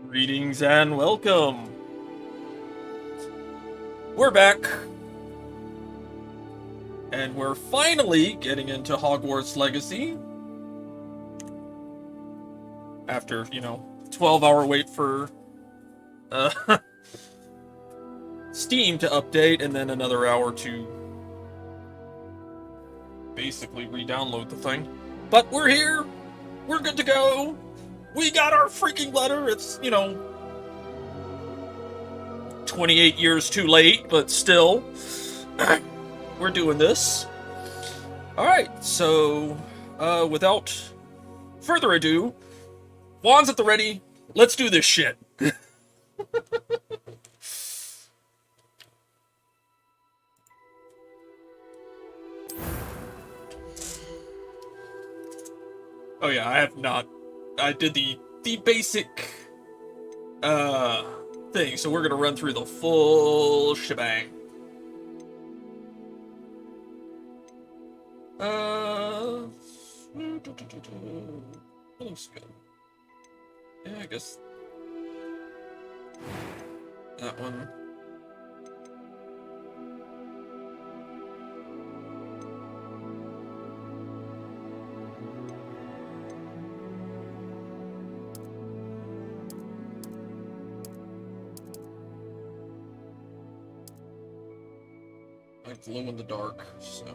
Greetings and welcome. We're back. And we're finally getting into Hogwarts Legacy. After, 12-hour wait for Steam to update and then another hour to basically re-download the thing. But we're here. We're good to go. We got our freaking letter. It's, 28 years too late, but still, we're doing this. Alright, so, without further ado, wands at the ready, let's do this shit. Oh yeah, I did the basic, thing, so we're gonna run through the full shebang. That looks good. Yeah, I guess that one. I glow in the dark, so.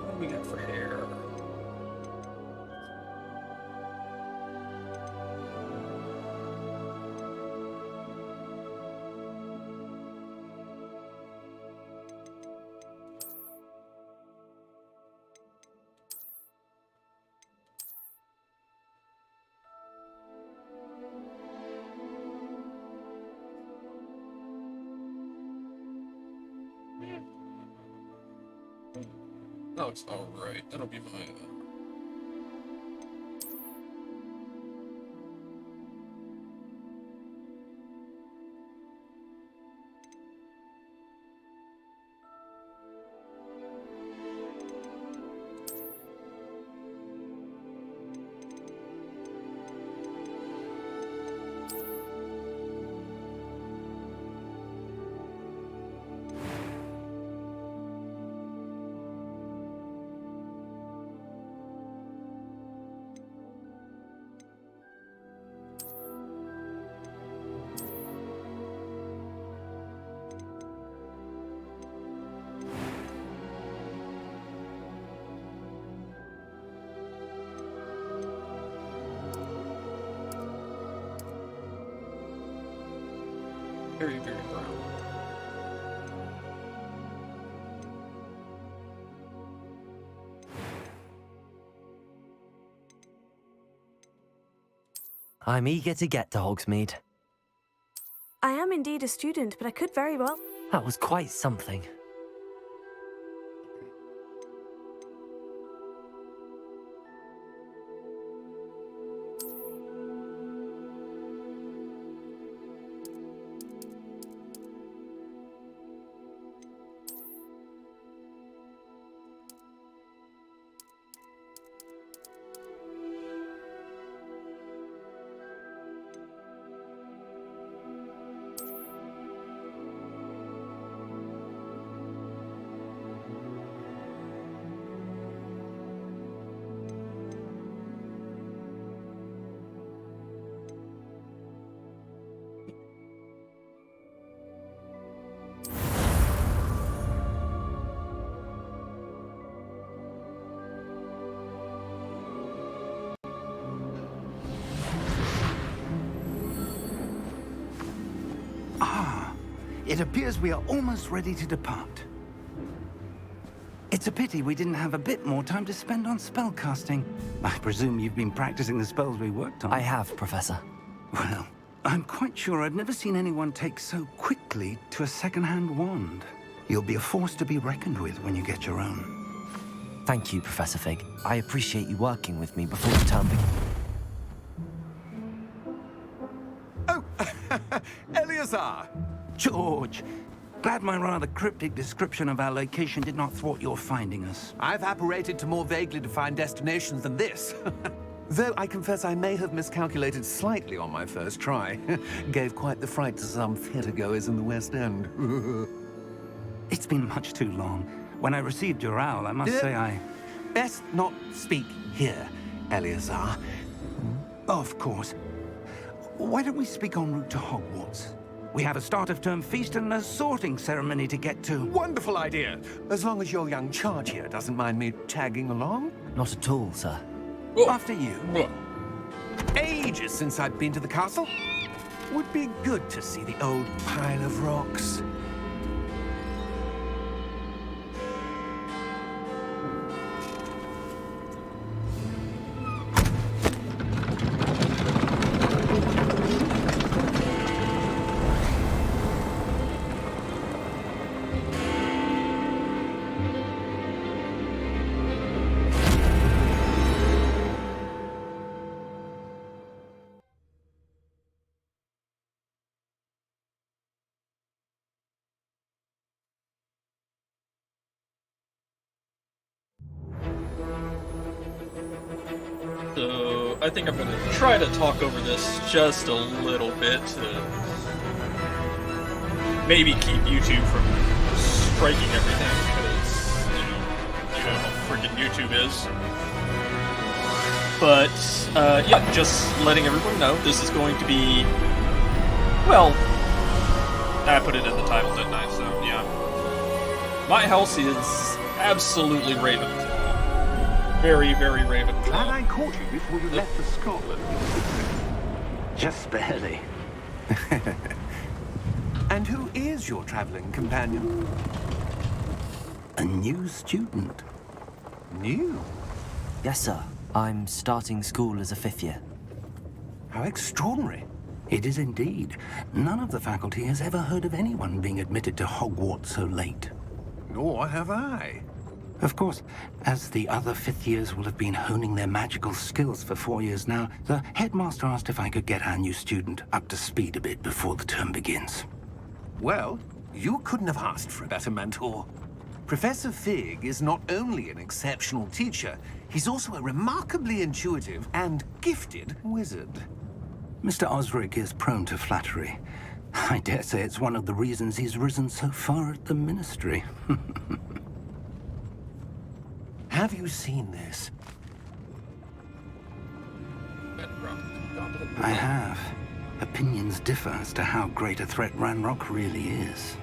What do we got for hair? That looks alright. That'll be my, very, very brown. I'm eager to get to Hogsmeade. I am indeed a student, but I could very well. That was quite something. It appears we are almost ready to depart. It's a pity we didn't have a bit more time to spend on spellcasting. I presume you've been practicing the spells we worked on. I have, Professor. Well, I'm quite sure I've never seen anyone take so quickly to a second-hand wand. You'll be a force to be reckoned with when you get your own. Thank you, Professor Fig. I appreciate you working with me before the term begins. Oh, Eleazar! George, glad my rather cryptic description of our location did not thwart your finding us. I've apparated to more vaguely defined destinations than this. Though I confess I may have miscalculated slightly on my first try. Gave quite the fright to some theatergoers in the West End. It's been much too long. When I received your owl, I must say I... Best not speak here, Eleazar. Of course. Why don't we speak en route to Hogwarts? We have a start-of-term feast and a sorting ceremony to get to. Wonderful idea! As long as your young charge here doesn't mind me tagging along. Not at all, sir. Oh. After you. Ugh. Ages since I've been to the castle. Would be good to see the old pile of rocks. So I think I'm going to try to talk over this just a little bit to maybe keep YouTube from striking everything because you know how freaking YouTube is. But yeah, just letting everyone know this is going to be, well, I put it in the title, didn't I? So yeah, my house is absolutely Ravenclaw. Very, very Ravenclaw. Glad I caught you before you left for Scotland. Just barely. And who is your traveling companion? A new student. New? Yes, sir. I'm starting school as a 5th year. How extraordinary. It is indeed. None of the faculty has ever heard of anyone being admitted to Hogwarts so late. Nor have I. Of course, as the other 5th years will have been honing their magical skills for 4 years now, the headmaster asked if I could get our new student up to speed a bit before the term begins. Well, you couldn't have asked for a better mentor. Professor Fig is not only an exceptional teacher, he's also a remarkably intuitive and gifted wizard. Mr. Osric is prone to flattery. I dare say it's one of the reasons he's risen so far at the Ministry. Have you seen this? I have. Opinions differ as to how great a threat Ranrock really is.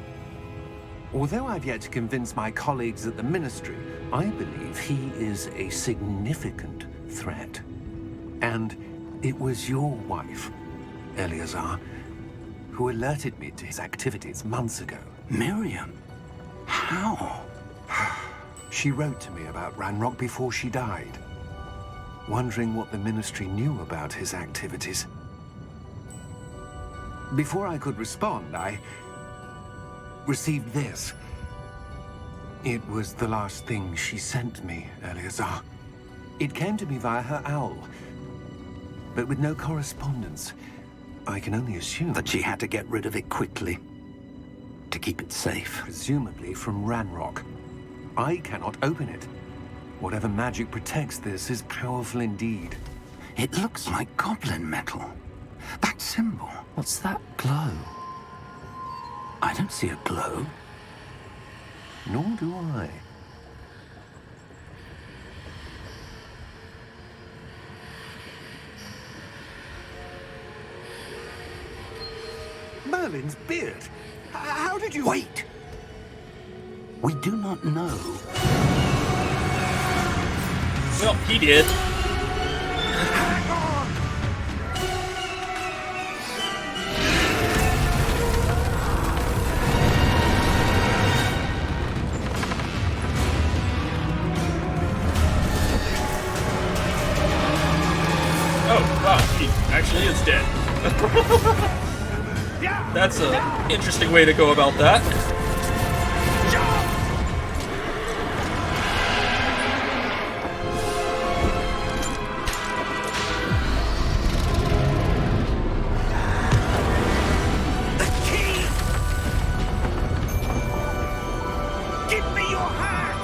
Although I've yet to convince my colleagues at the Ministry, I believe he is a significant threat. And it was your wife, Eleazar, who alerted me to his activities months ago. Miriam? How? She wrote to me about Ranrock before she died, wondering what the Ministry knew about his activities. Before I could respond, I received this. It was the last thing she sent me, Eleazar. It came to me via her owl, but with no correspondence. I can only assume That she had to get rid of it quickly. To keep it safe. presumably from Ranrock. I cannot open it. Whatever magic protects this is powerful indeed. It looks like goblin metal. That symbol. What's that glow? I don't see a glow. Nor do I. Merlin's beard. How did you... Wait! We do not know. Well, he did. Hang on! Oh, wow, he actually is dead. That's an interesting way to go about that. The key! Give me your hand!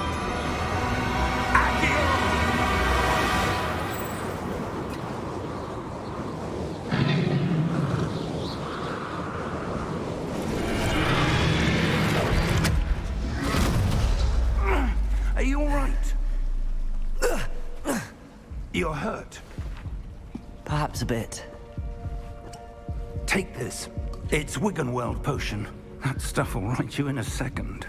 Are you all right? You're hurt. Perhaps a bit. Take this. It's Wiggenweld potion. That stuff will right you in a second.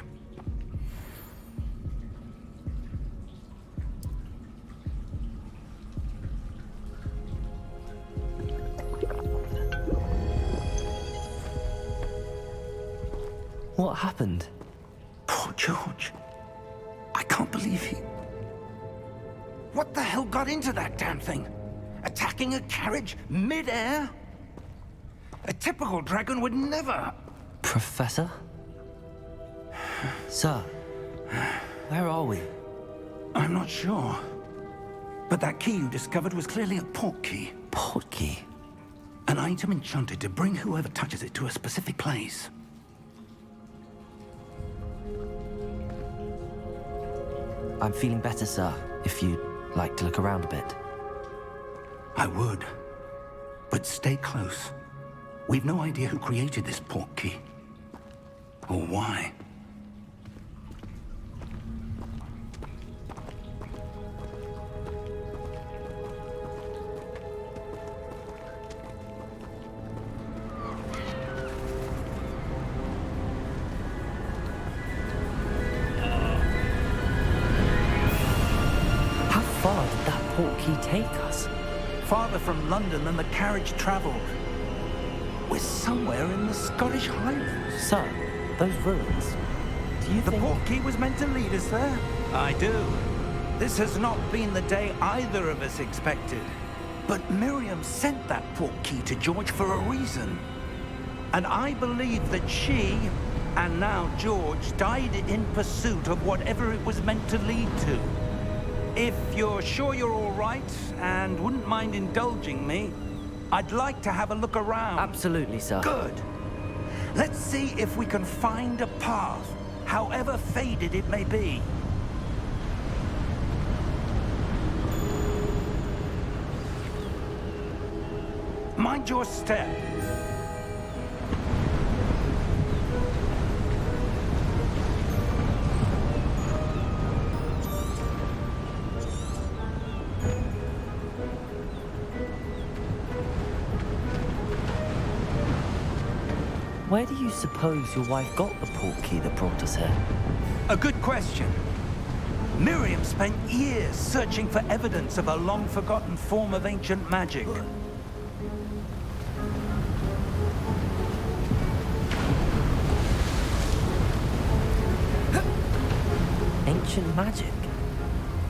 What happened? Poor George. I can't believe he... What the hell got into that damn thing? Attacking a carriage mid-air? A typical dragon would never... Professor? Sir, where are we? I'm not sure. But that key you discovered was clearly a port key. Port key? An item enchanted to bring whoever touches it to a specific place. I'm feeling better, sir, if you'd like to look around a bit. I would. But stay close. We've no idea who created this port key. Or why. How far did that port key take us? Farther from London than the carriage traveled. We're somewhere in the Scottish Highlands. Sir, those ruins. Do you The think... port key was meant to lead us there? I do. This has not been the day either of us expected. But Miriam sent that port key to George for a reason. And I believe that she, and now George, died in pursuit of whatever it was meant to lead to. If you're sure you're all right, and wouldn't mind indulging me, I'd like to have a look around. Absolutely, sir. Good. Let's see if we can find a path, however faded it may be. Mind your step. Where do you suppose your wife got the port key that brought us here? A good question. Miriam spent years searching for evidence of a long-forgotten form of ancient magic. Ancient magic?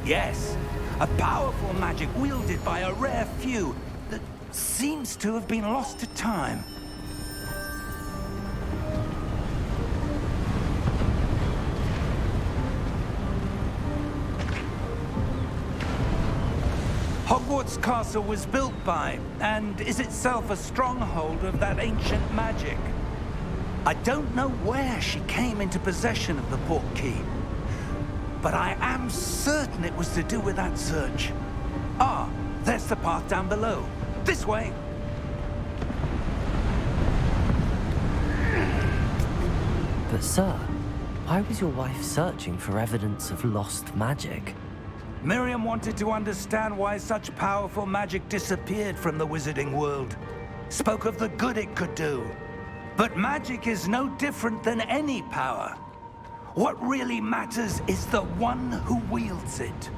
Yes, a powerful magic wielded by a rare few that seems to have been lost to time. Hogwarts Castle was built by, and is itself a stronghold of that ancient magic. I don't know where she came into possession of the port key, but I am certain it was to do with that search. Ah, there's the path down below. This way. But sir, why was your wife searching for evidence of lost magic? Miriam wanted to understand why such powerful magic disappeared from the wizarding world. Spoke of the good it could do. But magic is no different than any power. What really matters is the one who wields it.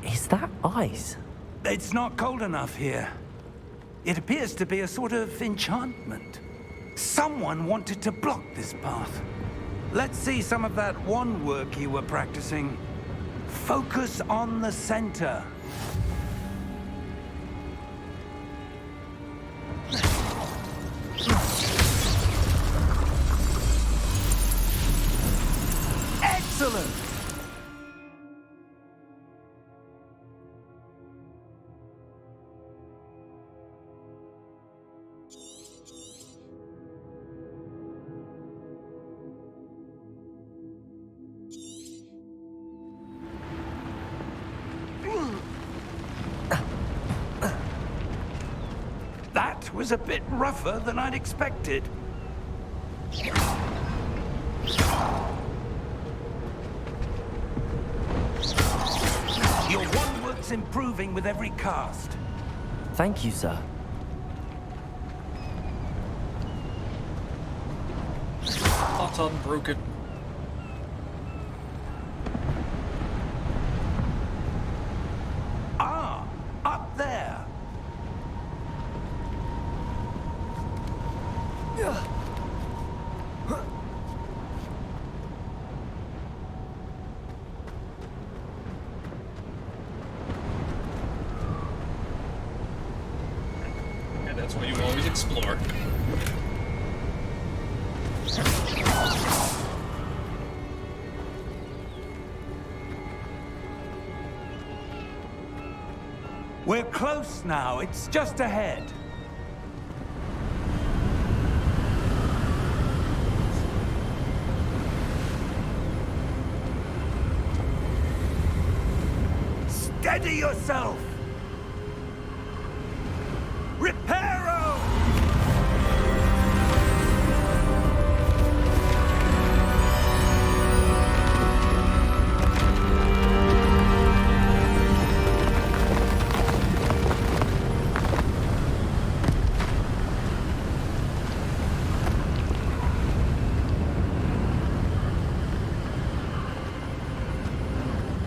Is that ice? It's not cold enough here. It appears to be a sort of enchantment. Someone wanted to block this path. Let's see some of that wand work you were practicing. Focus on the center. Excellent! That was a bit rougher than I'd expected. Your wand work's improving with every cast. Thank you, sir. Not unbroken. Ah, up there. explore. We're close now. It's just ahead. Steady yourself! Reparo!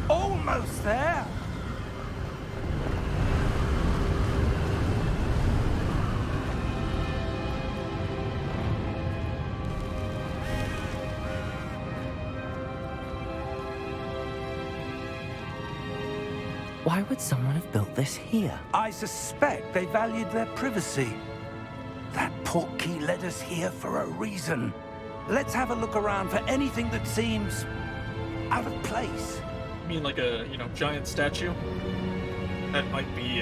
Almost there! Why would someone have built this here? I suspect they valued their privacy. That portkey led us here for a reason. Let's have a look around for anything that seems out of place. You mean like a, giant statue? That might be,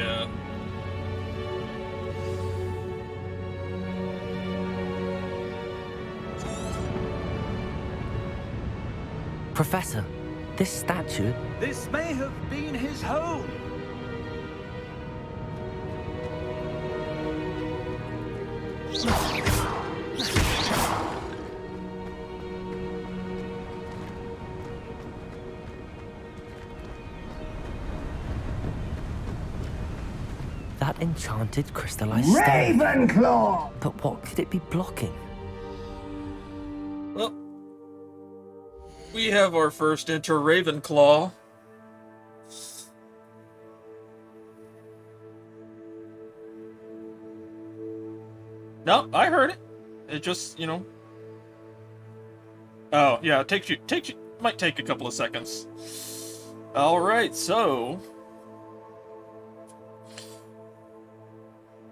Professor, this statue... This may have been his home. That enchanted crystallized stone. Ravenclaw! But what could it be blocking? well, we have our first enter Ravenclaw. No, I heard it. It just, Oh, yeah, it might take a couple of seconds. Alright, so...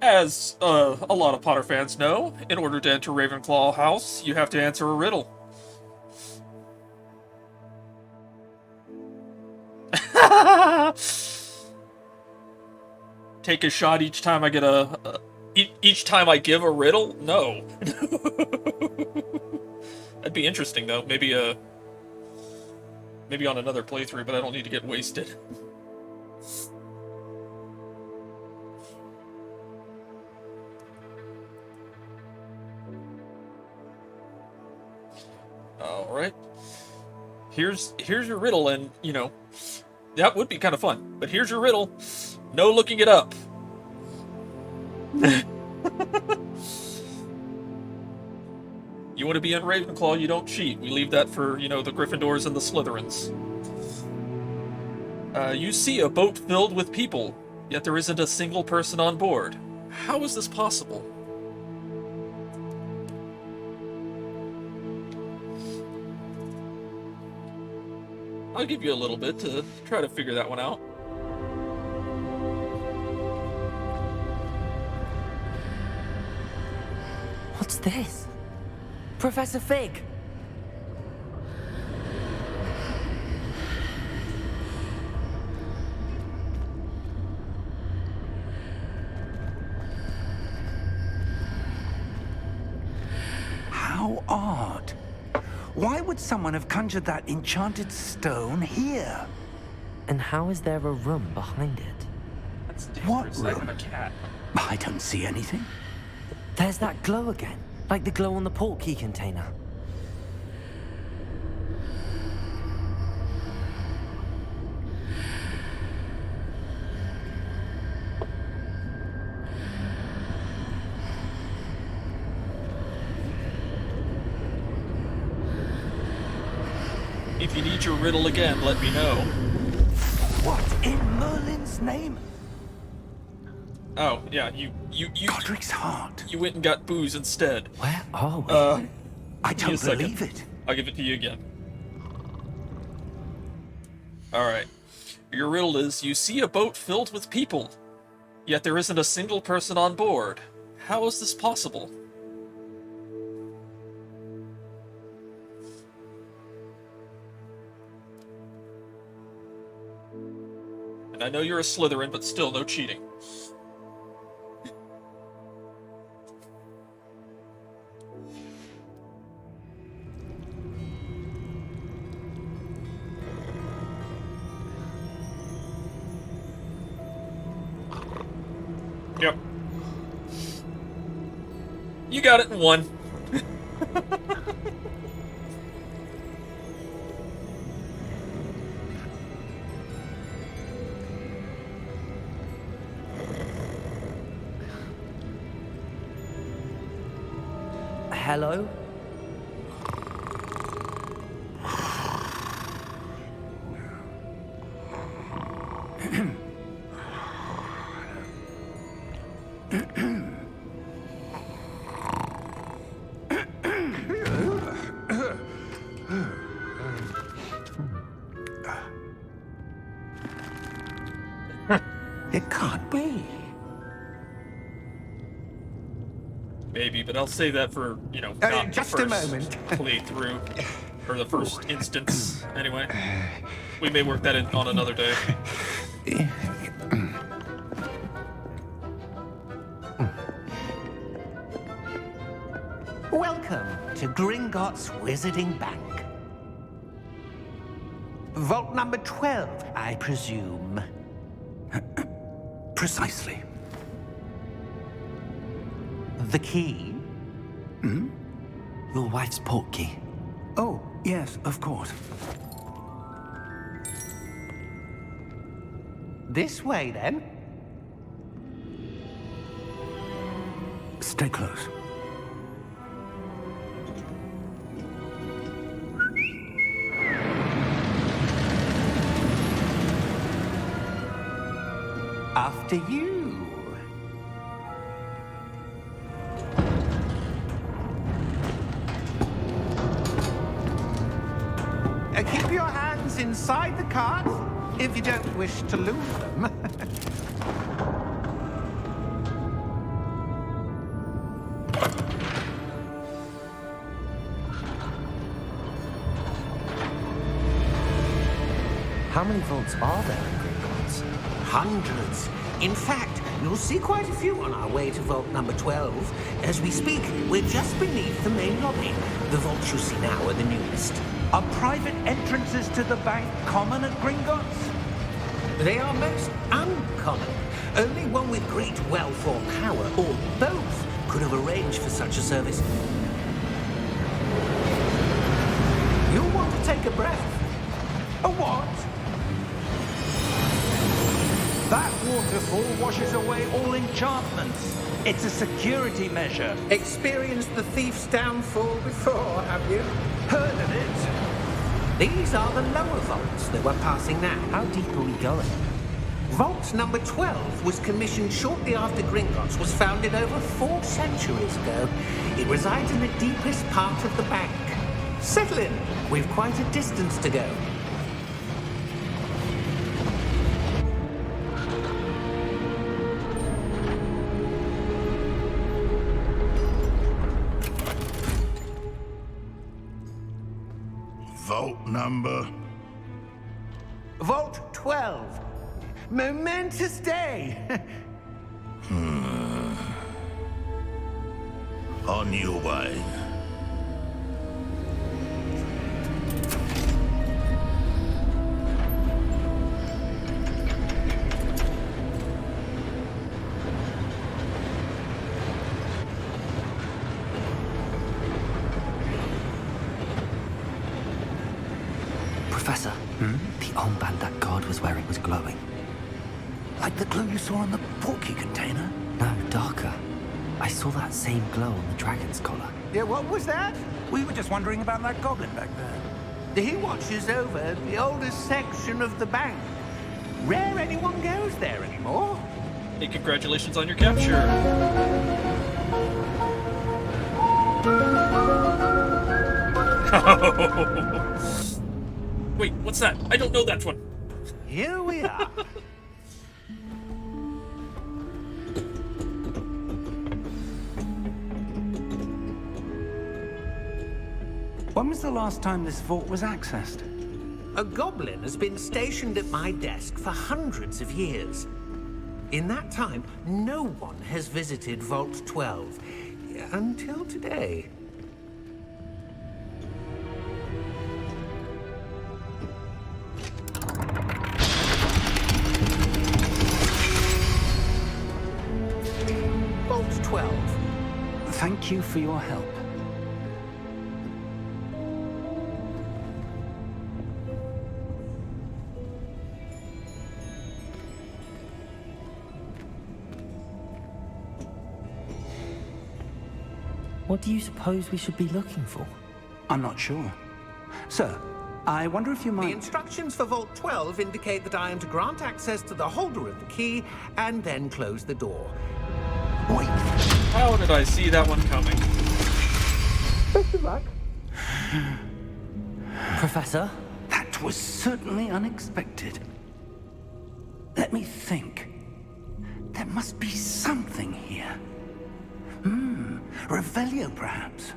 As a lot of Potter fans know, in order to enter Ravenclaw House, you have to answer a riddle. Take a shot each time I get each time I give a riddle? No. That'd be interesting, though. Maybe on another playthrough, but I don't need to get wasted. Alright. Here's your riddle, and, that would be kind of fun. But here's your riddle. No looking it up. You want to be in Ravenclaw, you don't cheat. We leave that for, the Gryffindors and the Slytherins. You see a boat filled with people, yet there isn't a single person on board. How is this possible? I'll give you a little bit to try to figure that one out. What's this? Professor Fig! How odd. Why would someone have conjured that enchanted stone here? And how is there a room behind it? That's What dangerous. I have room? a cat. I don't see anything. There's that glow again, like the glow on the portkey container. If you need your riddle again, let me know. What in Merlin's name? Oh, yeah, you Godric's heart. you went and got booze instead. Where are we? I Give me a don't second. believe it. I'll give it to you again. Alright. Your riddle is, you see a boat filled with people, yet there isn't a single person on board. How is this possible? And I know you're a Slytherin, but still, no cheating. Yep. You got it in one. Hello? It can't be. Maybe, but I'll save that for, you know, not just the a first moment. playthrough. Or the first instance, anyway. We may work that in on another day. Welcome to Gringotts Wizarding Bank. Vault number 12, I presume. Precisely. The key? Your wife's portkey. Oh, yes, of course. This way, then. Stay close. After you. Keep your hands inside the cart if you don't wish to lose them. How many vaults are there in Gringotts? Hundreds. In fact, you'll see quite a few on our way to vault number 12. As we speak, we're just beneath the main lobby. The vaults you see now are the newest. Are private entrances to the bank common at Gringotts? They are most uncommon. Only one with great wealth or power, or both, could have arranged for such a service. You'll want to take a breath. A what? That waterfall washes away all enchantments. It's a security measure. Experienced the thief's downfall before, have you? Heard of it? These are the lower vaults that we're passing now. How deep are we going? Vault number 12 was commissioned shortly after Gringotts was founded over 4 centuries ago. It resides in the deepest part of the bank. Settle in. We've quite a distance to go. Vault number. Vault 12. Momentous day. On your way. Professor, the armband that guard was wearing was glowing. Like the glow you saw on the portkey container? No, darker. I saw that same glow on the dragon's collar. Yeah, what was that? We were just wondering about that goblin back there. He watches over the oldest section of the bank. Rare anyone goes there anymore. Hey, congratulations on your capture. Wait, what's that? I don't know that one. Here we are. When was the last time this vault was accessed? A goblin has been stationed at my desk for hundreds of years. In that time, no one has visited Vault 12. Until today. Vault 12. Thank you for your help. What do you suppose we should be looking for? I'm not sure. Sir, I wonder if you The might... instructions for Vault 12 indicate that I am to grant access to the holder of the key and then close the door. Wait! How did I see that one coming? Best of luck. Professor? That was certainly unexpected. Let me think. There must be something here. Revelio, perhaps?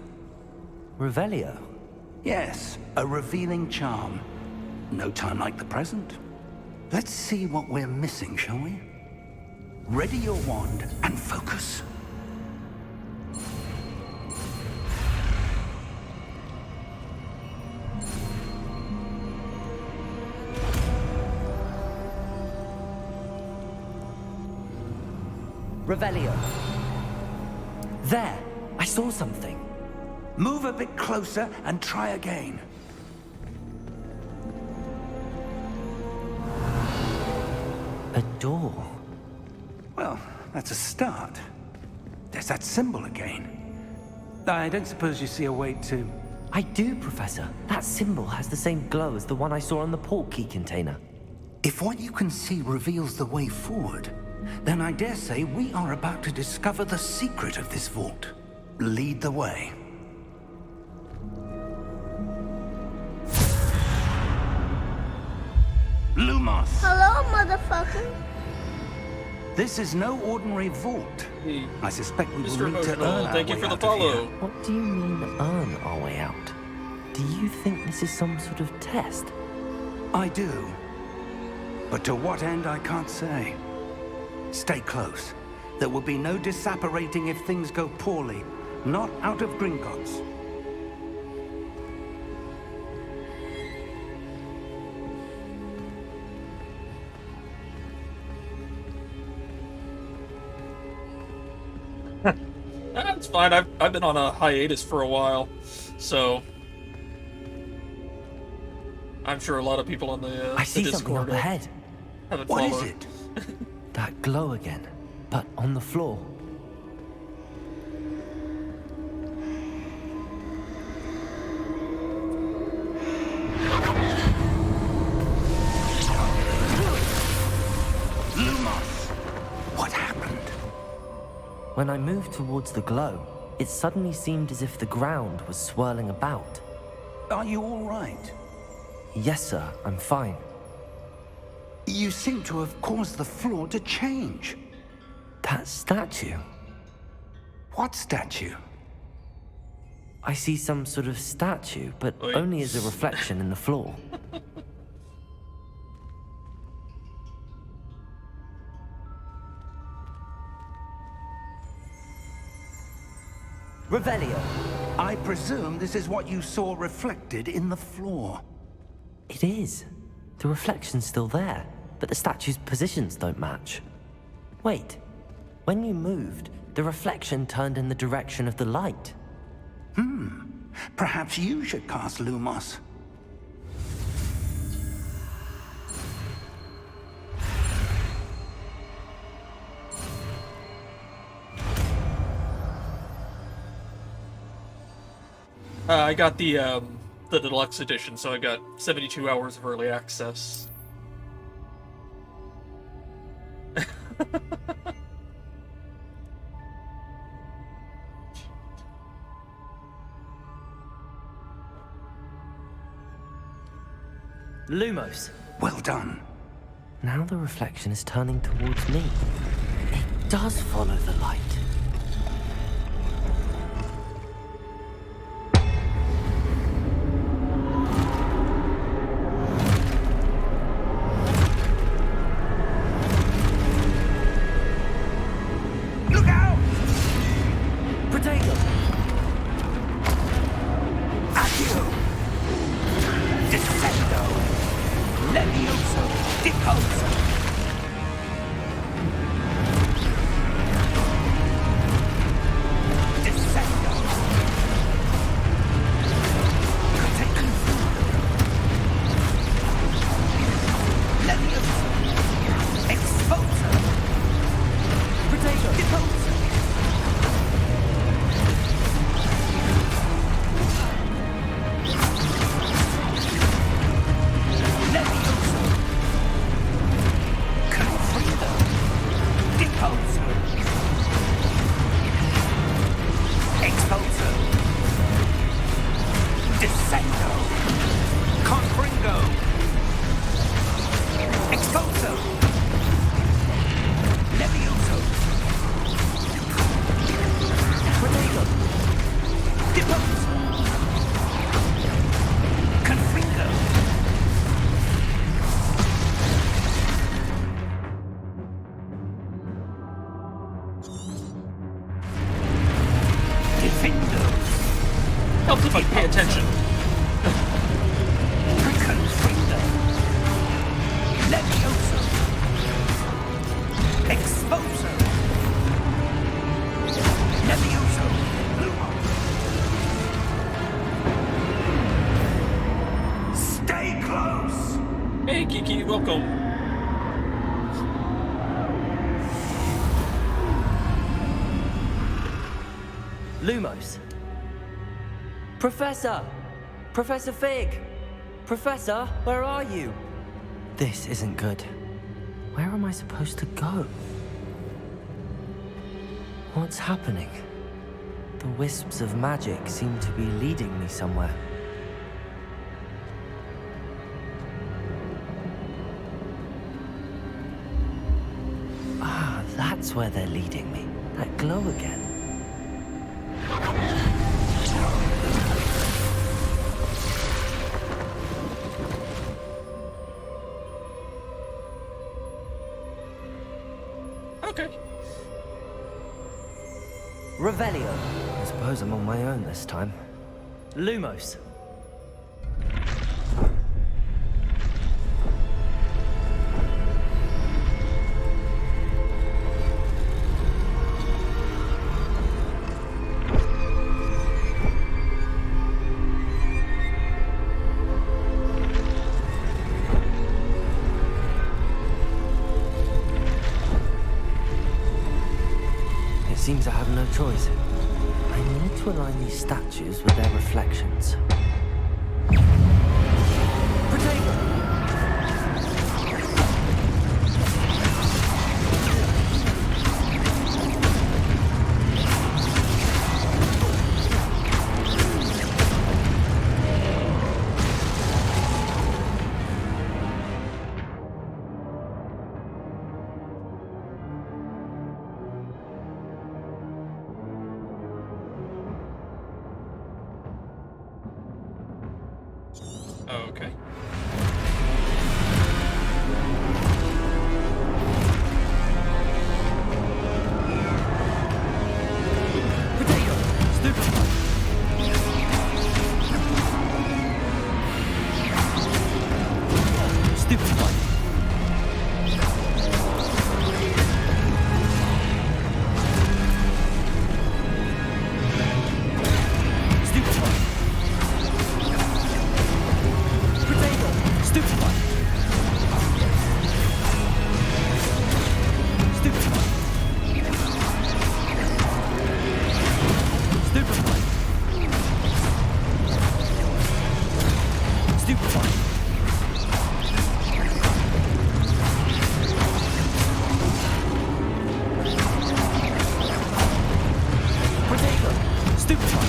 Revelio? Yes, a revealing charm. No time like the present. Let's see what we're missing, shall we? Ready your wand and focus. Revelio. There! I saw something. Move a bit closer and try again. A door. Well, that's a start. There's that symbol again. I don't suppose you see a way to... I do, Professor. That symbol has the same glow as the one I saw on the port key container. If what you can see reveals the way forward, then I dare say we are about to discover the secret of this vault. Lead the way. Lumos! Hello, motherfucker. This is no ordinary vault. Hey, I suspect we Mr. will need to Emotional, earn our thank you way for the out of here. follow. What do you mean, earn our way out? Do you think this is some sort of test? I do. But to what end, I can't say. Stay close. There will be no disapparating if things go poorly. Not out of Gringotts. That's fine. I've been on a hiatus for a while, so I'm sure a lot of people on the I see the something Discord up ahead. haven't What followed. is it? That glow again, but on the floor. Lumos! What happened? When I moved towards the glow, it suddenly seemed as if the ground was swirling about. Are you all right? Yes, sir, I'm fine. You seem to have caused the floor to change. That statue. What statue? I see some sort of statue, but Oi. only as a reflection in the floor. Revelio. I presume this is what you saw reflected in the floor. It is. The reflection's still there, but the statue's positions don't match. Wait. When you moved, the reflection turned in the direction of the light. Perhaps you should cast Lumos. I got the deluxe edition, so I got 72 hours of early access. Lumos. Well done. Now the reflection is turning towards me. It does follow the light. Deposer. Descender. Take control. Leviosa. Exposer. Potato. Deposer. Leviosa. Confringo. Deposer. Exposer. Descendo. Confringo. Exposer. Levioso. Potato. Deposer. Confringo. Defendo. Helps if I pay attention. Confringo. Levioso. Exposer. Levioso. Lumo. Stay close. Hey, Kiki, welcome. Lumos. Professor! Professor Fig! Professor, where are you? This isn't good. Where am I supposed to go? What's happening? The wisps of magic seem to be leading me somewhere. Ah, that's where they're leading me. That glow again. Okay. Revelio. I suppose I'm on my own this time. Lumos. It seems I have no choice. I need to align these statues with their reflections. Potato! Okay. Potato! Stupefy! Stupefy! Stupefy! Potato! Stupefy! Stupefy! Stupefy! Stupefy! Potato! Stupefy!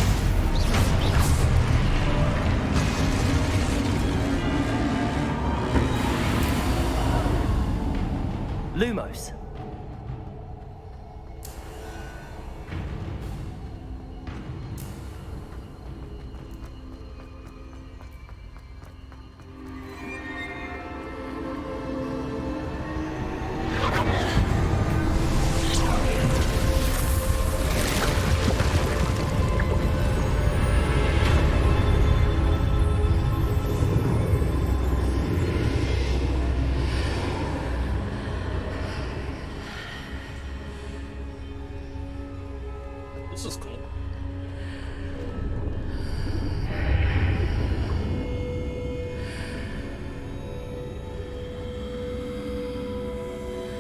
Lumos. This is cool.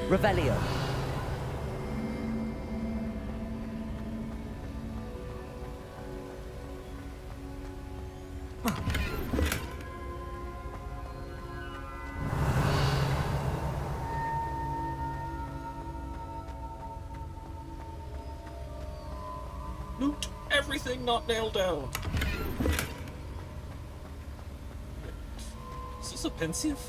Revelio. Loot everything not nailed down. Is this a pensive?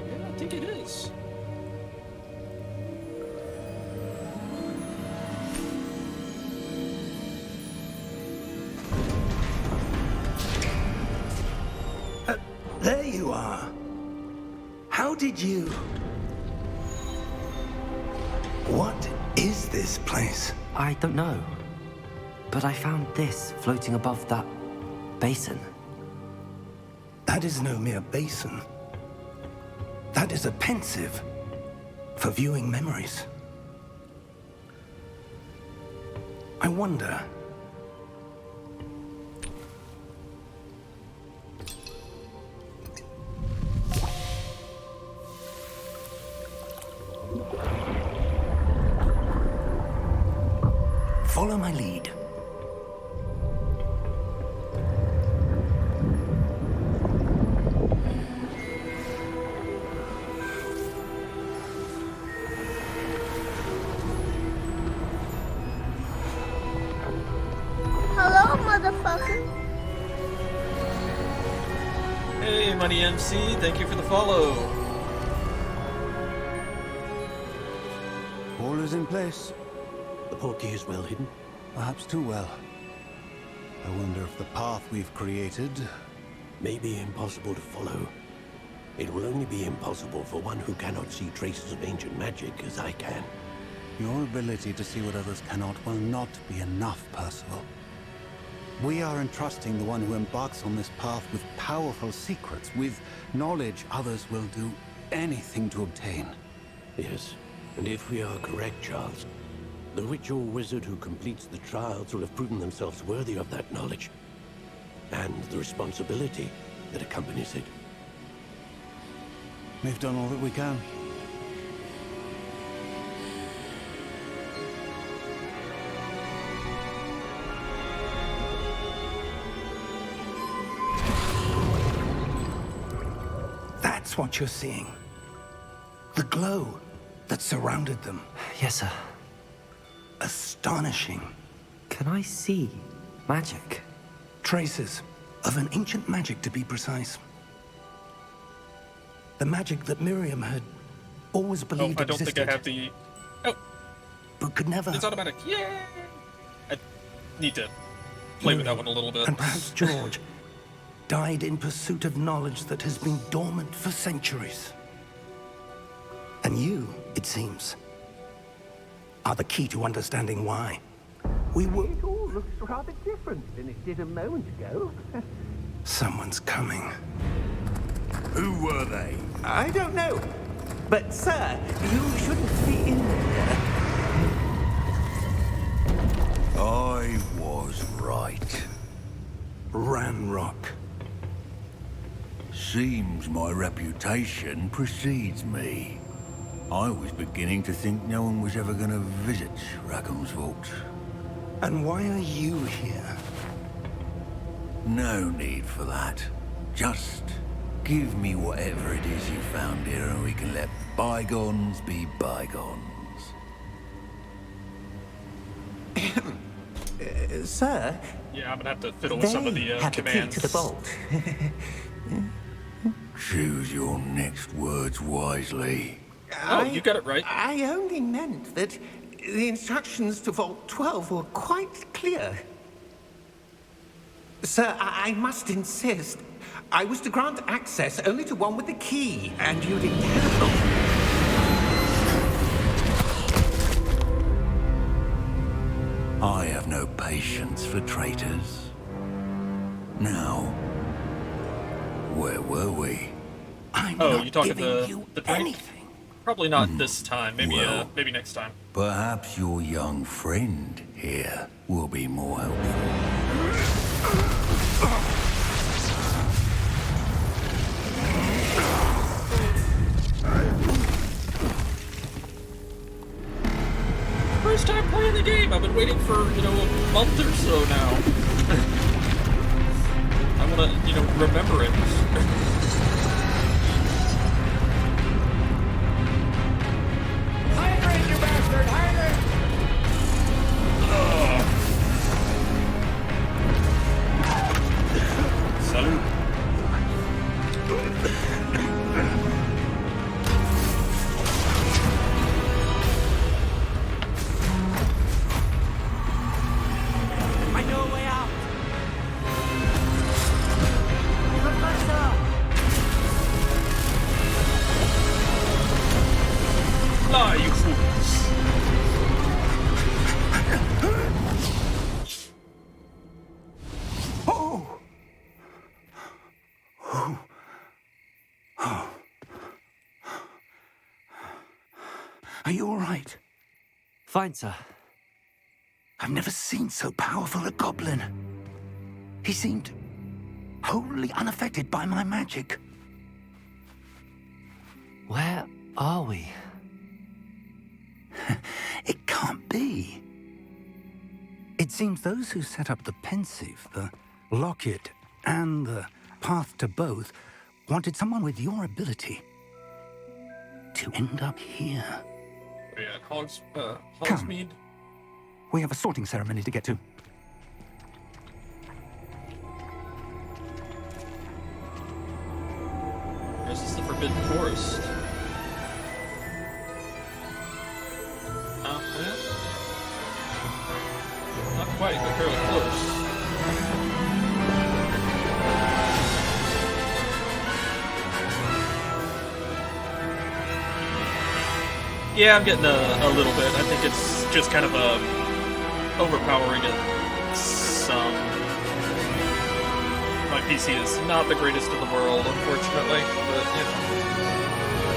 Yeah, I think it is. There you are. How did you... What is this place? I don't know. But I found this floating above that basin. That is no mere basin. That is a pensive for viewing memories. I wonder... Follow my lead. Hello, motherfucker. Hey, Money MC, thank you for the follow. All is in place. The portkey is well hidden. Perhaps too well. I wonder if the path we've created... May be impossible to follow. It will only be impossible for one who cannot see traces of ancient magic as I can. Your ability to see what others cannot will not be enough, Percival. We are entrusting the one who embarks on this path with powerful secrets, with knowledge others will do anything to obtain. Yes, and if we are correct, Charles, the witch or wizard who completes the trials will have proven themselves worthy of that knowledge, and the responsibility that accompanies it. We've done all that we can. That's what you're seeing. The glow that surrounded them. Yes, sir. Astonishing. Can I see magic? Traces of an ancient magic, to be precise. The magic that Miriam had always Oh, believed I don't existed, think I have the... Oh, but could never. it's automatic. Yay! I need to play with that one a little bit. And perhaps George died in pursuit of knowledge that has been dormant for centuries. And you, it seems, are the key to understanding why. We were... It all looks rather different than it did a moment ago. Someone's coming. Who were they? I don't know. But, sir, you shouldn't be in here. I was right. Ranrock. Seems my reputation precedes me. I was beginning to think no one was ever going to visit Rackham's vault. And why are you here? No need for that. Just give me whatever it is you found here and we can let bygones be bygones. Sir, Yeah, I'm gonna have to fiddle with some of the have commands. the key to the vault. Choose your next words wisely. Oh, you got it right. I only meant that the instructions to Vault 12 were quite clear. Sir, I must insist. I was to grant access only to one with the key, and you didn't. I have no patience for traitors. Now, Where were we? I'm Oh, not you talking giving you the drink? anything. Probably not this time. Maybe Well. maybe next time. Perhaps your young friend here will be more helpful. First time playing the game. I've been waiting for, a month or so now. I want to, remember it. Hydrate, you bastard! Hydrate! Salute. I know a way out. Fly, you fools. Oh. Oh. Oh. Are you all right? Fine, sir. I've never seen so powerful a goblin. He seemed wholly unaffected by my magic. Where are we? It can't be. It seems those who set up the pensive, the locket, and the path to both wanted someone with your ability to end up here. Yeah, Hogsmeade. We have a sorting ceremony to get to. This is the Forbidden Forest. Well, not quite, but fairly close. Yeah, I'm getting a little bit. I think it's just kind of overpowering at some. My PC is not the greatest in the world, unfortunately, but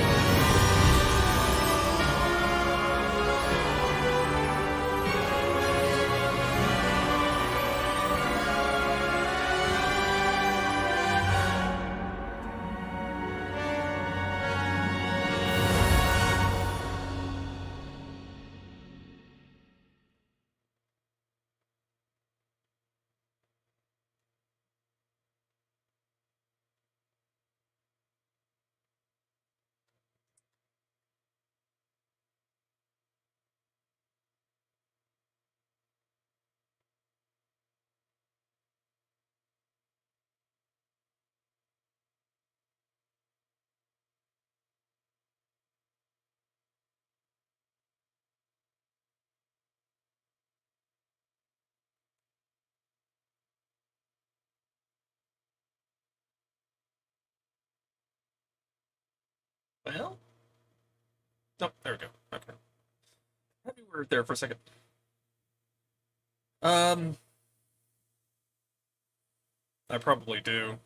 well. Nope, there we go. Okay. Happy we were there for a second. I probably do.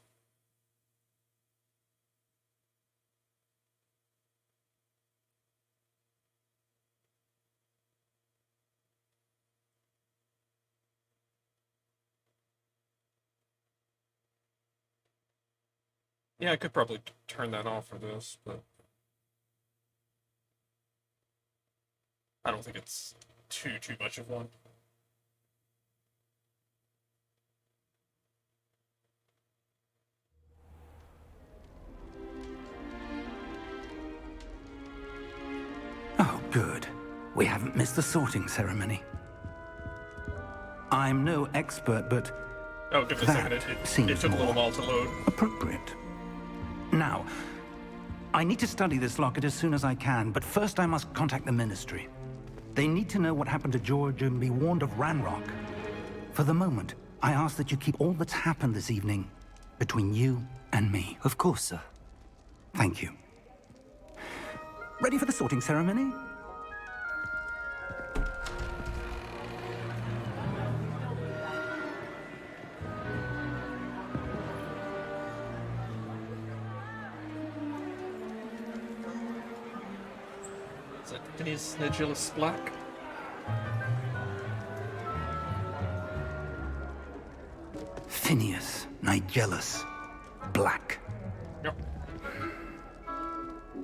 Yeah, I could probably turn that off for this, but I don't think it's too much of one. Oh, good. We haven't missed the sorting ceremony. I'm no expert, but Oh, give it a second. It took a little while to load. appropriate. Now, I need to study this locket as soon as I can, but first I must contact the Ministry. They need to know what happened to George and be warned of Ranrock. For the moment, I ask that you keep all that's happened this evening between you and me. Of course, sir. Thank you. Ready for the sorting ceremony? Phineas Nigellus Black. Phineas Nigellus Black. Yep.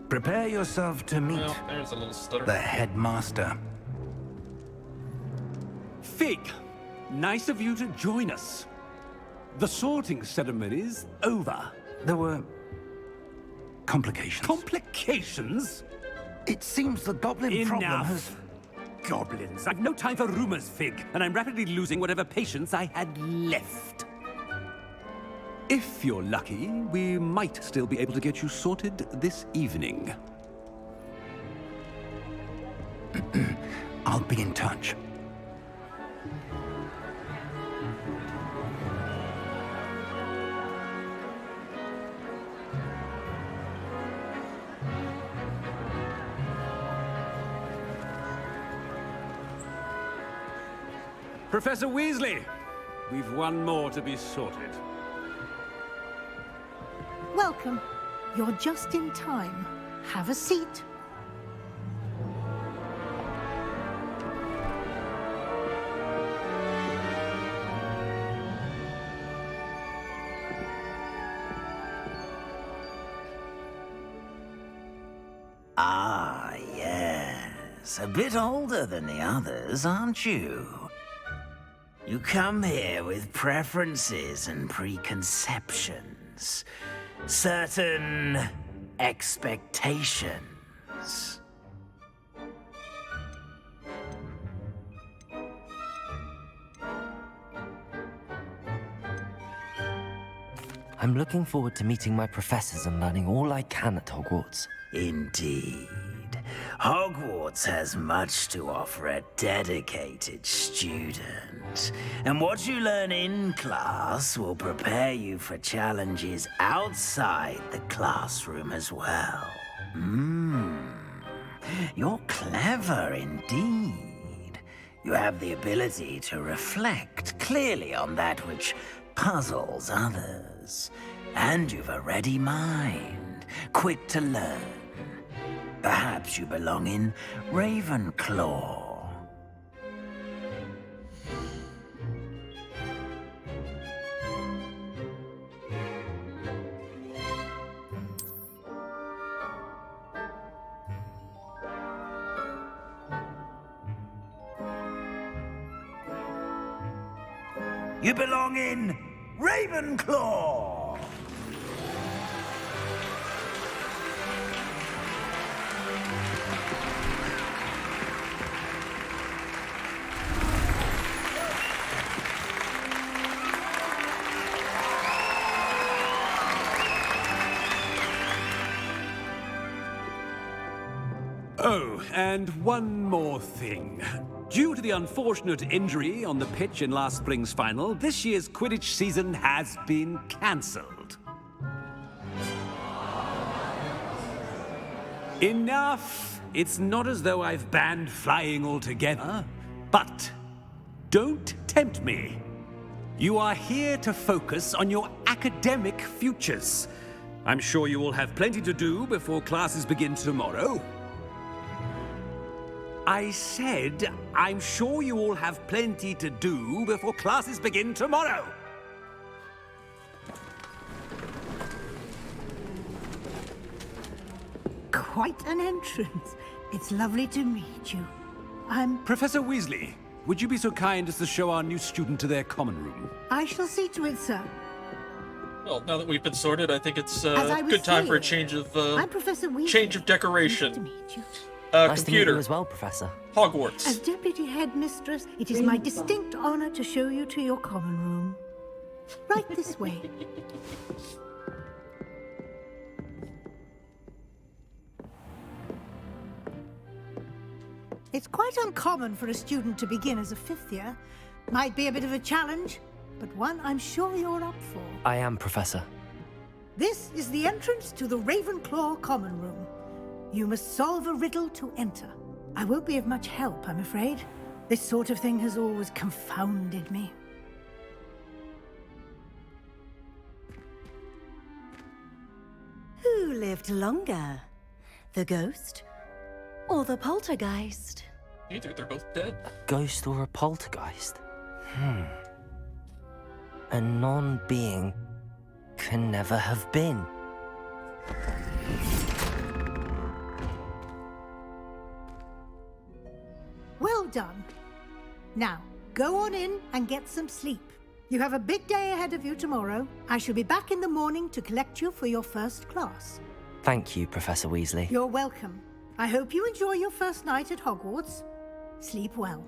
Prepare yourself to meet Well, there's a little stutter. the headmaster. Fig, nice of you to join us. The sorting ceremony's over. There were complications. Complications? It seems the goblin problem has... Enough. Goblins. I've no time for rumors, Fig, and I'm rapidly losing whatever patience I had left. If you're lucky, we might still be able to get you sorted this evening. I'll be in touch. Professor Weasley, we've one more to be sorted. Welcome. You're just in time. Have a seat. Ah, yes. A bit older than the others, aren't you? You come here with preferences and preconceptions. Certain expectations. I'm looking forward to meeting my professors and learning all I can at Hogwarts. Indeed. Hogwarts has much to offer a dedicated student. And what you learn in class will prepare you for challenges outside the classroom as well. You're clever indeed. You have the ability to reflect clearly on that which puzzles others. And you've a ready mind, quick to learn. Perhaps you belong in Ravenclaw. You belong in Ravenclaw! Oh, and one more thing. Due to the unfortunate injury on the pitch in last spring's final, this year's Quidditch season has been cancelled. Enough! It's not as though I've banned flying altogether. But don't tempt me. You are here to focus on your academic futures. I'm sure you will have plenty to do before classes begin tomorrow. I said, I'm sure you all have plenty to do before classes begin tomorrow. Quite an entrance. It's lovely to meet you. I'm... Professor Weasley, would you be so kind as to show our new student to their common room? I shall see to it, sir. Well, now that we've been sorted, I think it's As I a was good time for a saying, change of I'm Professor Weasley. change of decoration. Nice to meet you. Nice to meet Computer. you as well, Professor. Hogwarts. As Deputy Headmistress, it is my distinct honor to show you to your common room. Right this way. It's quite uncommon for a student to begin as a fifth year. Might be a bit of a challenge, but one I'm sure you're up for. I am, Professor. This is the entrance to the Ravenclaw common room. You must solve a riddle to enter. I won't be of much help, I'm afraid. This sort of thing has always confounded me. Who lived longer? The ghost Or the poltergeist. Either, they're both dead. Ghost or a poltergeist? A non-being can never have been. Well done. Now, go on in and get some sleep. You have a big day ahead of you tomorrow. I shall be back in the morning to collect you for your first class. Thank you, Professor Weasley. You're welcome. I hope you enjoy your first night at Hogwarts. Sleep well.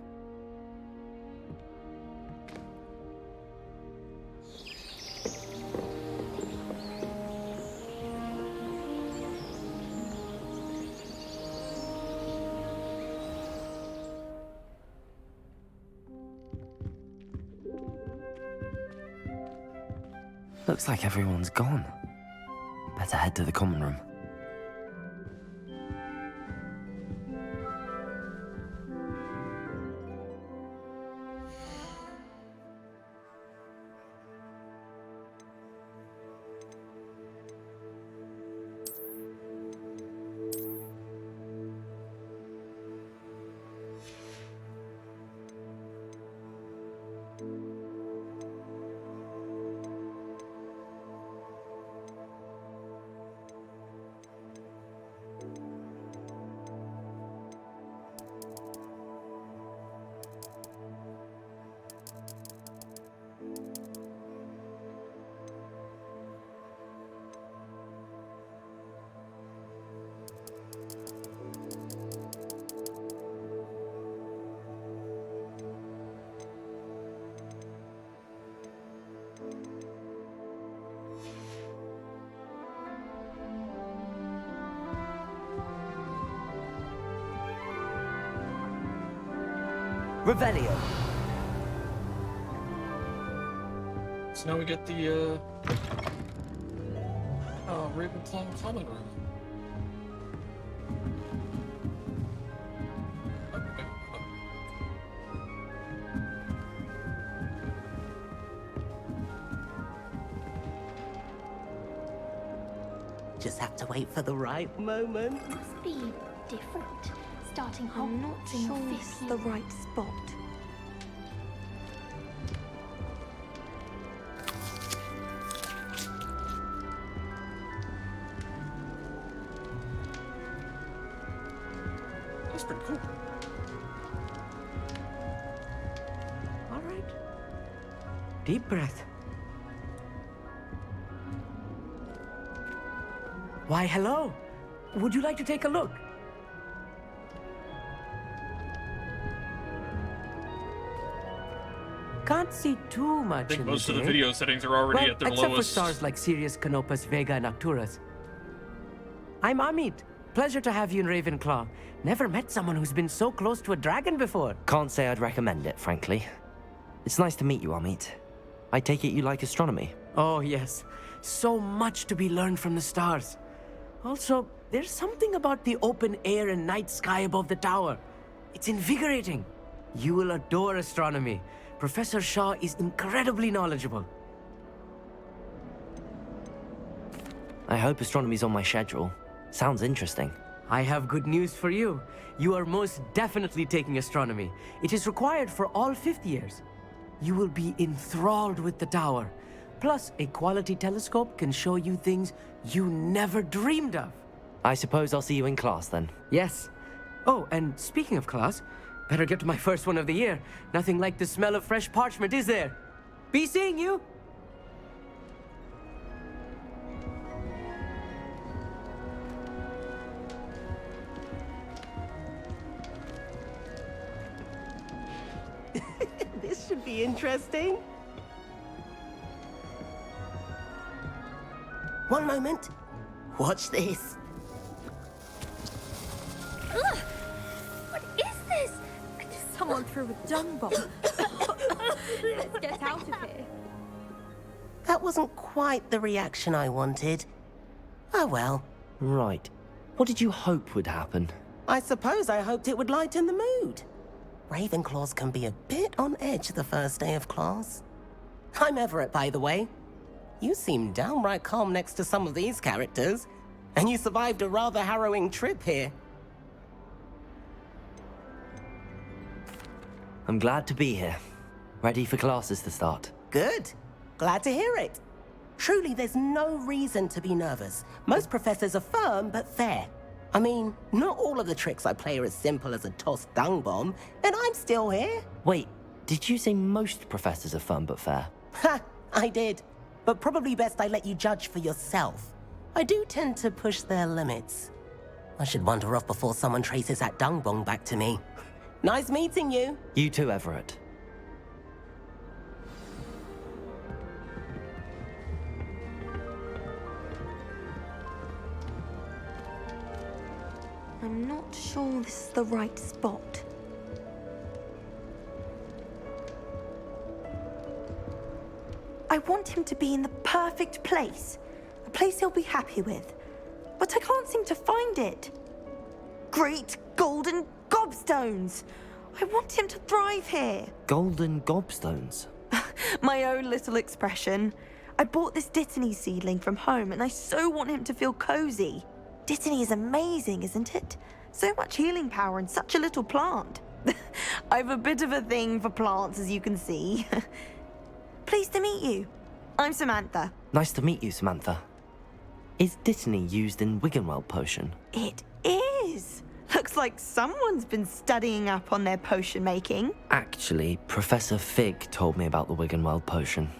Looks like everyone's gone. Better head to the common room. Revelio. So now we get the Ravenclaw common room. Okay. Just have to wait for the right moment. Must be different. Starting I'm not sure this it's the right spot. That's pretty cool. All right. Deep breath. Why, hello. Would you like to take a look? Can't see too much I think in most of the day. video settings are already Well, at their except lowest. for stars like Sirius, Canopus, Vega, and Arcturus. I'm Amit. Pleasure to have you in Ravenclaw. Never met someone who's been so close to a dragon before. Can't say I'd recommend it, frankly. It's nice to meet you, Amit. I take it you like astronomy. Oh, yes. So much to be learned from the stars. Also, there's something about the open air and night sky above the tower. It's invigorating. You will adore astronomy. Professor Shaw is incredibly knowledgeable. I hope astronomy's on my schedule. Sounds interesting. I have good news for you. You are most definitely taking astronomy. It is required for all 5th years. You will be enthralled with the tower. Plus, a quality telescope can show you things you never dreamed of. I suppose I'll see you in class then. Yes. Oh, and speaking of class, better get to my first one of the year. Nothing like the smell of fresh parchment, is there? Be seeing you! This should be interesting. One moment. Watch this. Ugh! What is this? Someone threw a dung bomb. Let's get out of here. That wasn't quite the reaction I wanted. Oh well. Right. What did you hope would happen? I suppose I hoped it would lighten the mood. Ravenclaws can be a bit on edge the first day of class. I'm Everett, by the way. You seem downright calm next to some of these characters, and you survived a rather harrowing trip here. I'm glad to be here. Ready for classes to start. Good. Glad to hear it. Truly, there's no reason to be nervous. Most professors are firm but fair. I mean, not all of the tricks I play are as simple as a tossed dung bomb, and I'm still here. Wait, did you say most professors are fun but fair? Ha! I did. But probably best I let you judge for yourself. I do tend to push their limits. I should wander off before someone traces that dung bomb back to me. Nice meeting you. You too, Everett. I'm not sure this is the right spot. I want him to be in the perfect place. A place he'll be happy with. But I can't seem to find it. Great golden gobstones! I want him to thrive here. Golden gobstones? My own little expression. I bought this Dittany seedling from home and I so want him to feel cozy. Dittany is amazing, isn't it? So much healing power in such a little plant. I've a bit of a thing for plants, as you can see. Pleased to meet you. I'm Samantha. Nice to meet you, Samantha. Is Dittany used in Wiggenweld potion? It is. Looks like someone's been studying up on their potion making. Actually, Professor Fig told me about the Wiggenweld potion.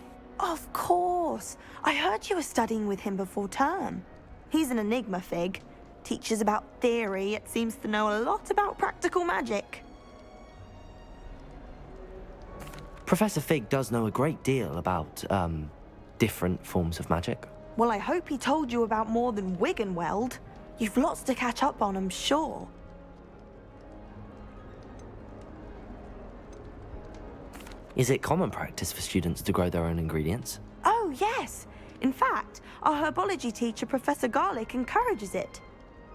Of course. I heard you were studying with him before term. He's an enigma, Fig. Teaches about theory, yet seems to know a lot about practical magic. Professor Fig does know a great deal about, different forms of magic. Well, I hope he told you about more than Wiggenweld. You've lots to catch up on, I'm sure. Is it common practice for students to grow their own ingredients? Oh, yes. In fact, our herbology teacher, Professor Garlick, encourages it.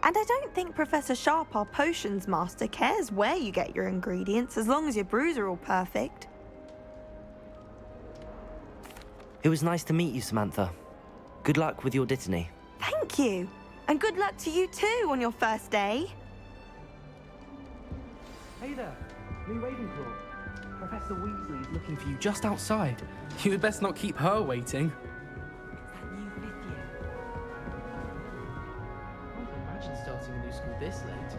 And I don't think Professor Sharp, our potions master, cares where you get your ingredients, as long as your brews are all perfect. It was nice to meet you, Samantha. Good luck with your Dittany. Thank you. And good luck to you too on your first day. Hey there, me Ravenclaw. Professor Weasley is looking for you just outside. You had best not keep her waiting. Imagine starting a new school this late.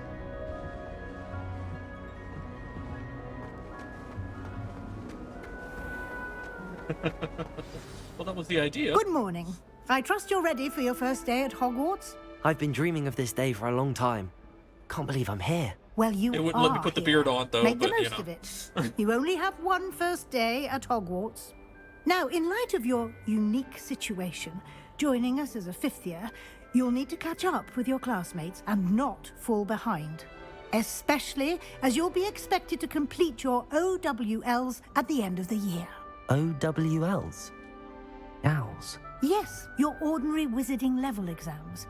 Well, that was the idea. Good morning. I trust you're ready for your first day at Hogwarts? I've been dreaming of this day for a long time. Can't believe I'm here. Well, you It wouldn't are let me put the here. beard on, though, Make the but, you most know. of it. You only have one first day at Hogwarts. Now, in light of your unique situation, joining us as a fifth year, you'll need to catch up with your classmates and not fall behind. Especially as you'll be expected to complete your OWLs at the end of the year. OWLs? Owls? Yes, your ordinary wizarding level exams.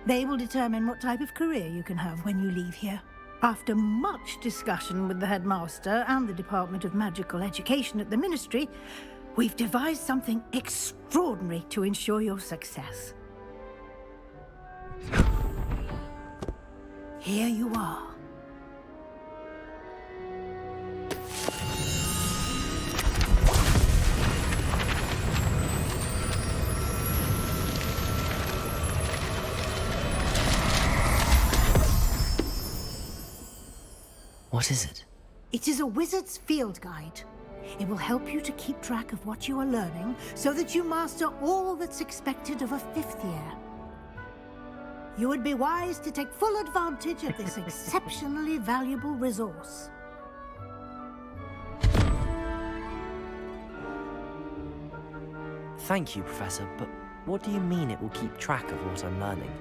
They will determine what type of career you can have when you leave here. After much discussion with the headmaster and the Department of Magical Education at the Ministry, we've devised something extraordinary to ensure your success. Here you are. What is it? It is a wizard's field guide. It will help you to keep track of what you are learning so that you master all that's expected of a fifth year. You would be wise to take full advantage of this exceptionally valuable resource. Thank you, Professor, but what do you mean it will keep track of what I'm learning?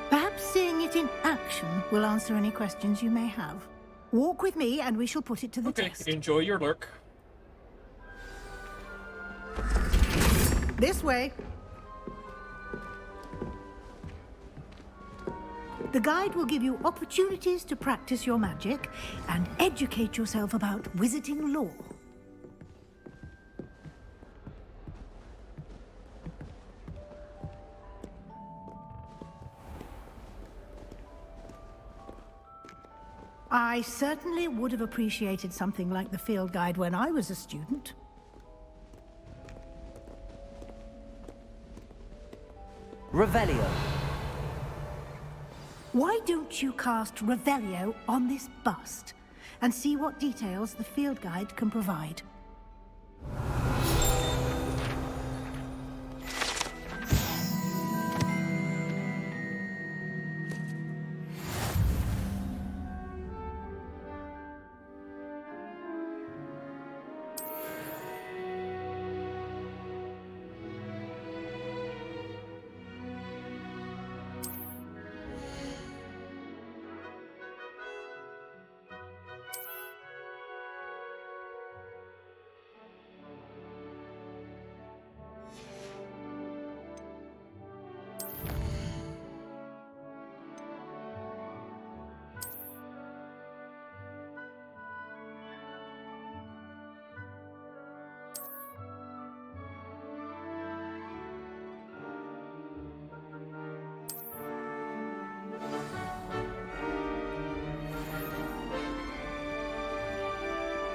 Perhaps seeing it in action will answer any questions you may have. Walk with me and we shall put it to the test. Enjoy your lurk. This way. The guide will give you opportunities to practice your magic and educate yourself about wizarding lore. I certainly would have appreciated something like the field guide when I was a student. Revelio. Why don't you cast Revelio on this bust and see what details the field guide can provide?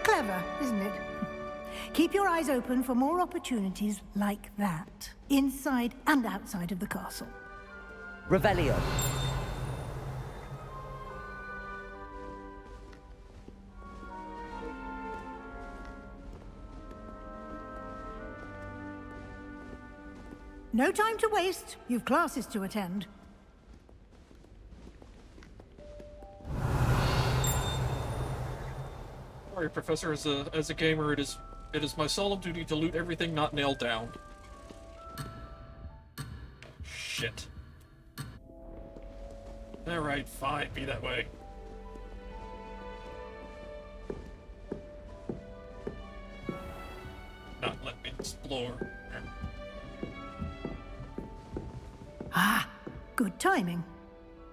Clever, isn't it? Keep your eyes open for more opportunities like that, inside and outside of the castle. Revelio. No time to waste. You've classes to attend. Sorry, Professor. As a gamer, it is my solemn duty to loot everything not nailed down. Shit. Alright, fine. Be that way. Not let me explore. Ah, good timing.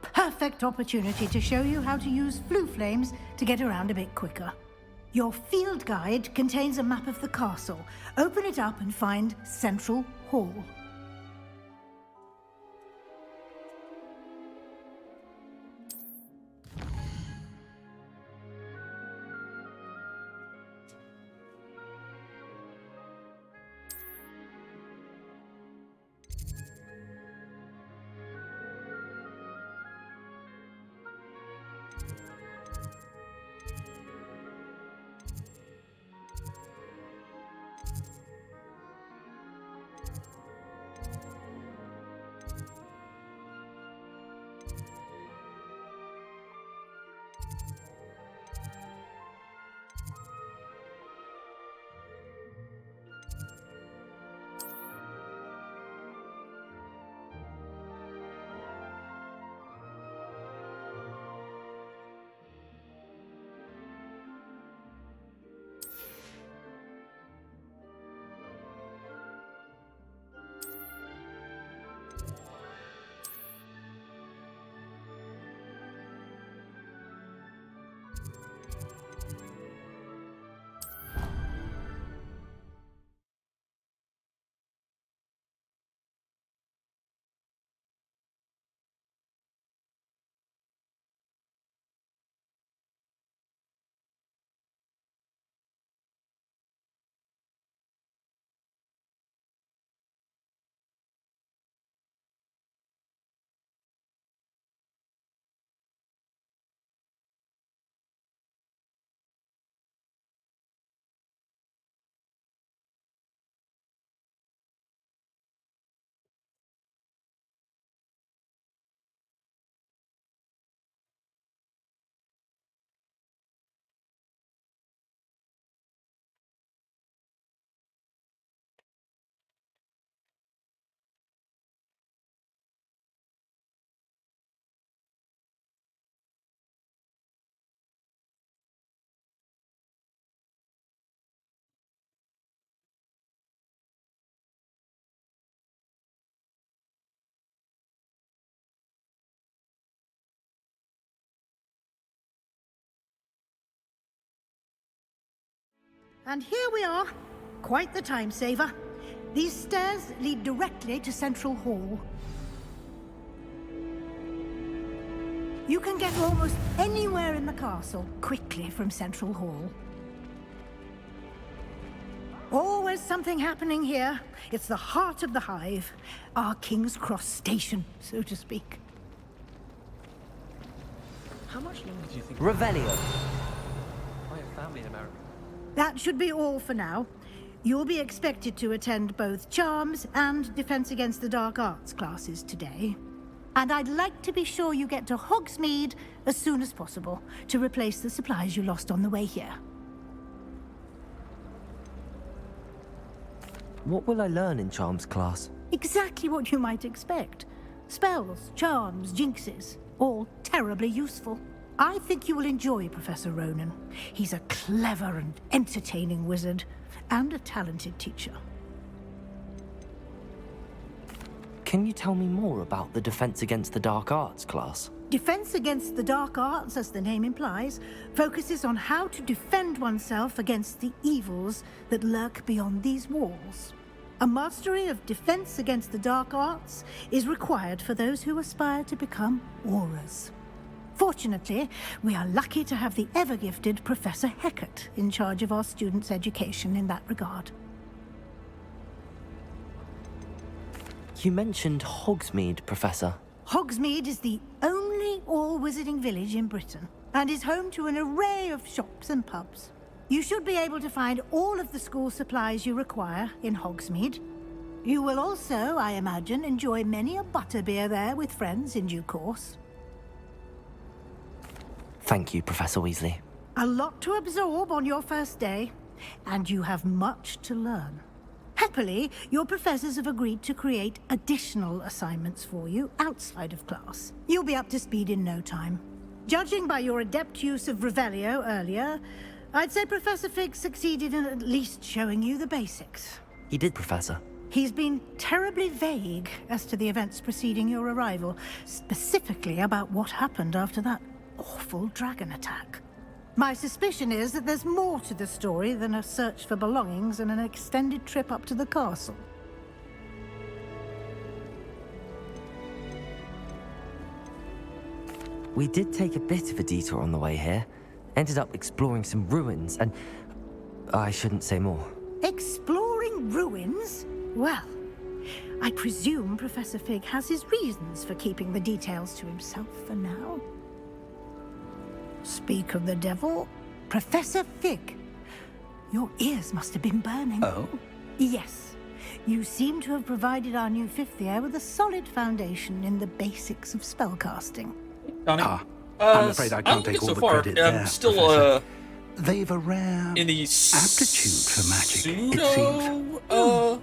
Perfect opportunity to show you how to use flue flames to get around a bit quicker. Your field guide contains a map of the castle. Open it up and find Central Hall. And here we are. Quite the time saver. These stairs lead directly to Central Hall. You can get almost anywhere in the castle quickly from Central Hall. Always something happening here. It's the heart of the hive. Our King's Cross station, so to speak. How much longer do you think? Revelio. I have family in America. That should be all for now. You'll be expected to attend both Charms and Defense Against the Dark Arts classes today. And I'd like to be sure you get to Hogsmeade as soon as possible to replace the supplies you lost on the way here. What will I learn in Charms class? Exactly what you might expect. Spells, charms, jinxes, all terribly useful. I think you will enjoy Professor Ronan. He's a clever and entertaining wizard, and a talented teacher. Can you tell me more about the Defense Against the Dark Arts class? Defense Against the Dark Arts, as the name implies, focuses on how to defend oneself against the evils that lurk beyond these walls. A mastery of Defense Against the Dark Arts is required for those who aspire to become Aurors. Fortunately, we are lucky to have the ever-gifted Professor Hecat in charge of our students' education in that regard. You mentioned Hogsmeade, Professor. Hogsmeade is the only all-wizarding village in Britain, and is home to an array of shops and pubs. You should be able to find all of the school supplies you require in Hogsmeade. You will also, I imagine, enjoy many a butterbeer there with friends in due course. Thank you, Professor Weasley. A lot to absorb on your first day, and you have much to learn. Happily, your professors have agreed to create additional assignments for you outside of class. You'll be up to speed in no time. Judging by your adept use of Revelio earlier, I'd say Professor Fig succeeded in at least showing you the basics. He did, Professor. He's been terribly vague as to the events preceding your arrival, specifically about what happened after that awful dragon attack. My suspicion is that there's more to the story than a search for belongings and an extended trip up to the castle. We did take a bit of a detour on the way here. Ended up exploring some ruins, and I shouldn't say more. Exploring ruins? Well, I presume Professor Fig has his reasons for keeping the details to himself for now. Speak of the devil, Professor Fig. Your ears must have been burning. Oh? Yes. You seem to have provided our new fifth year with a solid foundation in the basics of spellcasting. Johnny? I'm afraid I can't take all the credit there, still, Professor. They've a rare in the aptitude for magic, it seems. Well,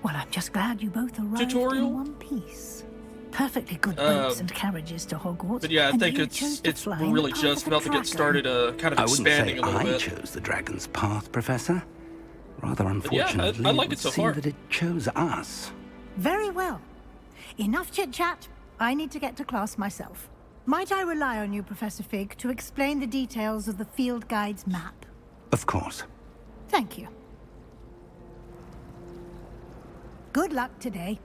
I'm just glad you both arrived tutorial? in one piece. Perfectly good boats and carriages to Hogwarts. But yeah, I think it's really just about to get started, kind of expanding a little bit. I wouldn't say I chose the dragon's path, Professor. Rather unfortunately, I like it so would seem far. that it chose us. Very well. Enough chit-chat. I need to get to class myself. Might I rely on you, Professor Fig, to explain the details of the field guide's map? Of course. Thank you. Good luck today.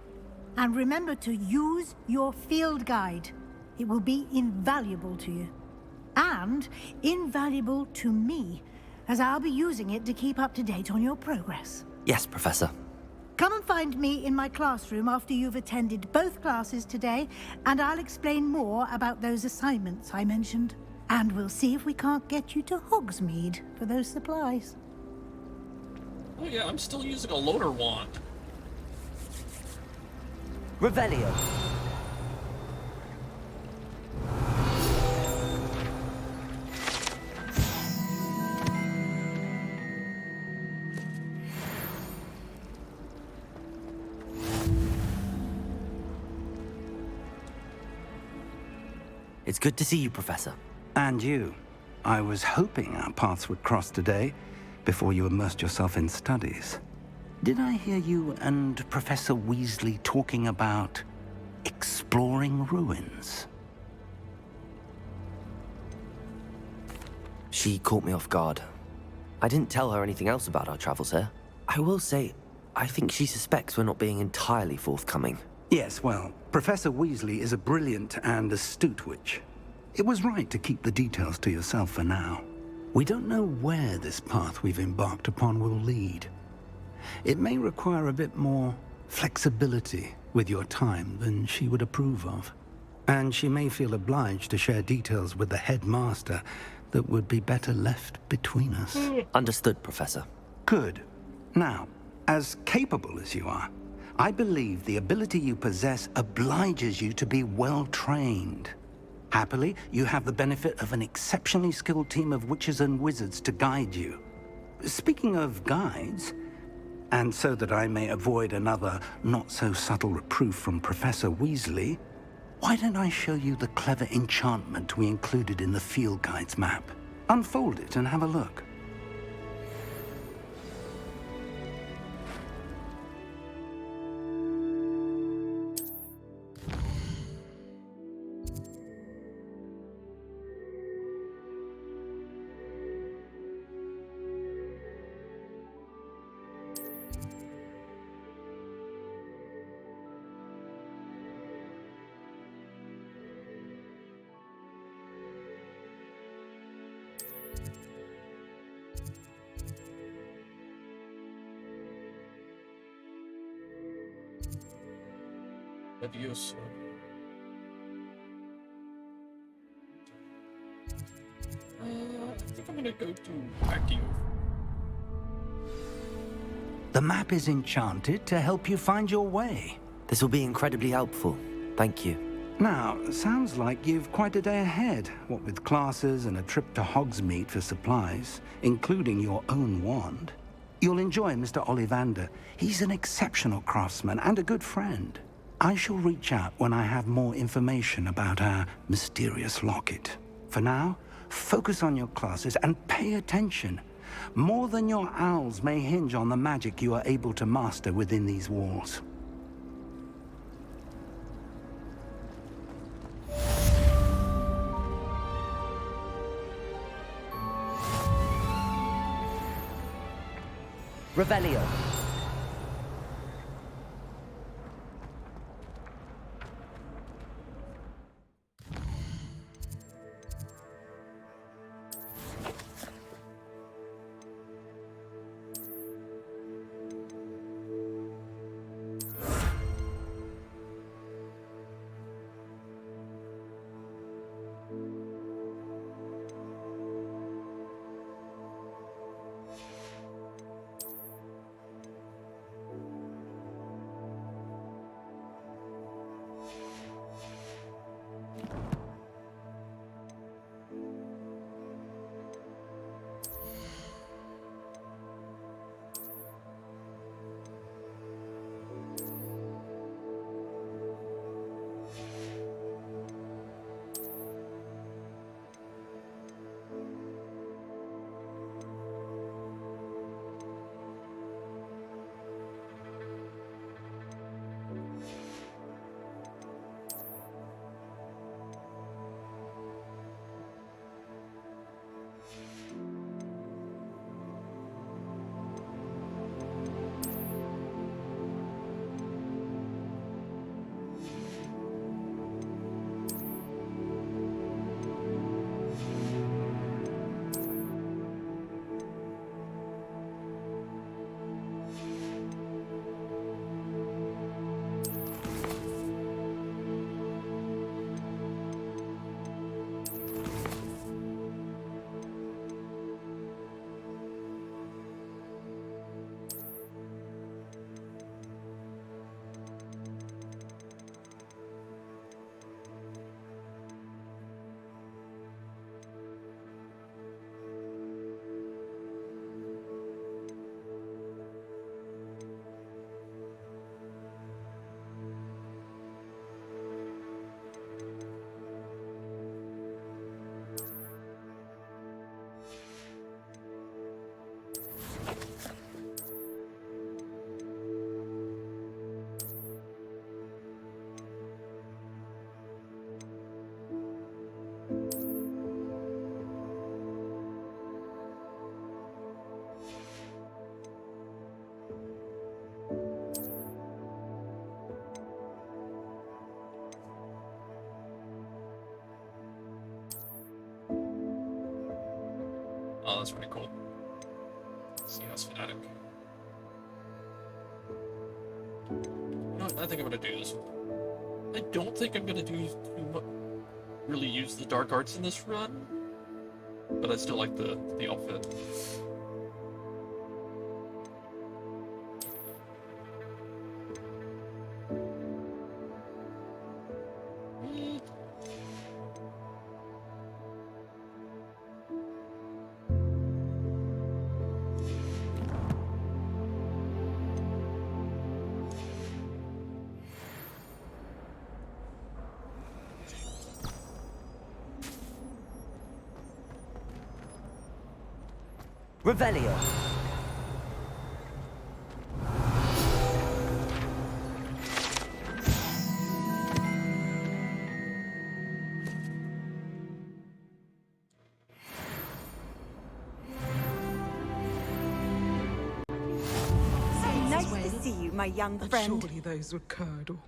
And remember to use your field guide. It will be invaluable to you. And invaluable to me, as I'll be using it to keep up to date on your progress. Yes, Professor. Come and find me in my classroom after you've attended both classes today, and I'll explain more about those assignments I mentioned. And we'll see if we can't get you to Hogsmeade for those supplies. Oh yeah, I'm still using a loader wand. Revelio. It's good to see you, Professor. And you. I was hoping our paths would cross today, before you immersed yourself in studies. Did I hear you and Professor Weasley talking about exploring ruins? She caught me off guard. I didn't tell her anything else about our travels here. I will say, I think she suspects we're not being entirely forthcoming. Yes, well, Professor Weasley is a brilliant and astute witch. It was right to keep the details to yourself for now. We don't know where this path we've embarked upon will lead. It may require a bit more flexibility with your time than she would approve of. And she may feel obliged to share details with the headmaster that would be better left between us. Understood, Professor. Good. Now, as capable as you are, I believe the ability you possess obliges you to be well-trained. Happily, you have the benefit of an exceptionally skilled team of witches and wizards to guide you. Speaking of guides, and so that I may avoid another not-so-subtle reproof from Professor Weasley, why don't I show you the clever enchantment we included in the field guide's map? Unfold it and have a look. Levioso. I think I'm gonna go to Accio. The map is enchanted to help you find your way. This will be incredibly helpful. Thank you. Now, sounds like you've quite a day ahead, what with classes and a trip to Hogsmeade for supplies, including your own wand. You'll enjoy Mr. Ollivander. He's an exceptional craftsman and a good friend. I shall reach out when I have more information about our mysterious locket. For now, focus on your classes and pay attention. More than your owls may hinge on the magic you are able to master within these walls. Revelio. that's pretty cool. See house fanatic. You know what? I think I'm gonna do this one. I don't think I'm gonna really use the dark arts in this run, but I still like the outfit. Revelio. Nice to see you, my young friend. Surely those would curdle.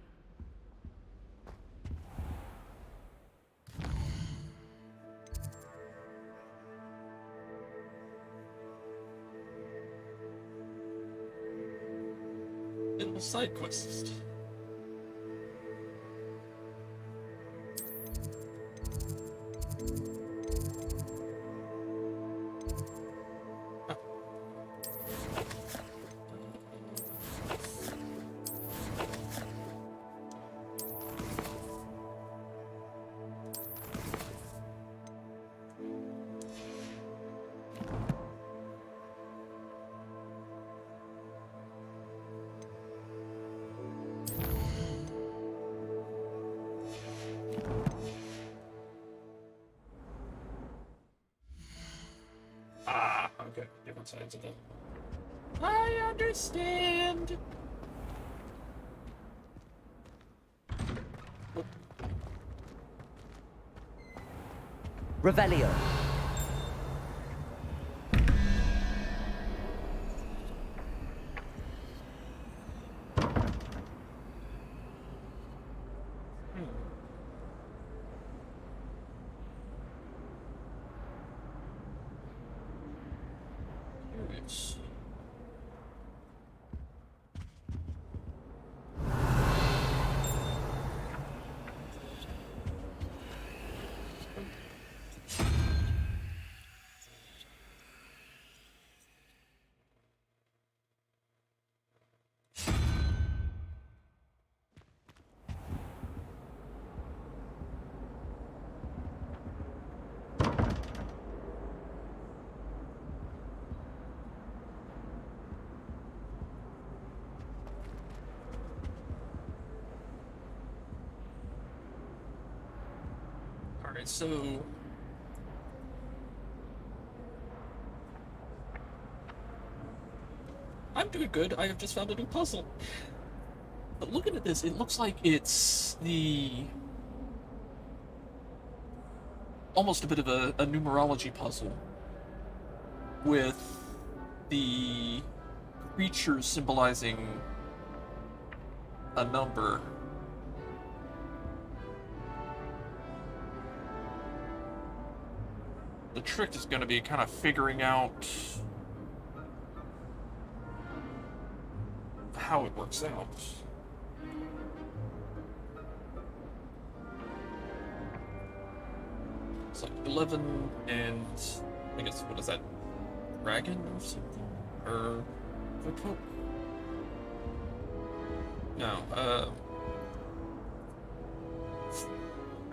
Little side quest. Okay, different sides of it. I understand. Revelio. Curious. Alright, so I'm doing good. I have just found a new puzzle. But looking at this, it looks like it's almost a bit of a numerology puzzle with the creatures symbolizing a number. The trick is going to be kind of figuring out how it works out. It's like 11 and I guess, what is that? Dragon or something? Or no, I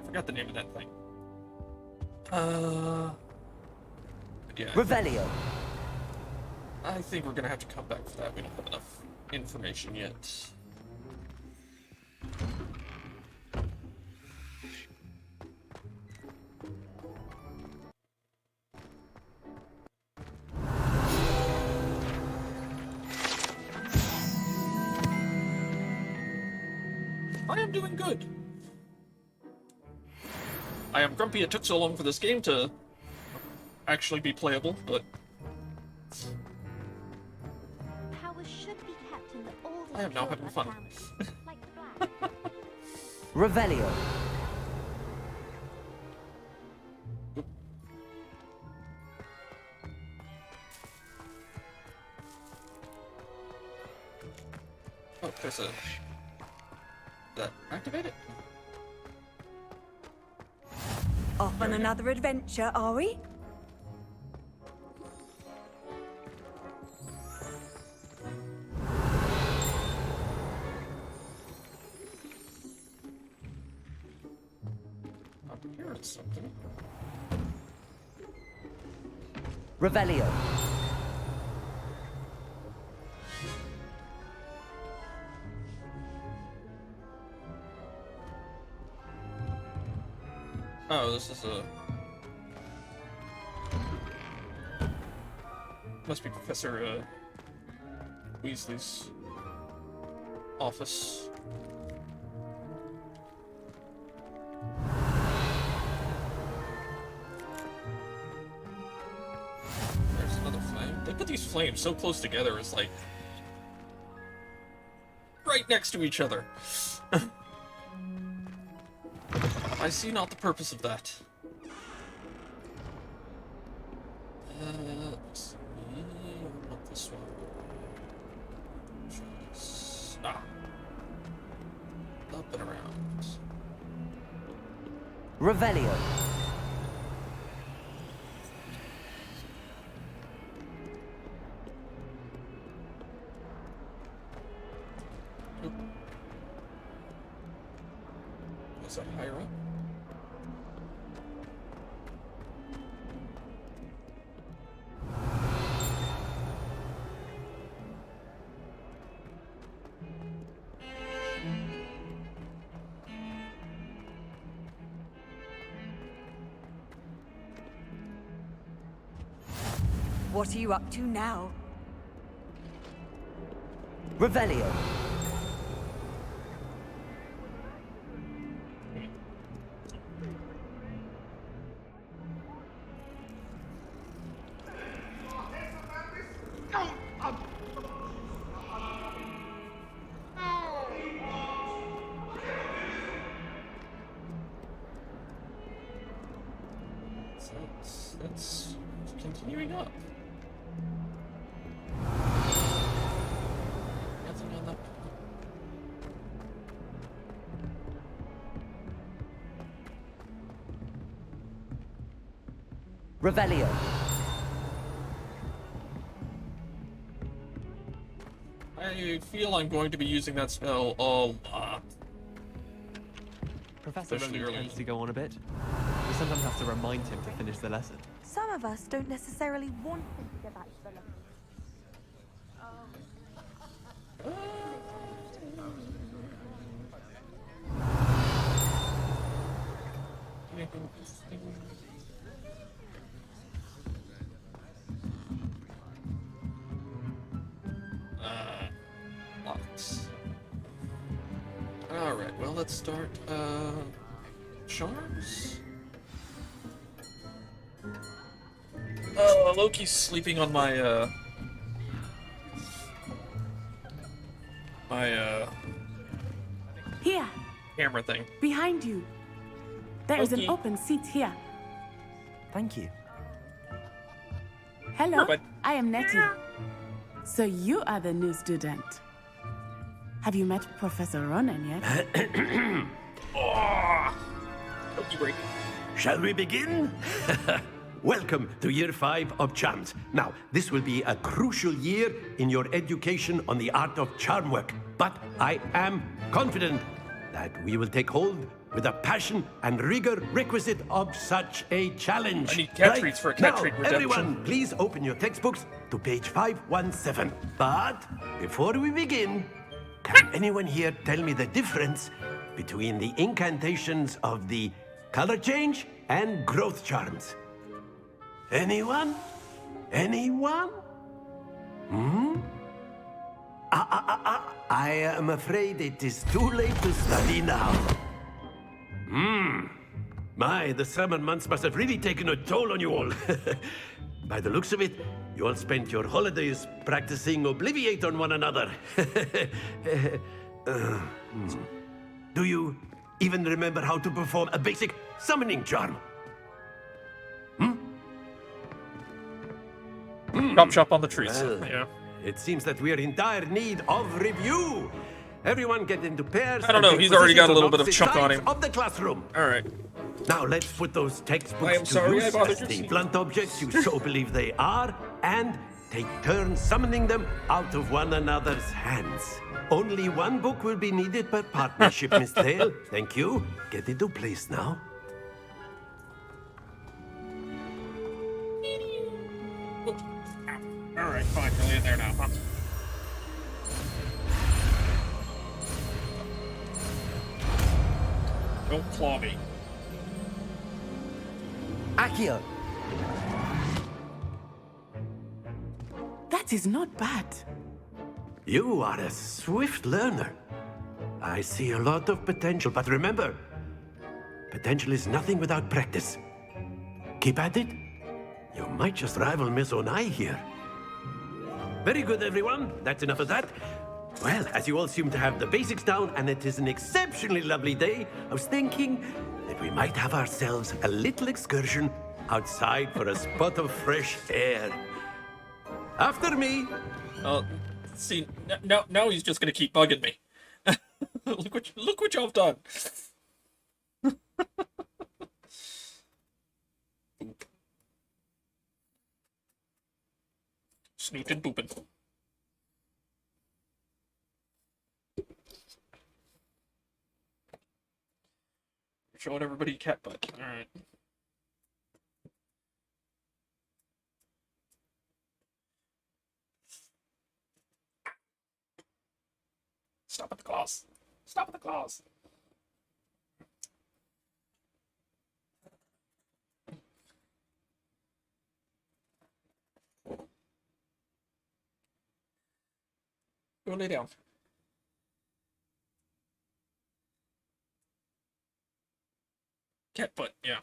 forgot the name of that thing. Yeah. Revelio. I think we're gonna have to come back for that. We don't have enough information yet. I am doing good. I am grumpy it took so long for this game to actually be playable, but Powers should be kept in the oldest I am now having fun. like the black. Revelio. Oh, there's a... that activate it? Off on another adventure, are we? I'm hearing something. Revelio. Oh, this is a... must be Professor, Weasley's office. There's another flame. They put these flames so close together, it's like... right next to each other. I see not the purpose of that. Let's see. Not this one. Ah. Up and around. Revelio. Is that higher up? What are you up to now? Revelio. So that's continuing up. Nothing on that. Revelio. I feel I'm going to be using that spell a lot. Professor Especially Rogan early. tends to go on a bit. We sometimes have to remind him to finish the lesson. Some of us don't necessarily want him to go back to the lesson. Lots. Alright, well, let's start, charms? Loki's sleeping on my, Here, camera thing. behind you. There is an Okay. open seat here. Thank you. Hello, Bye-bye. I am Nettie. So you are the new student. Have you met Professor Ronan yet? Loki break. Shall we begin? Welcome to year 5 of charms. Now, this will be a crucial year in your education on the art of charm work. But I am confident that we will take hold with the passion and rigor requisite of such a challenge. I need cat treats for a cat now, treat redemption. everyone, please open your textbooks to page 517. But before we begin, can anyone here tell me the difference between the incantations of the color change and growth charms? Anyone? Anyone? I am afraid it is too late to study now. My, the summer months must have really taken a toll on you all. By the looks of it, you all spent your holidays practicing Obliviate on one another. Do you even remember how to perform a basic summoning charm? Chop chop on the trees. Well, Yeah. it seems that we are in dire need of review. Everyone get into pairs. I don't know, and take he's already got a positions little on bit of opposite chunk on sides him. Of the classroom. All right. Now let's put those textbooks I am to sorry I use bothered as your the sleep. blunt objects you so believe they are, and take turns summoning them out of one another's hands. Only one book will be needed per partnership, Miss Thale. Thank you. Get into place now. All right, fine. Really in there now, huh? Don't claw me. Accio. That is not bad. You are a swift learner. I see a lot of potential, but remember, potential is nothing without practice. Keep at it. You might just rival Miss Onai here. Very good, everyone. That's enough of that. Well, as you all seem to have the basics down, and it is an exceptionally lovely day, I was thinking that we might have ourselves a little excursion outside for a spot of fresh air. After me. See, now he's just gonna keep bugging me. look what y'all have done. Snootin' boopin'. Showing everybody cat butt. Alright. Stop at the claws. Stop at the claws. Go lay down. Cat butt, yeah.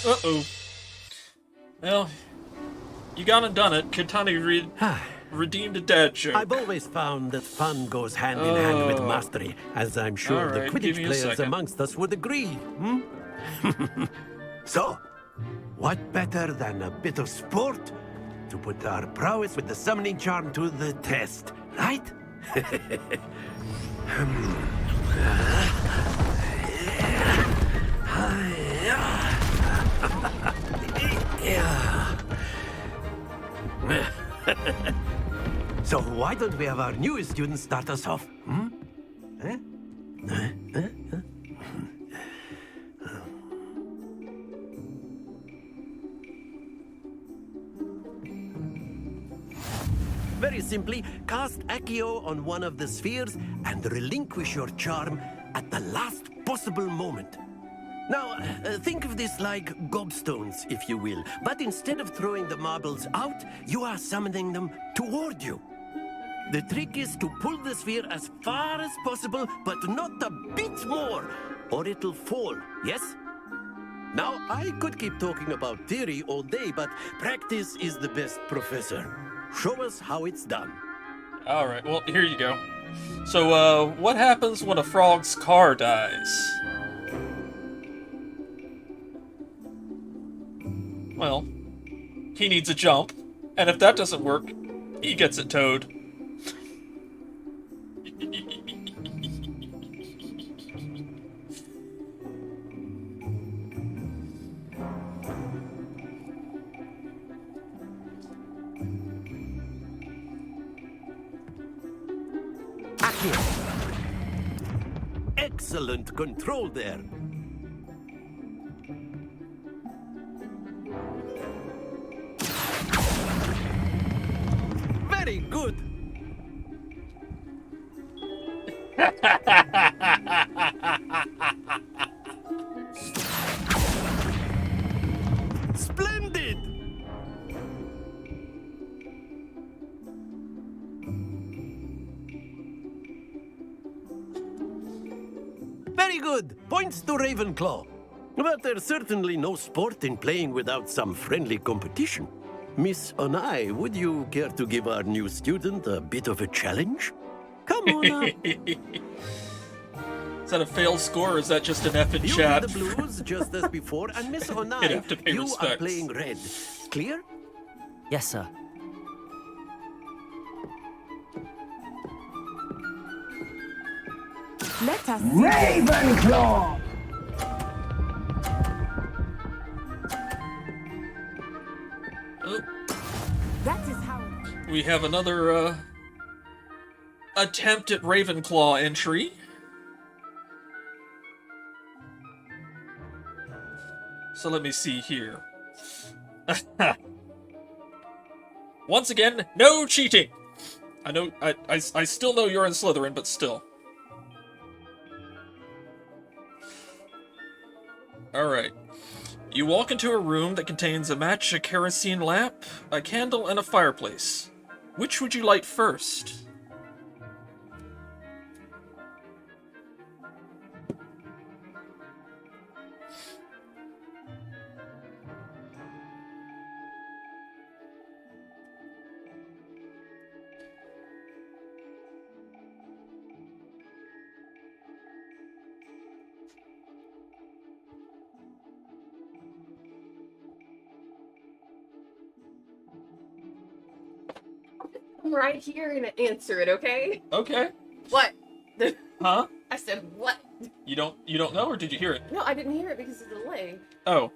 Uh-oh. Well, you gone and done it. Kitani redeemed a dad joke. I've always found that fun goes hand in hand with mastery, as I'm sure the Alright, Quidditch give me a players second. amongst us would agree. Hmm? So, what better than a bit of sport to put our prowess with the summoning charm to the test, right? So why don't we have our newest student start us off? Hmm? Eh? Very simply, cast Accio on one of the spheres and relinquish your charm at the last possible moment. Now, think of this like gobstones, if you will. But instead of throwing the marbles out, you are summoning them toward you. The trick is to pull the sphere as far as possible, but not a bit more, or it'll fall, yes? Now, I could keep talking about theory all day, but practice is the best professor. Show us how it's done. Alright, well, here you go. So, what happens when a frog's car dies? Well, he needs a jump, and if that doesn't work, he gets it towed. Excellent control there. Very good. Splendid. Very good. Points to Ravenclaw. But there's certainly no sport in playing without some friendly competition. Miss Onai, would you care to give our new student a bit of a challenge? Come on up. Is that a fail score, or is that just an F in You chat? the blues, just as before, and Miss You'd Onai, have to pay you respects. are playing red. Clear? Yes, sir. Let us Ravenclaw! That is how. We have another attempt at Ravenclaw entry. So let me see here. Once again, no cheating. I know I still know you're in Slytherin, but still. Alright. You walk into a room that contains a match, a kerosene lamp, a candle, and a fireplace. Which would you light first? I'm right here and answer it, okay? Okay. What? Huh? I said what? You don't know, or did you hear it? No, I didn't hear it because of the delay. Oh.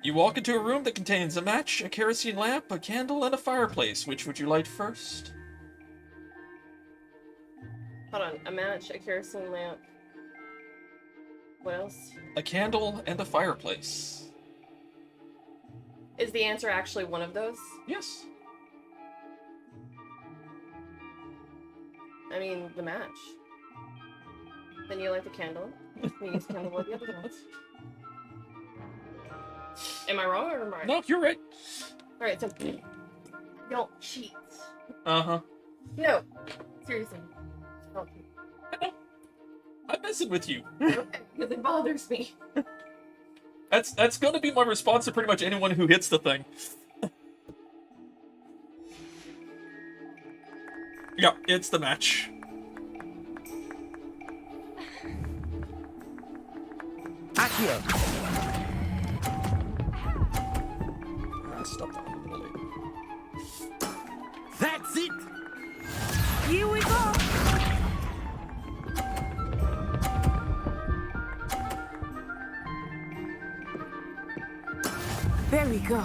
You walk into a room that contains a match, a kerosene lamp, a candle, and a fireplace. Which would you light first? Hold on, a match, a kerosene lamp. What else? A candle and a fireplace. Is the answer actually one of those? Yes. I mean, the match. Then you light the candle. You use candle with the other ones. Am I wrong or am I right? No, you're right. Alright, so don't cheat. Uh-huh. No. Seriously. Don't cheat. I'm messing with you. Okay, because it bothers me. That's gonna be my response to pretty much anyone who hits the thing. Yeah, it's the match. Accio! Stop that. That's it! Here we go! There we go.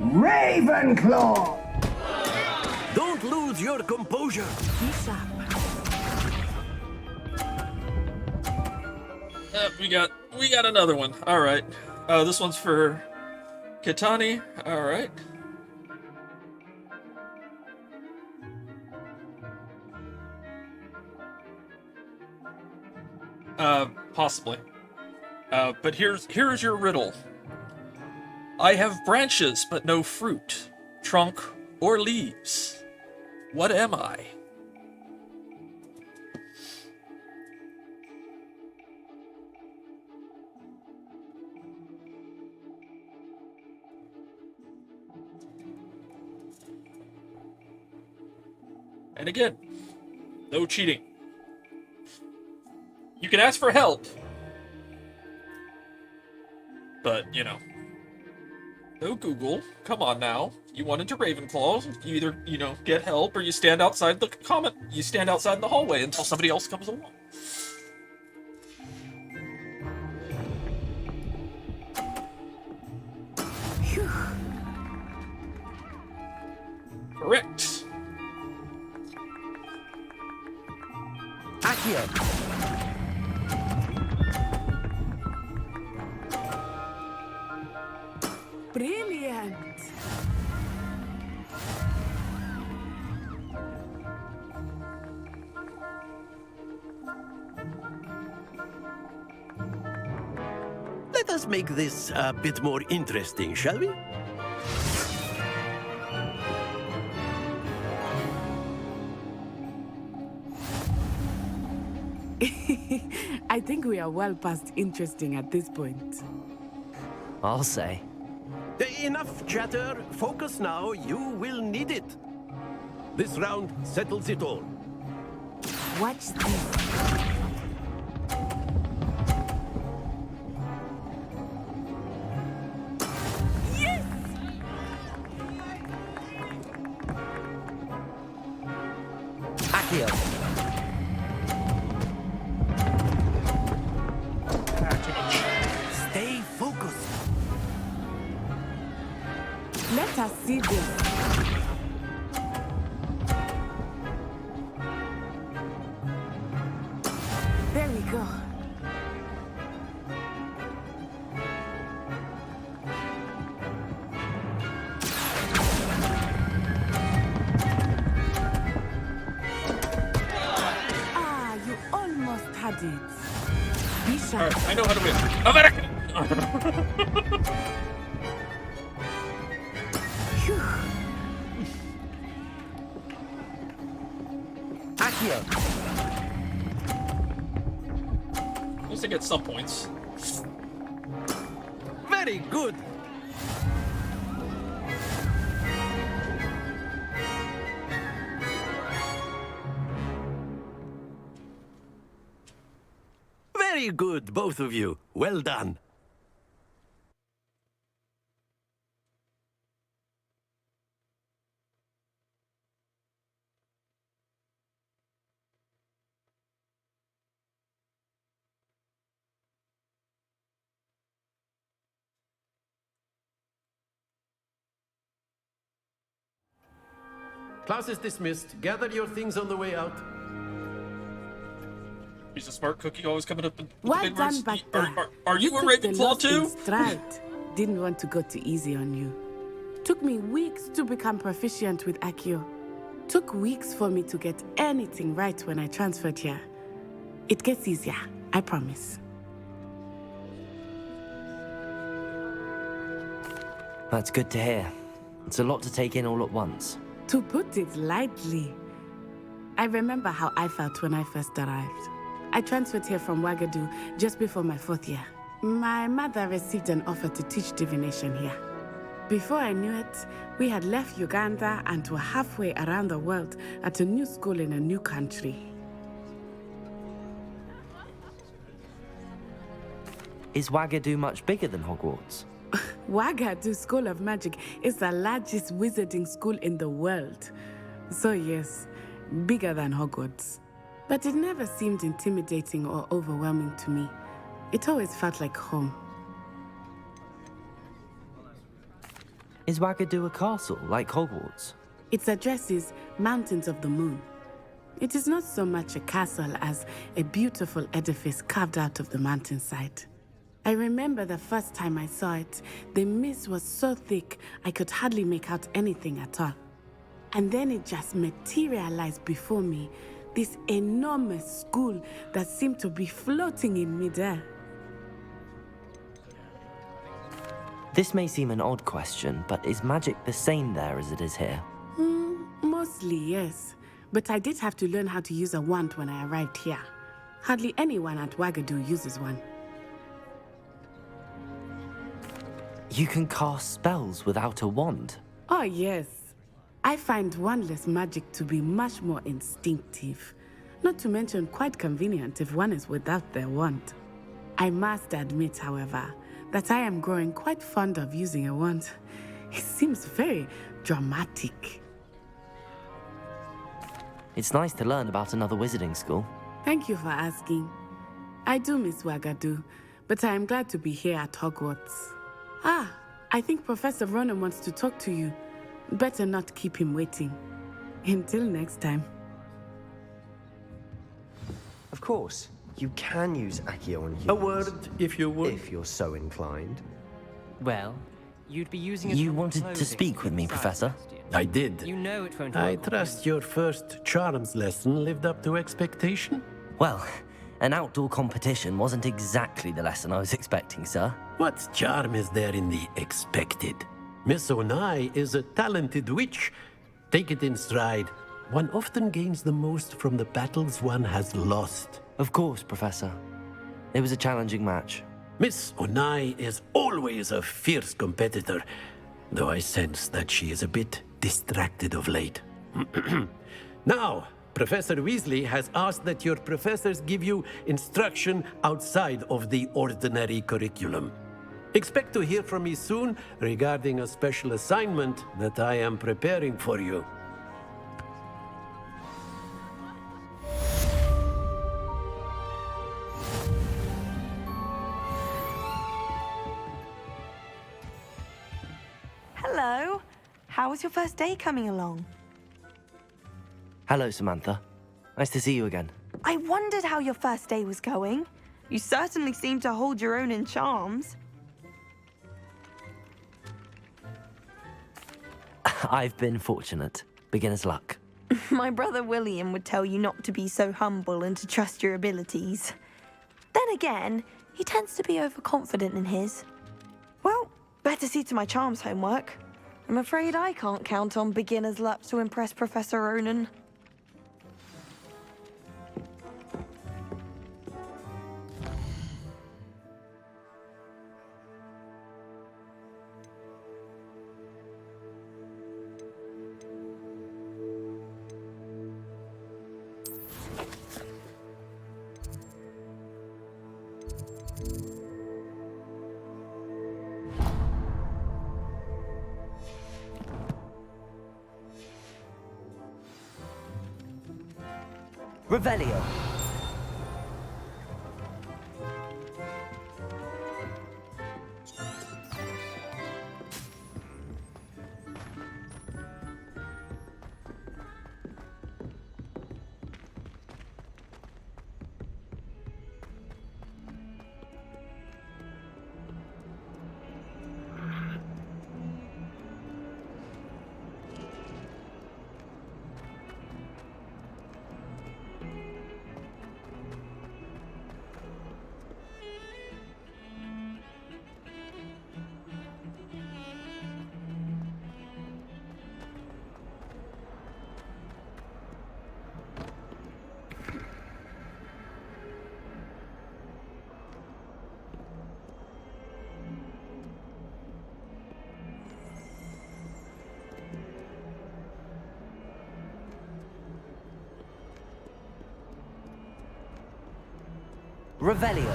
Ravenclaw! Don't lose your composure. We got another one. All right. This one's for Kitani. All right. Possibly. But here's your riddle. I have branches, but no fruit, trunk, or leaves. What am I? And again, no cheating. You can ask for help, but, you know, no Google. Come on now. You want into Ravenclaw, you either, get help or you stand outside the you stand outside the hallway until somebody else comes along. Phew. Correct. Accio! Brilliant. Let us make this a bit more interesting, shall we? I think we are well past interesting at this point. I'll say. Enough chatter. Focus now. You will need it. This round settles it all. Watch this. Accio. Stay focused. Let us see this. There we go. Ah, you almost had it. Be sharp. Alright, I know how to win. American! Accio. At least I get some points. Very good. Very good, both of you. Well done. Class is dismissed. Gather your things on the way out. He's a smart cookie, always coming up with Well the big done words. back there. Are you a took the Ravenclaw loss in too? stride. Didn't want to go too easy on you. Took me weeks to become proficient with Accio. Took weeks for me to get anything right when I transferred here. It gets easier, I promise. That's good to hear. It's a lot to take in all at once. To put it lightly, I remember how I felt when I first arrived. I transferred here from Wagadu just before my 4th year. My mother received an offer to teach divination here. Before I knew it, we had left Uganda and were halfway around the world at a new school in a new country. Is Wagadu much bigger than Hogwarts? Wagadu School of Magic is the largest wizarding school in the world. So yes, bigger than Hogwarts. But it never seemed intimidating or overwhelming to me. It always felt like home. Is Wagadu a castle, like Hogwarts? Its address is Mountains of the Moon. It is not so much a castle as a beautiful edifice carved out of the mountainside. I remember the first time I saw it, the mist was so thick I could hardly make out anything at all. And then it just materialized before me, this enormous school that seemed to be floating in midair. This may seem an odd question, but is magic the same there as it is here? Mostly, yes. But I did have to learn how to use a wand when I arrived here. Hardly anyone at Wagadu uses one. You can cast spells without a wand? Oh, yes. I find wandless magic to be much more instinctive. Not to mention quite convenient if one is without their wand. I must admit, however, that I am growing quite fond of using a wand. It seems very dramatic. It's nice to learn about another wizarding school. Thank you for asking. I do miss Wagadu, but I am glad to be here at Hogwarts. Ah, I think Professor Ronan wants to talk to you. Better not keep him waiting. Until next time. Of course, you can use Accio on humans. A word, if you would. If you're so inclined. Well, you'd be using it. You wanted to speak with me, Professor? I did. You know it won't I work. trust your first charms lesson lived up to expectation? Well, an outdoor competition wasn't exactly the lesson I was expecting, sir. What charm is there in the expected? Miss Onai is a talented witch. Take it in stride. One often gains the most from the battles one has lost. Of course, Professor. It was a challenging match. Miss Onai is always a fierce competitor, though I sense that she is a bit distracted of late. Now, Professor Weasley has asked that your professors give you instruction outside of the ordinary curriculum. Expect to hear from me soon regarding a special assignment that I am preparing for you. Hello. How was your first day coming along? Hello, Samantha. Nice to see you again. I wondered how your first day was going. You certainly seem to hold your own in charms. I've been fortunate. Beginner's luck. My brother William would tell you not to be so humble and to trust your abilities. Then again, he tends to be overconfident in his. Well, better see to my charms homework. I'm afraid I can't count on beginner's luck to impress Professor Ronan. Revelio. Revelio.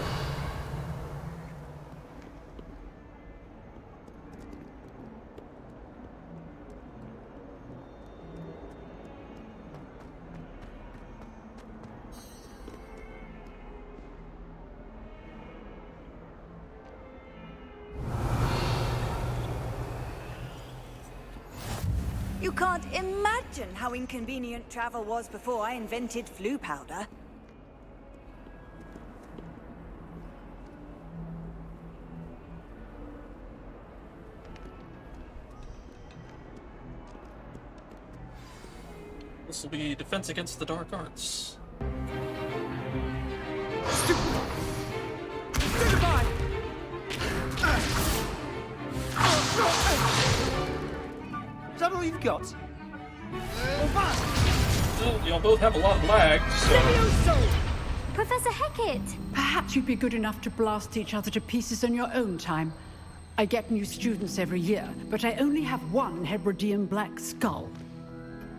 You can't imagine how inconvenient travel was before I invented flu powder. This will be defense against the dark arts. Is that all you've got? Well, y'all both have a lot of lag, so... Professor Hecat! Perhaps you'd be good enough to blast each other to pieces in your own time. I get new students every year, but I only have one Hebridean black skull.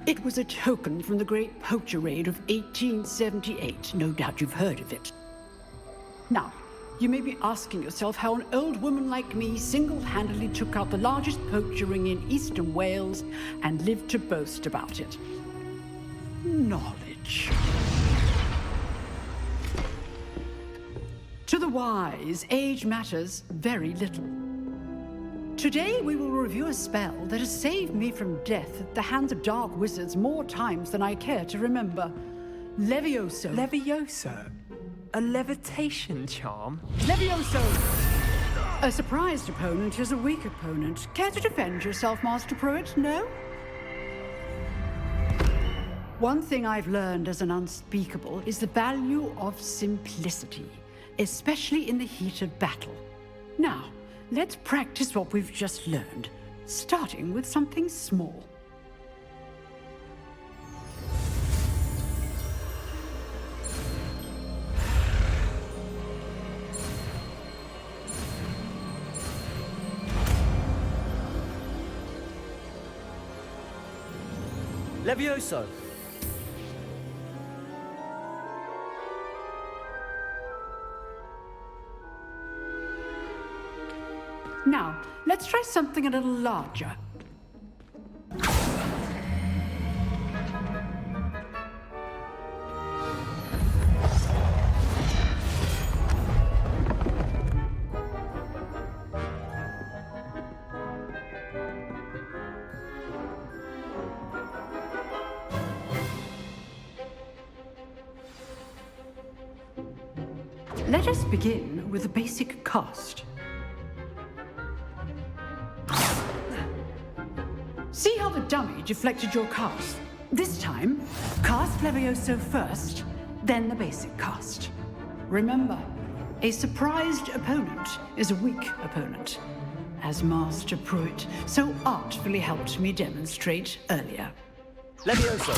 It was a token from the Great Poacher Raid of 1878. No doubt you've heard of it. Now, you may be asking yourself how an old woman like me single-handedly took out the largest poacher ring in eastern Wales and lived to boast about it. Knowledge. To the wise, age matters very little. Today we will review a spell that has saved me from death at the hands of dark wizards more times than I care to remember. Levioso. Levioso? A levitation charm? Levioso! A surprised opponent is a weak opponent. Care to defend yourself, Master Pruitt? No? One thing I've learned as an unspeakable is the value of simplicity, especially in the heat of battle. Now, let's practice what we've just learned, starting with something small. Levioso! Now, let's try something a little larger. Let us begin with a basic cast. See how the dummy deflected your cast? This time, cast Levioso first, then the basic cast. Remember, a surprised opponent is a weak opponent, as Master Pruitt so artfully helped me demonstrate earlier. Levioso!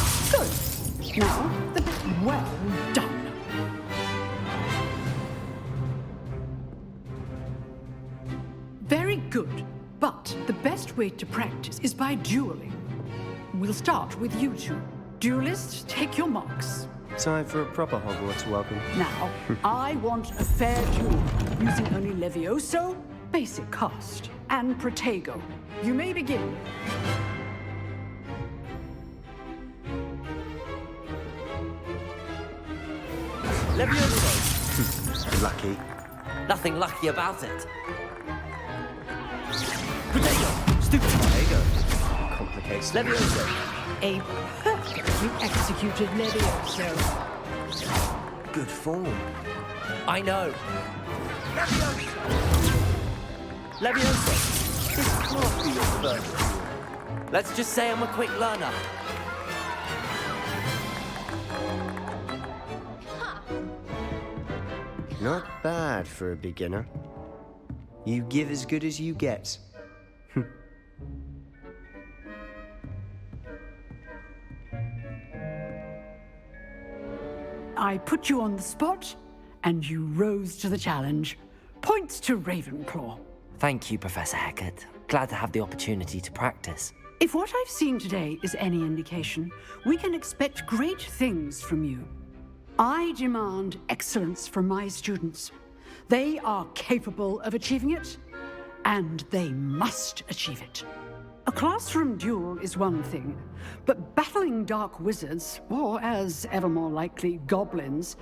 Good. Now, well done. Very good. But the best way to practice is by dueling. We'll start with you two. Duelists, take your marks. Time for a proper Hogwarts welcome. Now, I want a fair duel, using only Levioso, basic cast, and Protego. You may begin. Levioso! Lucky. Nothing lucky about it. Protego! Stupid Protego. Complicates. Levioso! A perfectly executed Levioso. Good form. I know. Levioso! This can't be your first duel. Let's just say I'm a quick learner. Not bad for a beginner. You give as good as you get. I put you on the spot, and you rose to the challenge. Points to Ravenclaw. Thank you, Professor Hecat. Glad to have the opportunity to practice. If what I've seen today is any indication, we can expect great things from you. I demand excellence from my students. They are capable of achieving it, and they must achieve it. A classroom duel is one thing, but battling dark wizards, or as ever more likely, goblins,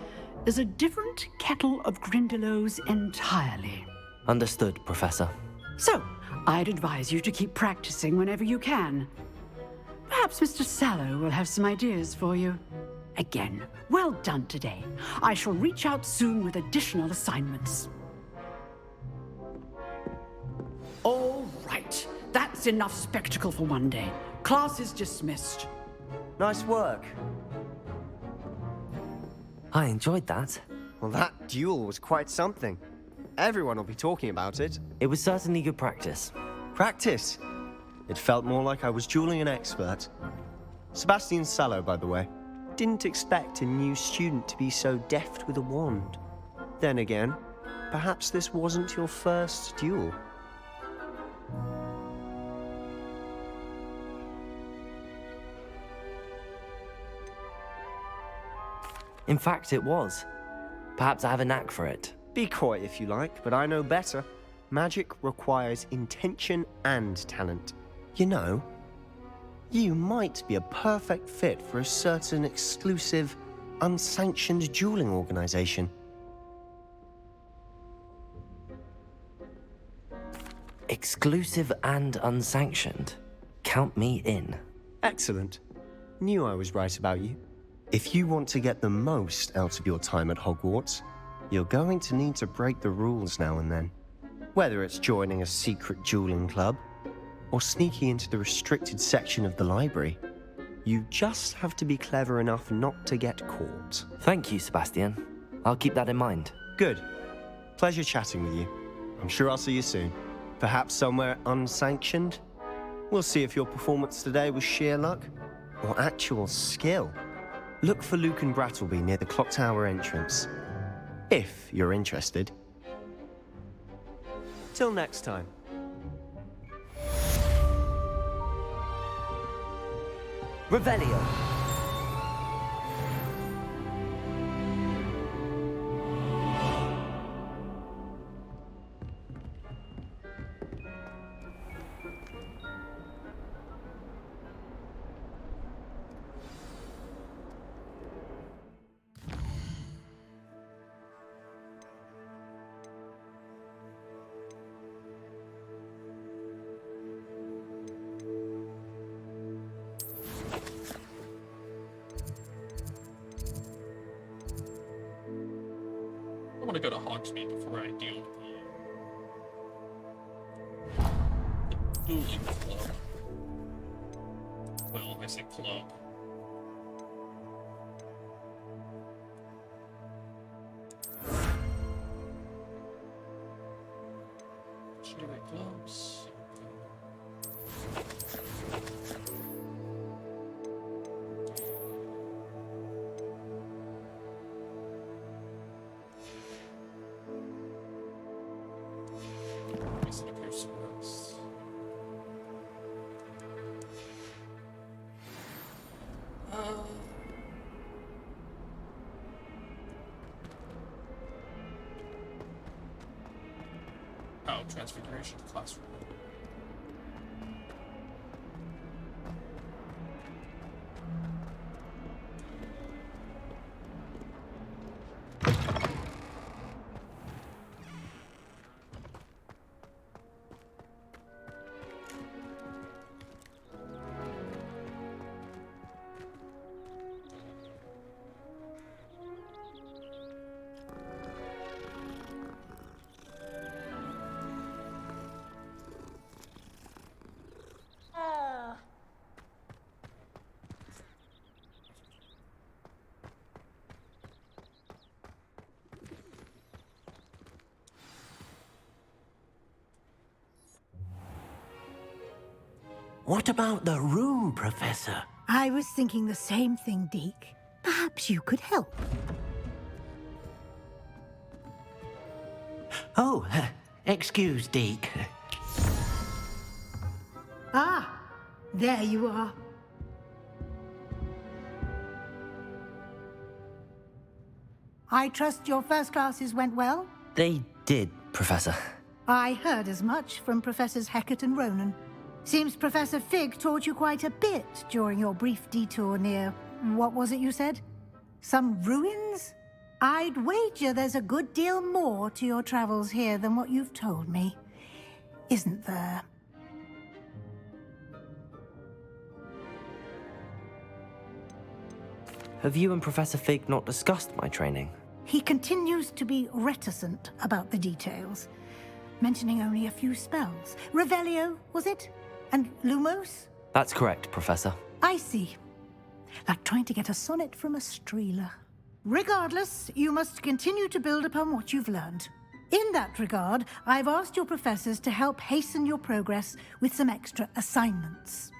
is a different kettle of Grindylows entirely. Understood, Professor. So, I'd advise you to keep practicing whenever you can. Perhaps Mr. Sallow will have some ideas for you. Again, well done today. I shall reach out soon with additional assignments. All right. That's enough spectacle for one day. Class is dismissed. Nice work. I enjoyed that. Well, that duel was quite something. Everyone will be talking about it. It was certainly good practice. Practice? It felt more like I was dueling an expert. Sebastian Sallow, by the way. Didn't expect a new student to be so deft with a wand. Then again, perhaps this wasn't your first duel. In fact, it was. Perhaps I have a knack for it. Be coy if you like, but I know better. Magic requires intention and talent. You know, you might be a perfect fit for a certain exclusive, unsanctioned dueling organization. Exclusive and unsanctioned. Count me in. Excellent. Knew I was right about you. If you want to get the most out of your time at Hogwarts, you're going to need to break the rules now and then. Whether it's joining a secret dueling club, or sneaking into the restricted section of the library, you just have to be clever enough not to get caught. Thank you, Sebastian. I'll keep that in mind. Good. Pleasure chatting with you. I'm sure I'll see you soon. Perhaps somewhere unsanctioned? We'll see if your performance today was sheer luck or actual skill. Look for Luke and Brattleby near the clock tower entrance, if you're interested. Till next time. Revelio. I want to go to Hogsmeade before I deal with the dueling club. Well, I say club. Cherry clubs. Oh, Transfiguration Classroom. What about the room, Professor? I was thinking the same thing, Deke. Perhaps you could help. Oh, excuse, Deke. Ah, there you are. I trust your first classes went well? They did, Professor. I heard as much from Professors Hecat and Ronan. Seems Professor Fig taught you quite a bit during your brief detour near... what was it you said? Some ruins? I'd wager there's a good deal more to your travels here than what you've told me. Isn't there? Have you and Professor Fig not discussed my training? He continues to be reticent about the details, mentioning only a few spells. Revelio, was it? And Lumos? That's correct, Professor. I see. Like trying to get a sonnet from a streeler. Regardless, you must continue to build upon what you've learned. In that regard, I've asked your professors to help hasten your progress with some extra assignments.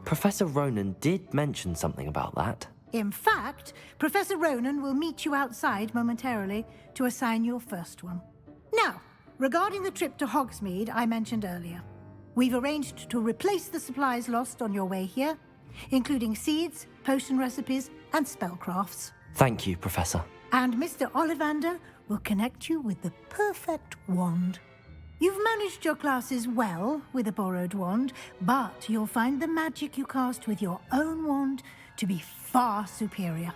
Professor Ronan did mention something about that. In fact, Professor Ronan will meet you outside momentarily to assign your first one. Now, regarding the trip to Hogsmeade I mentioned earlier, we've arranged to replace the supplies lost on your way here, including seeds, potion recipes, and spellcrafts. Thank you, Professor. And Mr. Ollivander will connect you with the perfect wand. You've managed your classes well with a borrowed wand, but you'll find the magic you cast with your own wand to be far superior.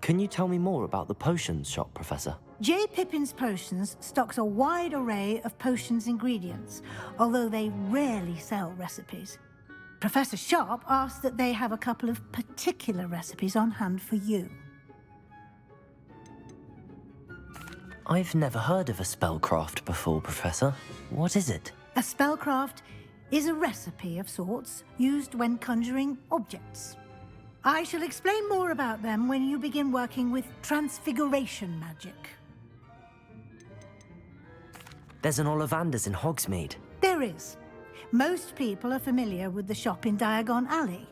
Can you tell me more about the potions shop, Professor? J. Pippin's Potions stocks a wide array of potions ingredients, although they rarely sell recipes. Professor Sharp asked that they have a couple of particular recipes on hand for you. I've never heard of a spellcraft before, Professor. What is it? A spellcraft is a recipe of sorts used when conjuring objects. I shall explain more about them when you begin working with transfiguration magic. There's an Ollivander's in Hogsmeade. There is. Most people are familiar with the shop in Diagon Alley.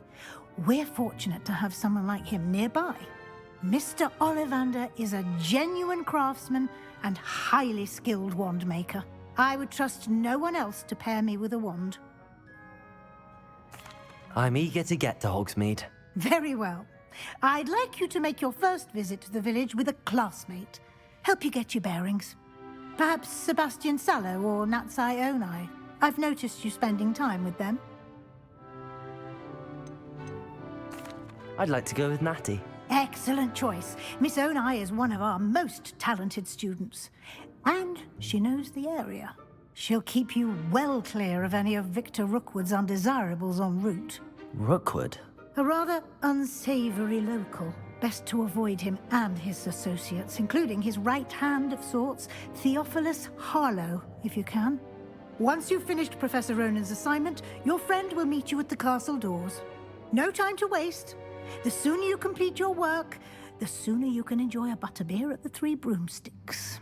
We're fortunate to have someone like him nearby. Mr. Ollivander is a genuine craftsman and highly skilled wand maker. I would trust no one else to pair me with a wand. I'm eager to get to Hogsmeade. Very well. I'd like you to make your first visit to the village with a classmate. Help you get your bearings. Perhaps Sebastian Sallow or Natsai Onai. I've noticed you spending time with them. I'd like to go with Natty. Excellent choice. Miss Onai is one of our most talented students. And she knows the area. She'll keep you well clear of any of Victor Rookwood's undesirables en route. Rookwood? A rather unsavory local. Best to avoid him and his associates, including his right hand of sorts, Theophilus Harlow, if you can. Once you've finished Professor Ronan's assignment, your friend will meet you at the castle doors. No time to waste. The sooner you complete your work, the sooner you can enjoy a butterbeer at the Three Broomsticks.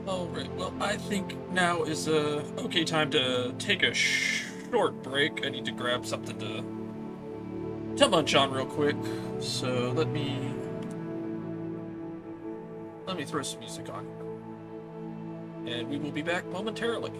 Alright, well, I think now is a okay time to take a short break. I need to grab something to munch on real quick. So let me throw some music on. And we will be back momentarily.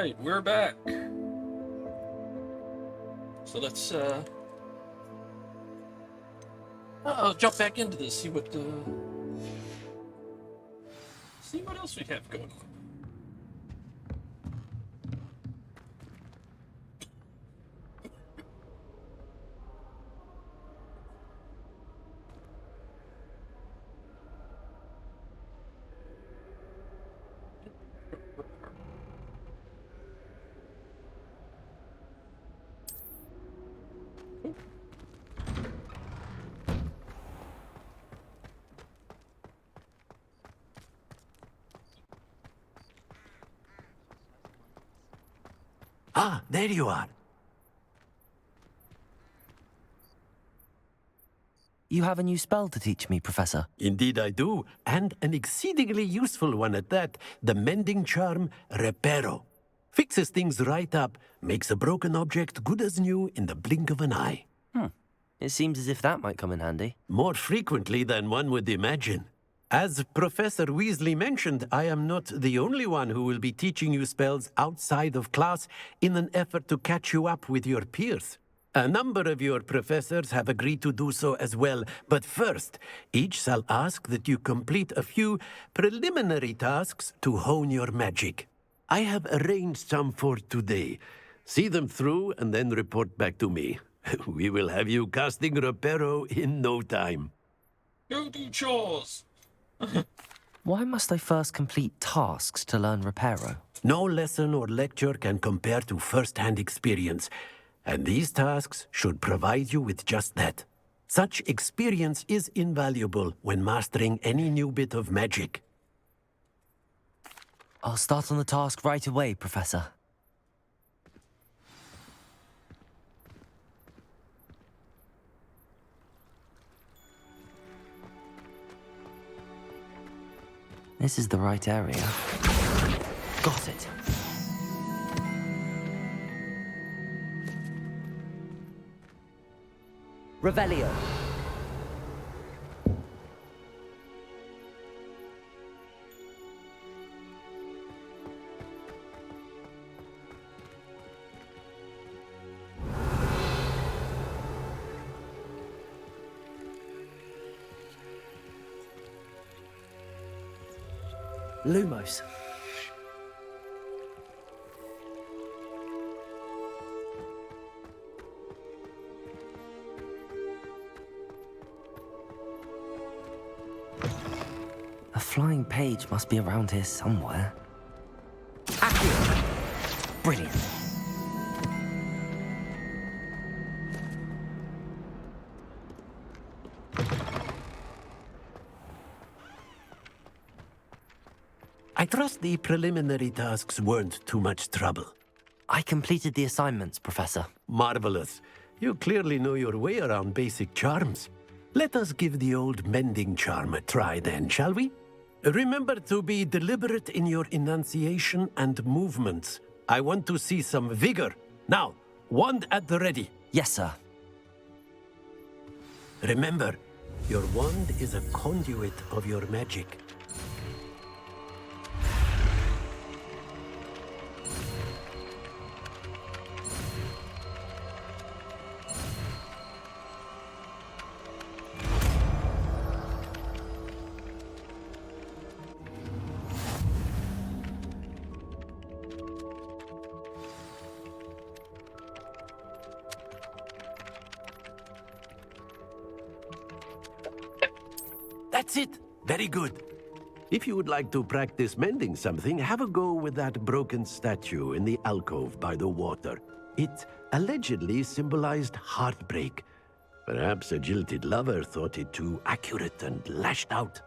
Alright, we're back. So let's I'll jump back into this, see what else we have going on. Ah, there you are. You have a new spell to teach me, Professor. Indeed I do, and an exceedingly useful one at that. The mending charm, Reparo. Fixes things right up, makes a broken object good as new in the blink of an eye. It seems as if that might come in handy. More frequently than one would imagine. As Professor Weasley mentioned, I am not the only one who will be teaching you spells outside of class in an effort to catch you up with your peers. A number of your professors have agreed to do so as well, but first, each shall ask that you complete a few preliminary tasks to hone your magic. I have arranged some for today. See them through and then report back to me. We will have you casting Reparo in no time. Go do chores! Why must I first complete tasks to learn Reparo? No lesson or lecture can compare to first-hand experience, and these tasks should provide you with just that. Such experience is invaluable when mastering any new bit of magic. I'll start on the task right away, Professor. This is the right area. Got it. Revelio. Lumos. A flying page must be around here somewhere. Accio! Brilliant. I trust the preliminary tasks weren't too much trouble. I completed the assignments, Professor. Marvelous. You clearly know your way around basic charms. Let us give the old mending charm a try then, shall we? Remember to be deliberate in your enunciation and movements. I want to see some vigor. Now, wand at the ready. Yes, sir. Remember, your wand is a conduit of your magic. That's it. Very good. If you would like to practice mending something, have a go with that broken statue in the alcove by the water. It allegedly symbolized heartbreak. Perhaps a jilted lover thought it too accurate and lashed out.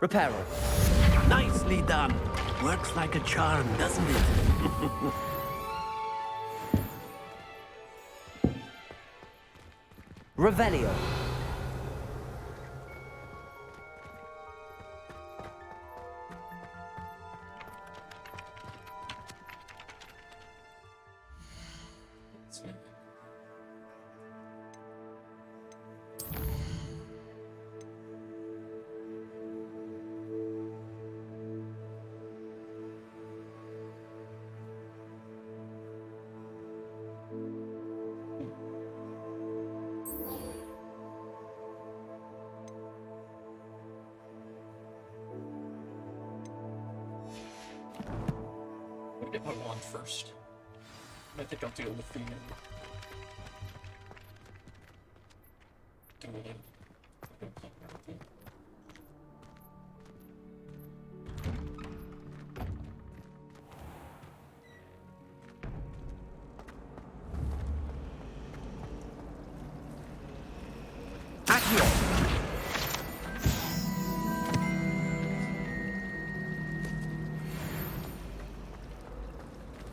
Reparo. Nicely done. Works like a charm, doesn't it? Revelio. What one first? I think I'll deal with the dueling.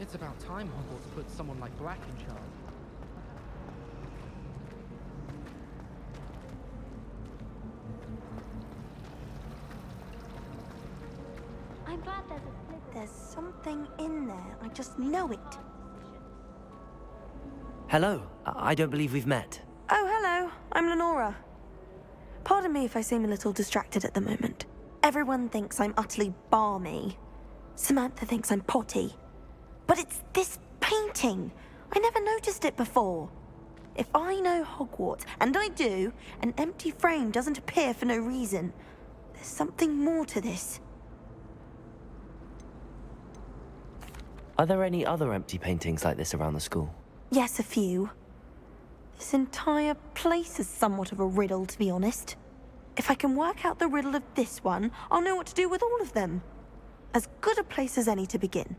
It's about time Hogwarts put someone like Black in charge. I'm glad there's a sliver. There's something in there. I just know it. Hello. I don't believe we've met. Oh, hello. I'm Lenora. Pardon me if I seem a little distracted at the moment. Everyone thinks I'm utterly balmy. Samantha thinks I'm potty. But it's this painting. I never noticed it before. If I know Hogwarts, and I do, an empty frame doesn't appear for no reason. There's something more to this. Are there any other empty paintings like this around the school? Yes, a few. This entire place is somewhat of a riddle, to be honest. If I can work out the riddle of this one, I'll know what to do with all of them. As good a place as any to begin.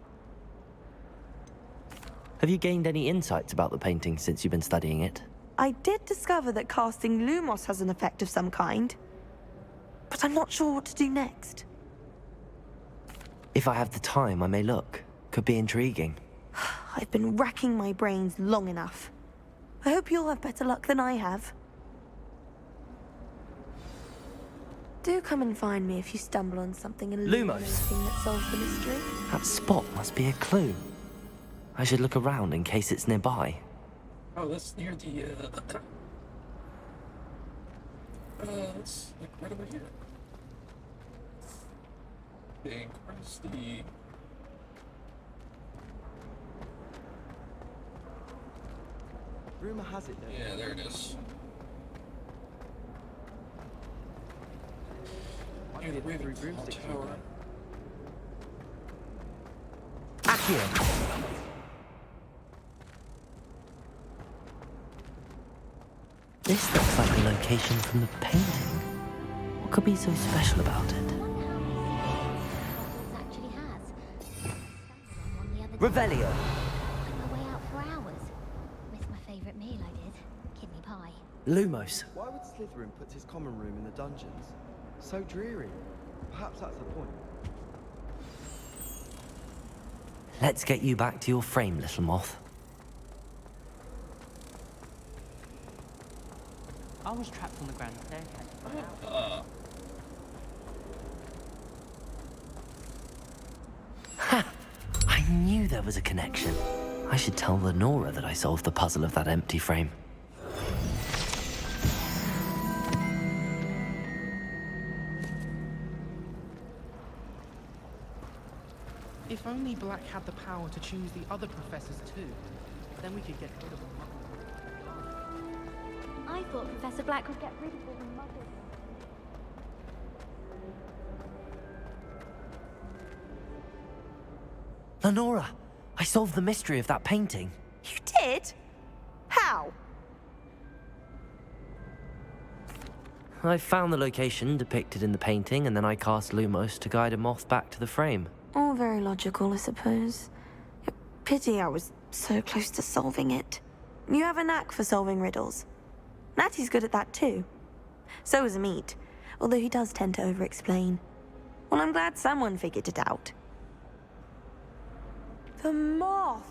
Have you gained any insights about the painting since you've been studying it? I did discover that casting Lumos has an effect of some kind. But I'm not sure what to do next. If I have the time, I may look. Could be intriguing. I've been racking my brains long enough. I hope you'll have better luck than I have. Do come and find me if you stumble on something illuminating that solves the mystery. That spot must be a clue. I should look around in case it's nearby. Oh, that's near the, it's like right over here. I think, where's the... Rumor has it, though. Yeah, there it is. Might be a 3 broomsticks tower. Accio! This looks like the location from the painting. What could be so special about it? Actually has. One the other day. Revelio! On my way out for hours. Missed my favourite meal I did. Kidney pie. Lumos. Why would Slytherin put his common room in the dungeons? So dreary. Perhaps that's the point. Let's get you back to your frame, little moth. I was trapped on the grand staircase for an hour. Ha! I knew there was a connection. I should tell Lenora that I solved the puzzle of that empty frame. If only Black had the power to choose the other professors too, then we could get rid of them. I thought Professor Black would get rid of all the muggles. Lenora, I solved the mystery of that painting. You did? How? I found the location depicted in the painting, and then I cast Lumos to guide a moth back to the frame. All very logical, I suppose. Pity I was so close to solving it. You have a knack for solving riddles. Natty's good at that too. So is Amit, although he does tend to over-explain. Well, I'm glad someone figured it out. The moth!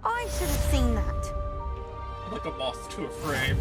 I should have seen that. Like a moth to a frame.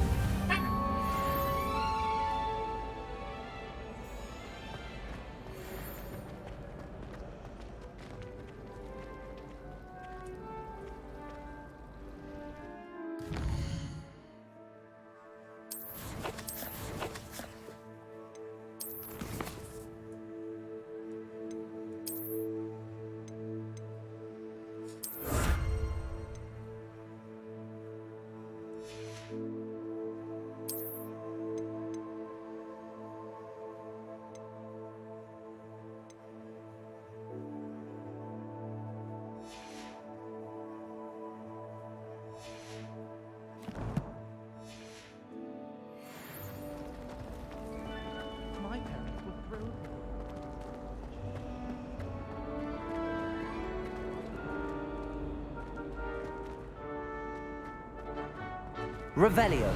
Revelio.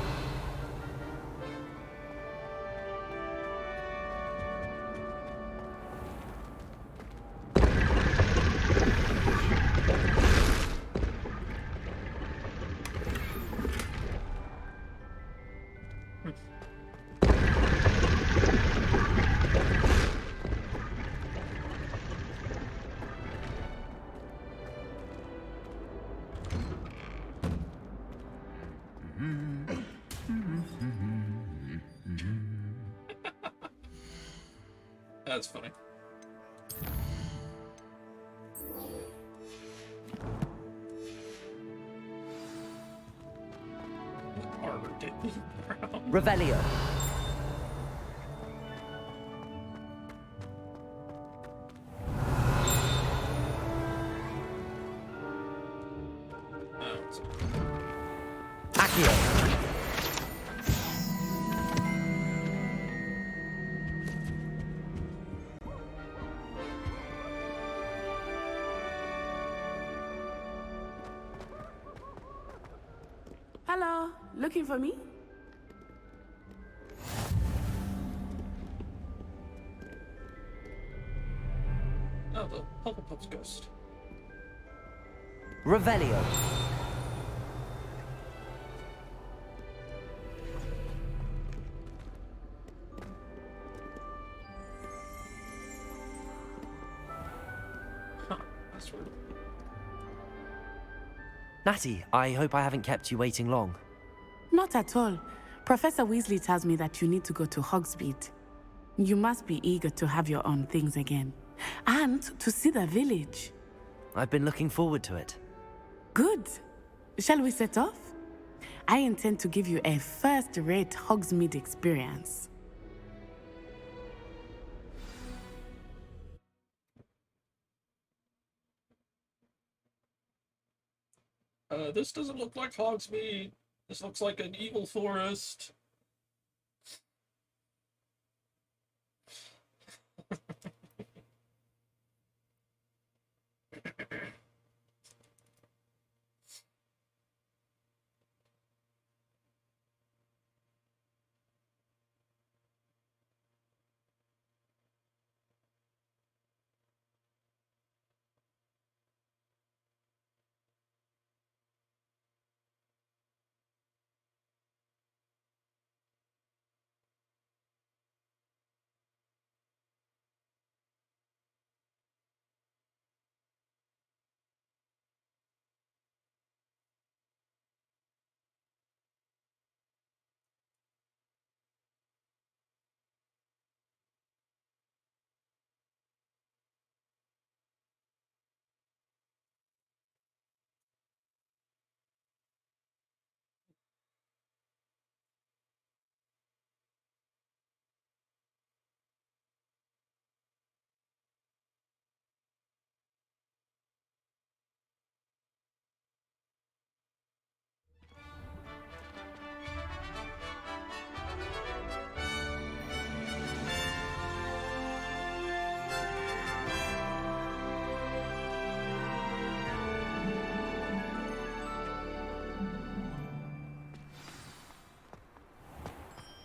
That's funny. Armor did Revelio. Accio. Hello, looking for me? Oh, the Hufflepup's ghost. Revelio. Huh, that's weird. Natty, I hope I haven't kept you waiting long. Not at all. Professor Weasley tells me that you need to go to Hogsmeade. You must be eager to have your own things again. And to see the village. I've been looking forward to it. Good. Shall we set off? I intend to give you a first-rate Hogsmeade experience. This doesn't look like Hogsmeade. This looks like an evil forest.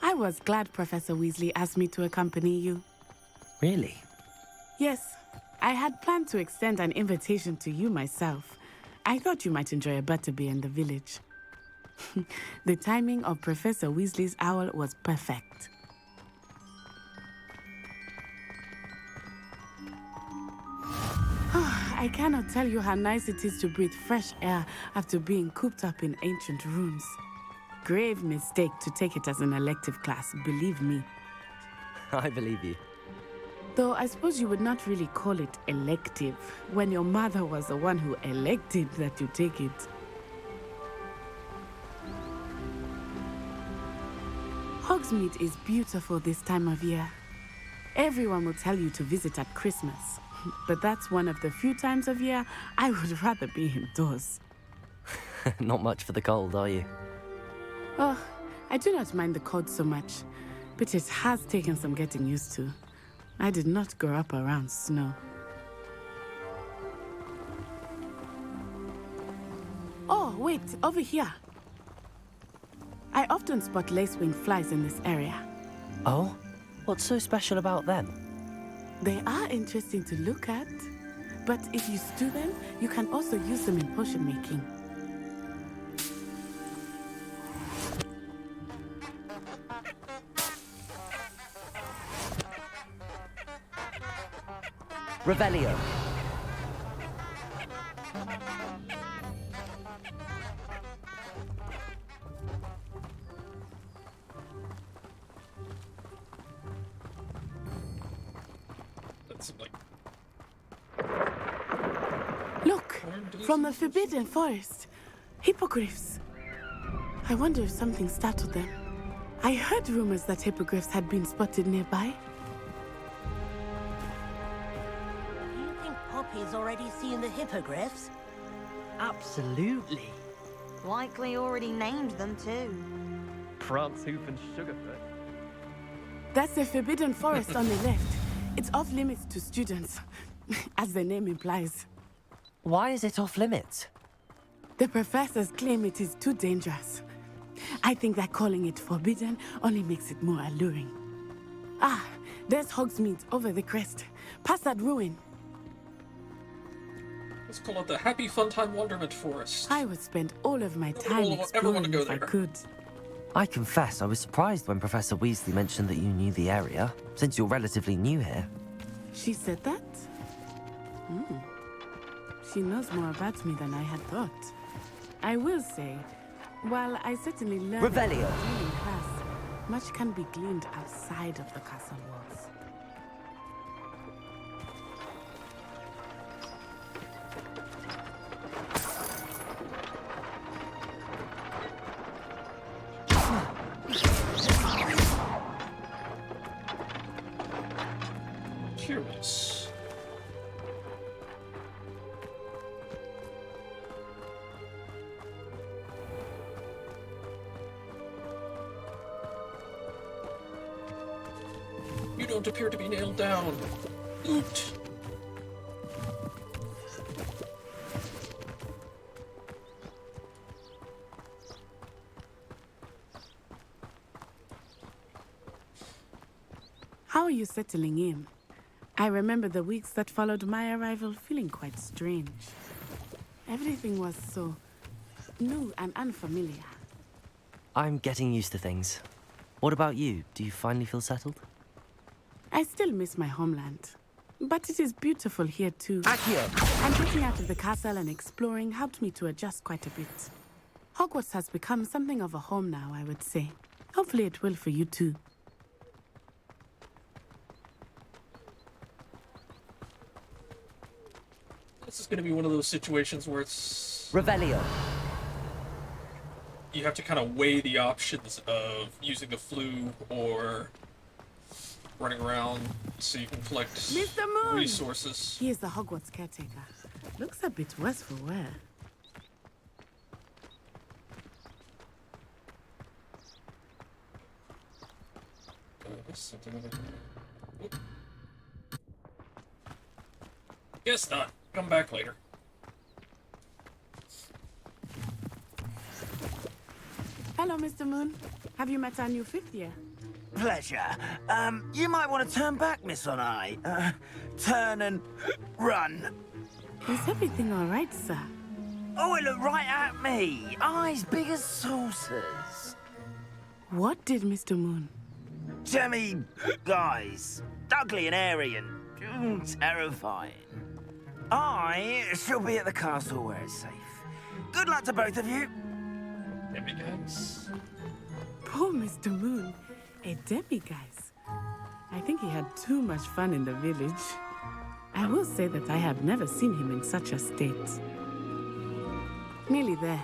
I was glad Professor Weasley asked me to accompany you. Really? Yes, I had planned to extend an invitation to you myself. I thought you might enjoy a butterbeer in the village. The timing of Professor Weasley's owl was perfect. I cannot tell you how nice it is to breathe fresh air after being cooped up in ancient rooms. Grave mistake to take it as an elective class, believe me. I believe you. Though I suppose you would not really call it elective when your mother was the one who elected that you take it. Hogsmeade is beautiful this time of year. Everyone will tell you to visit at Christmas, but that's one of the few times of year I would rather be indoors. Not much for the cold, are you? Oh, I do not mind the cold so much, but it has taken some getting used to. I did not grow up around snow. Oh, wait, over here. I often spot lacewing flies in this area. Oh? What's so special about them? They are interesting to look at, but if you stew them, you can also use them in potion making. Revelio. Look, from the Forbidden Forest. Hippogriffs. I wonder if something startled them. I heard rumors that hippogriffs had been spotted nearby. Do you think Poppy's already seen the hippogriffs? Absolutely. Likely already named them too. Prance, Hoof, and Sugarfoot. That's the Forbidden Forest on the left. It's off limits to students, as the name implies. Why is it off limits? The professors claim it is too dangerous. I think that calling it forbidden only makes it more alluring. Ah, there's Hogsmeade over the crest. Past that ruin. Let's call it the Happy Funtime Wonderment Forest. I would spend all of my time exploring if I could. I confess I was surprised when Professor Weasley mentioned that you knew the area, since you're relatively new here. She said that? She knows more about me than I had thought. I will say, while I certainly learned Revelio. in class, much can be gleaned outside of the castle walls. Curious. You don't appear to be nailed down. Oot. How are you settling in? I remember the weeks that followed my arrival feeling quite strange. Everything was so new and unfamiliar. I'm getting used to things. What about you? Do you finally feel settled? I still miss my homeland, but it is beautiful here too. Accio! And getting out of the castle and exploring helped me to adjust quite a bit. Hogwarts has become something of a home now, I would say. Hopefully it will for you too. This is going to be one of those situations where it's... Revelio. You have to kind of weigh the options of using the flu or running around so you can collect Mr. Moon! resources. He is the Hogwarts caretaker. Looks a bit worse for wear. Guess not. Come back later. Hello, Mr. Moon. Have you met our new fifth year? Pleasure. You might want to turn back, Miss On-Eye. Turn and run. Is everything all right, sir? Oh, it looked right at me. Eyes big as saucers. What did Mr. Moon? Jemmy guys. Ugly and airy and terrifying. I shall be at the castle where it's safe. Good luck to both of you. Demiguise. Poor Mr. Moon. A demiguise. I think he had too much fun in the village. I will say that I have never seen him in such a state. Nearly there.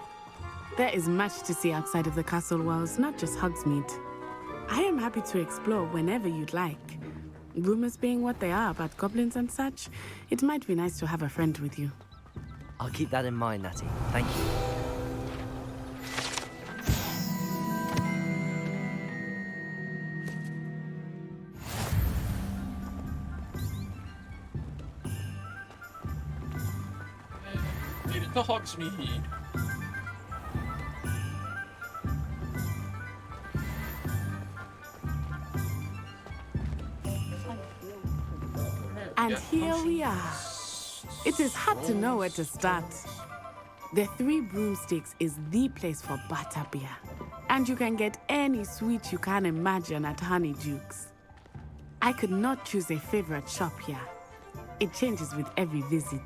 There is much to see outside of the castle walls, not just Hogsmeade. I am happy to explore whenever you'd like. Rumors being what they are about goblins and such, it might be nice to have a friend with you. I'll keep that in mind, Natty. Thank you. Made it to Hogsmeade. And here we are. It is hard to know where to start. The Three Broomsticks is the place for butterbeer. And you can get any sweet you can imagine at Honeydukes. I could not choose a favorite shop here. It changes with every visit.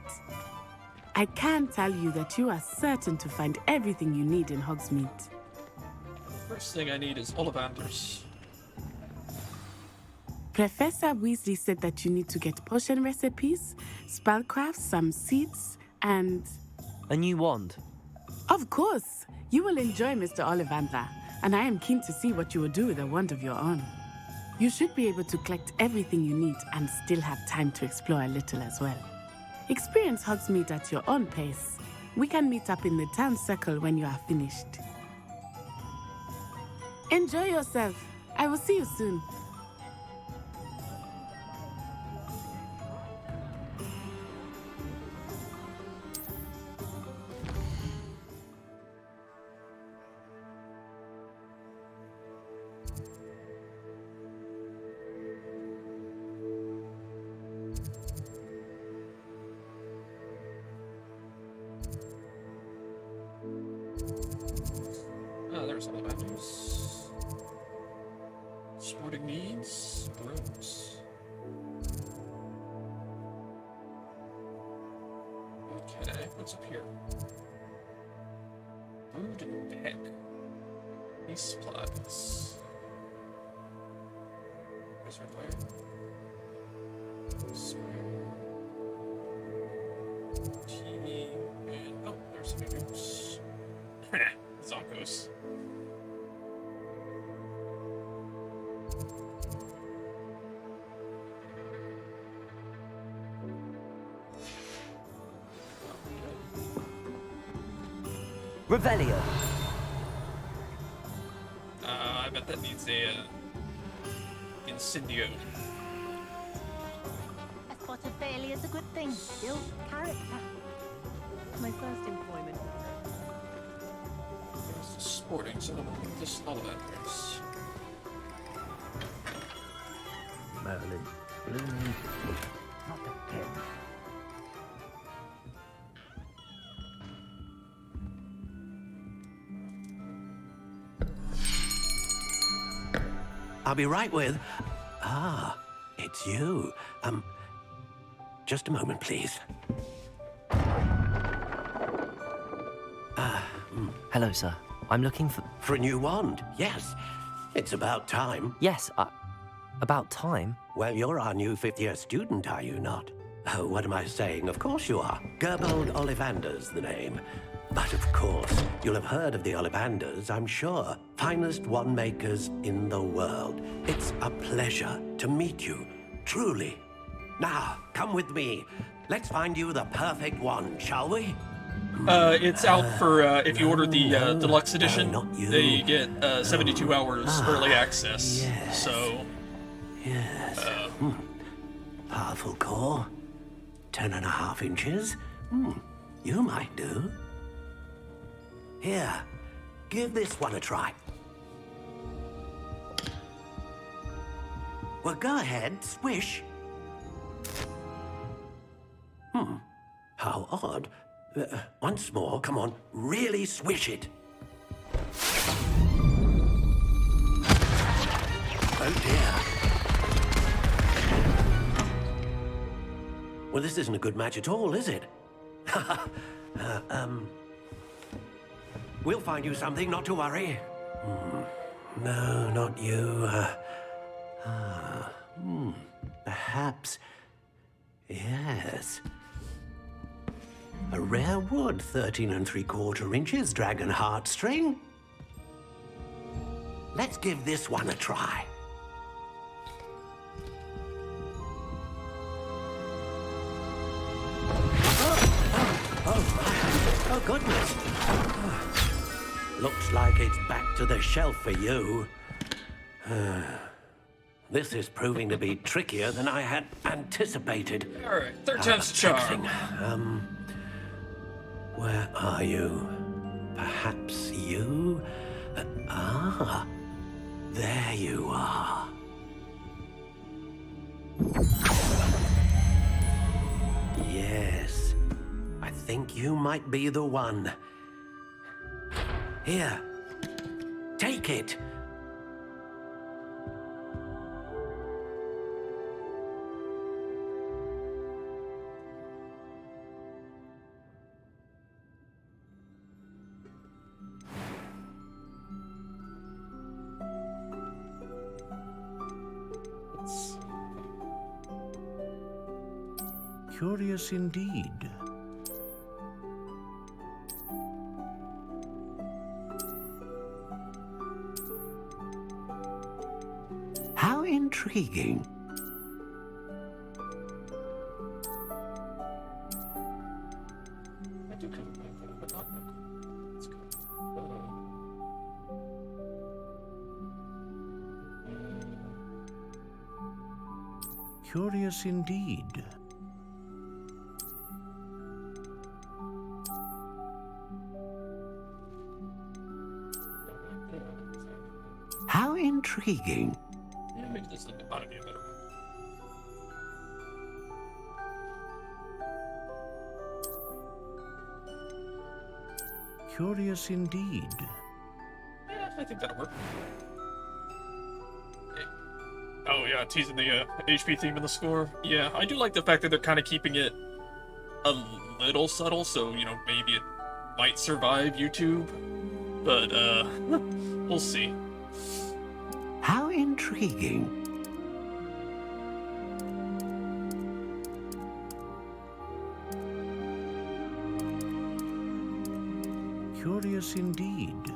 I can tell you that you are certain to find everything you need in Hogsmeade. First thing I need is Ollivanders. Professor Weasley said that you need to get potion recipes, spellcrafts, some seeds, and... A new wand. Of course! You will enjoy Mr. Ollivander, and I am keen to see what you will do with a wand of your own. You should be able to collect everything you need and still have time to explore a little as well. Experience Hogsmeade at your own pace. We can meet up in the town circle when you are finished. Enjoy yourself. I will see you soon. Oh, there's Ollivanders. Sporting needs, brooms. Okay, what's up here? Food and heck. These supplies. Where's my player? Tea and oh, there's some goose. Zonkos. Revelio. I bet that needs a incendio. A spot of failure is a good thing. Builds character. My first employment. There's the sporting, so this Ollivanders. Merlin. Not again. I'll be right with... Ah, it's you. Just a moment, please. Hello, sir. I'm looking for... For a new wand, yes. It's about time. Yes, about time? Well, you're our new fifth-year student, are you not? Oh, what am I saying? Of course you are. Gerbold Ollivander's the name. But of course, you'll have heard of the Ollivanders, I'm sure. Finest wand makers in the world. It's a pleasure to meet you, truly. Now, come with me. Let's find you the perfect wand, shall we? It's out for, if you order the deluxe edition, they get 72 hours early access. Yes. So... Yes. Powerful core. 10.5 inches. You might do. Here, give this one a try. Well, go ahead, swish. How odd. Once more, come on, really swish it. Oh dear. Well, this isn't a good match at all, is it? We'll find you something, not to worry. No, not you. Perhaps. Yes. A rare wood, 13 3/4 inches, dragon heartstring. Let's give this one a try. Oh, goodness. Looks like it's back to the shelf for you. This is proving to be trickier than I had anticipated. All right, third time's a charm. Where are you? Perhaps you? There you are. think you might be the one. Here, take it. Curious indeed. How intriguing. Curious indeed. How intriguing. Yeah, maybe this is about to be a better one. Curious indeed. Yeah, I think that'll work. Oh yeah, teasing the HP theme in the score. Yeah, I do like the fact that they're kind of keeping it a little subtle, so, you know, maybe it might survive YouTube. But, we'll see. How intriguing. Curious indeed.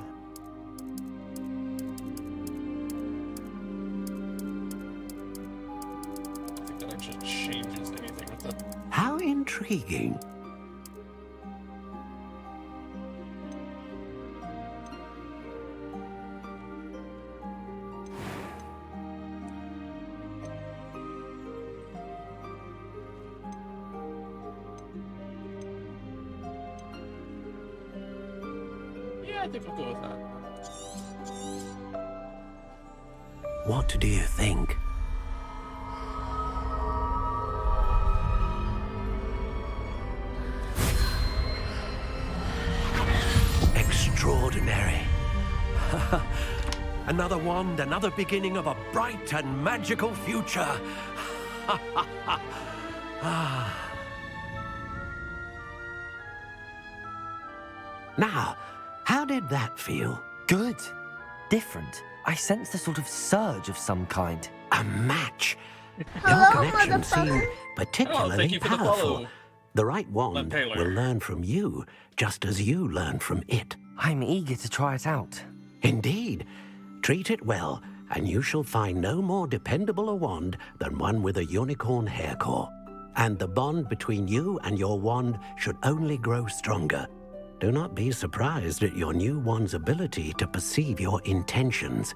I think that actually changes anything with that. How intriguing. Yeah, I think we'll go with that. What do you think? Extraordinary. Another wand, another beginning of a bright and magical future. Now, how did that feel? Good. Different. I sensed a sort of surge of some kind. A match. Hello, Your connection seemed motherfucker. particularly thank you for the powerful. follow. The right wand Paler. will learn from you, just as you learn from it. I'm eager to try it out. Indeed. Treat it well, and you shall find no more dependable a wand than one with a unicorn hair core. And the bond between you and your wand should only grow stronger. Do not be surprised at your new wand's ability to perceive your intentions,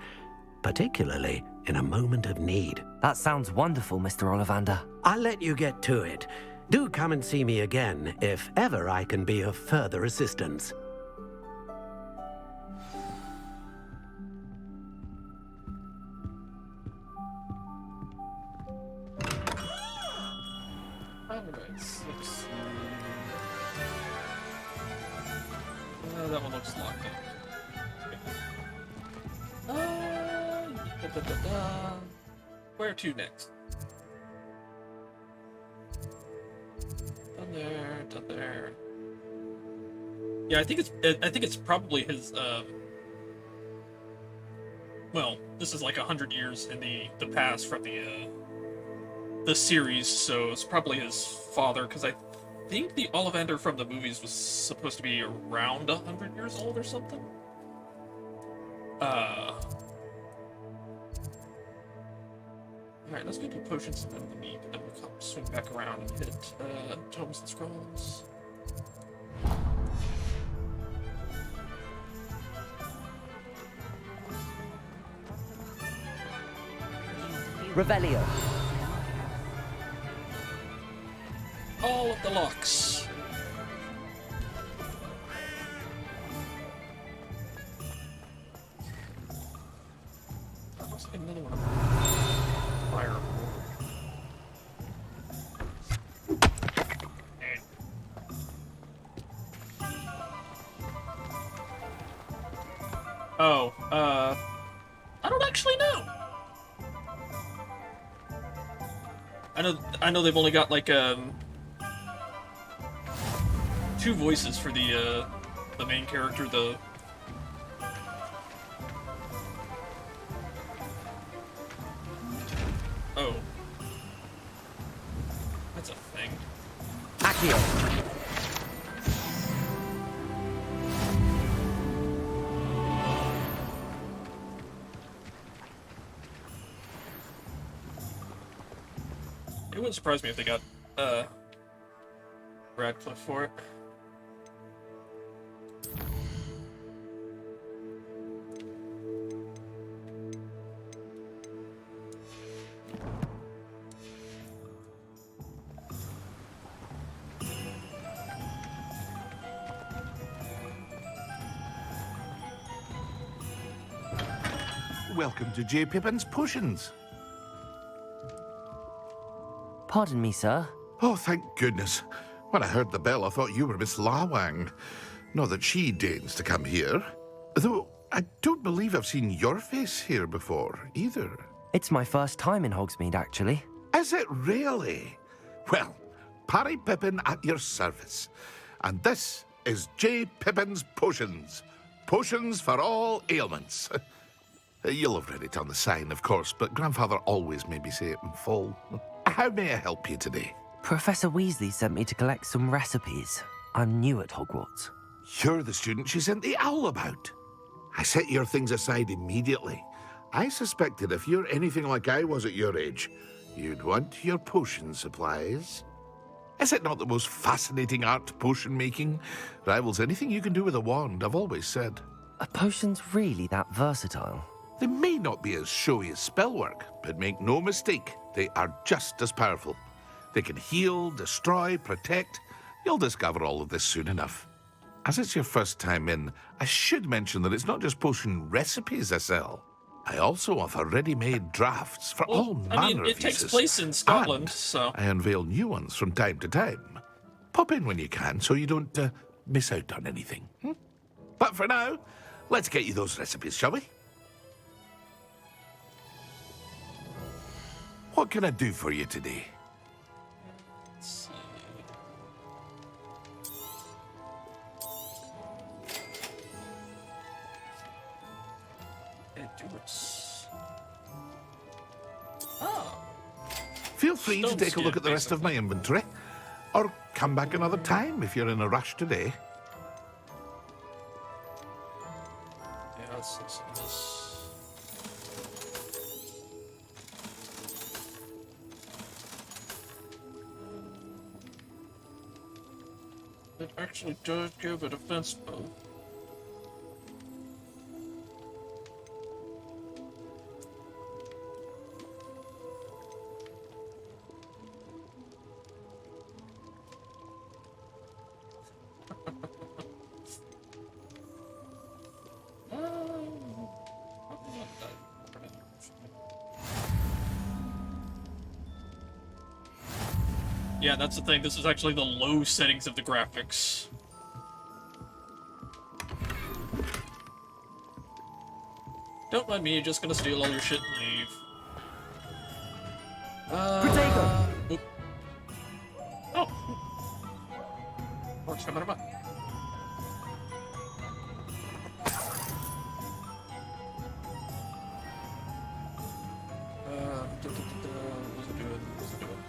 particularly in a moment of need. That sounds wonderful, Mr. Ollivander. I'll let you get to it. Do come and see me again if ever I can be of further assistance. Alright, let's see. That one looks locked up. Where to next? Done there, done there. Yeah, I think it's probably his. Well, this is like 100 years in the past from the series, so it's probably his father, because I think the Ollivander from the movies was supposed to be around 100 years old or something. Alright, let's go do potions and then the meat, and then we'll come swing back around and hit tomes and scrolls. Revelio. All of the locks. Let's get another one. Fire. Oh, I don't actually know. I know they've only got like 2 voices for the main character, Oh. That's a thing. Accio. It wouldn't surprise me if they got, Radcliffe for it. Welcome to J. Pippin's Potions. Pardon me, sir. Oh, thank goodness. When I heard the bell, I thought you were Miss Lawang. Not that she deigns to come here. Though, I don't believe I've seen your face here before, either. It's my first time in Hogsmeade, actually. Is it really? Well, Parry Pippin at your service. And this is J. Pippin's Potions. Potions for all ailments. You'll have read it on the sign, of course, but Grandfather always made me say it in full. How may I help you today? Professor Weasley sent me to collect some recipes. I'm new at Hogwarts. You're the student she sent the owl about. I set your things aside immediately. I suspected if you're anything like I was at your age, you'd want your potion supplies. Is it not the most fascinating art, potion making? Rivals anything you can do with a wand, I've always said. Are potions really that versatile? They may not be as showy as spellwork, but make no mistake, they are just as powerful. They can heal, destroy, protect. You'll discover all of this soon enough. As it's your first time in, I should mention that it's not just potion recipes I sell. I also offer ready-made drafts for all manner of it takes uses. place in Scotland, And so... I unveil new ones from time to time. Pop in when you can so you don't miss out on anything. But for now, let's get you those recipes, shall we? What can I do for you today? Let's see. Oh. Feel free to take a look at the rest of my inventory, or come back another time if you're in a rush today. Yeah, let's listen to this. It actually does give a defense bow. Yeah, that's the thing. This is actually the low settings of the graphics. Don't mind me, just gonna steal all your shit and leave. Oop. Oh! Works no matter what. What's it doing? What's it doing?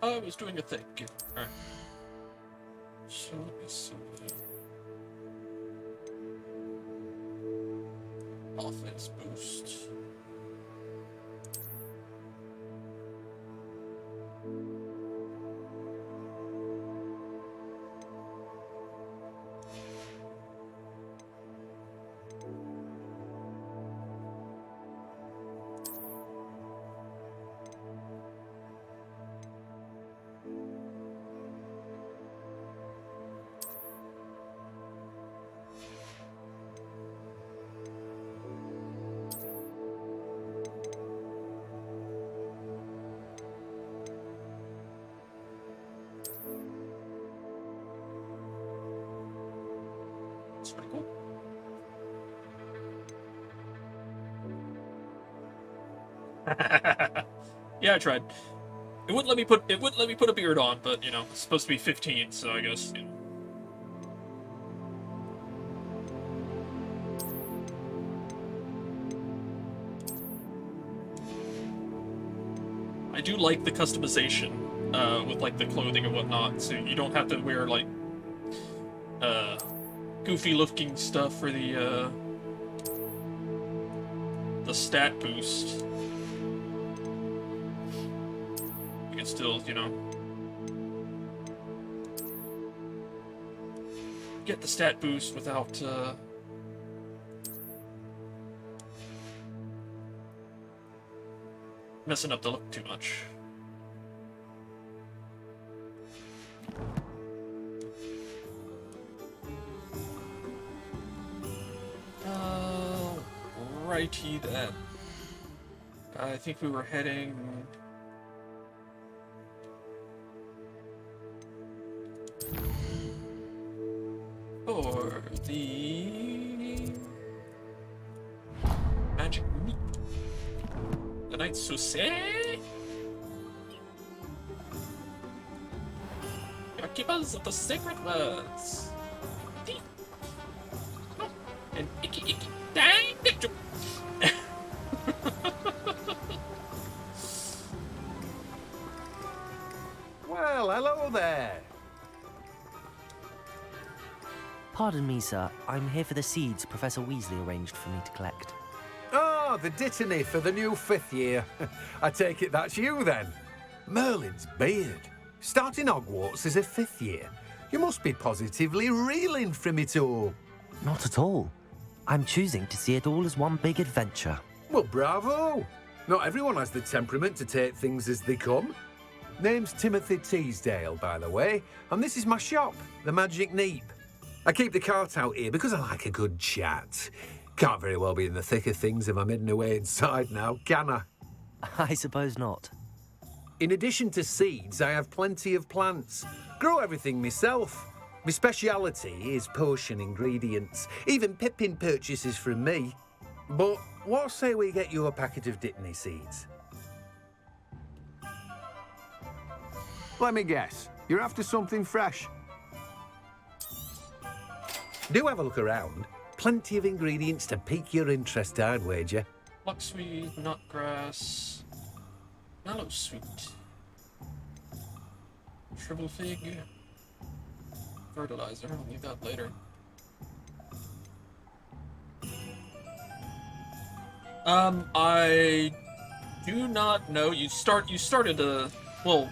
I was doing a thing. Alright. So let me see. Offense boost. It's pretty cool. Yeah, I tried. It wouldn't let me put a beard on, but you know, it's supposed to be 15, so I guess. You know. I do like the customization with like the clothing and whatnot, so you don't have to wear like goofy looking stuff for the stat boost. You can still, you know, get the stat boost without messing up the look too much. Righty then. I think we were heading for the magic meat. The night Susei? Keepers of the sacred words. And icky dang picture. Well, hello there. Pardon me, sir. I'm here for the seeds Professor Weasley arranged for me to collect. Oh, the dittany for the new 5th year. I take it that's you then. Merlin's beard. Starting Hogwarts as a 5th year. You must be positively reeling from it all. Not at all. I'm choosing to see it all as one big adventure. Well, bravo. Not everyone has the temperament to take things as they come. Name's Timothy Teasdale, by the way, and this is my shop, the Magic Neep. I keep the cart out here because I like a good chat. Can't very well be in the thick of things if I'm hidden away inside now, can I? I suppose not. In addition to seeds, I have plenty of plants. Grow everything myself. My speciality is potion ingredients. Even Pippin purchases from me. But what say we get you a packet of Dittany seeds? Let me guess. You're after something fresh. Do have a look around. Plenty of ingredients to pique your interest, I'd wager. Bucksweet, nutgrass, mallow sweet, shrivel fig, fertilizer. I'll leave that later. I do not know. You started well,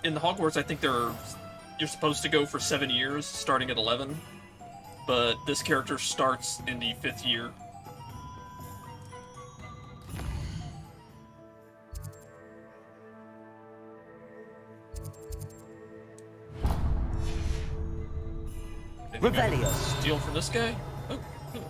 in the Hogwarts, I think you're supposed to go for 7 years, starting at 11. But this character starts in the 5th year. Revelio. Steal from this guy? Oh, cool.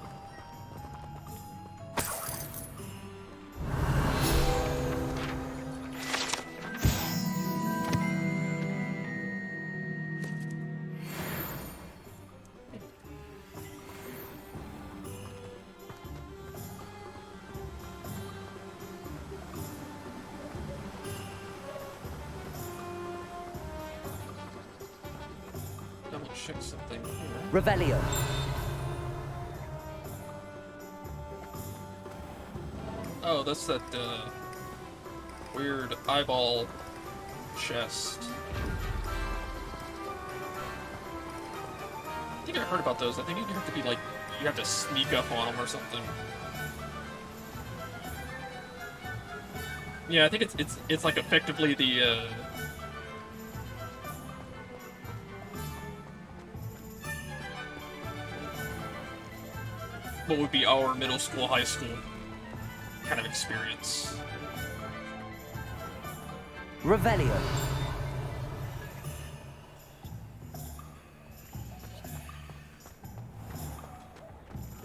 Check something here. Revelio. Oh, that's that weird eyeball chest. I think I heard about those. I think you have to be like, you have to sneak up on them or something. Yeah, I think it's like effectively the what would be our middle school, high school kind of experience. Revelio.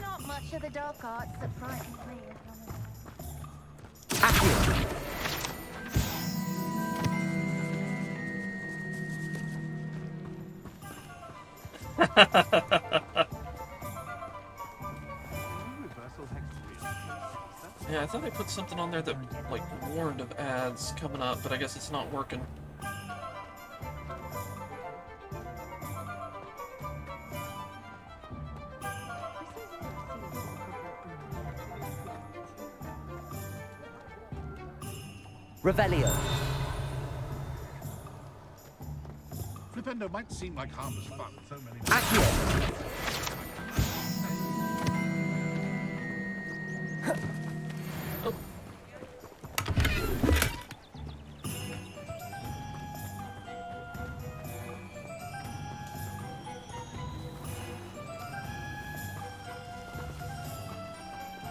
Not much of the dark arts that frightens me. Yeah, I thought I put something on there that, like, warned of ads coming up, but I guess it's not working. Revelio. Flipendo might seem like harmless fun, so many...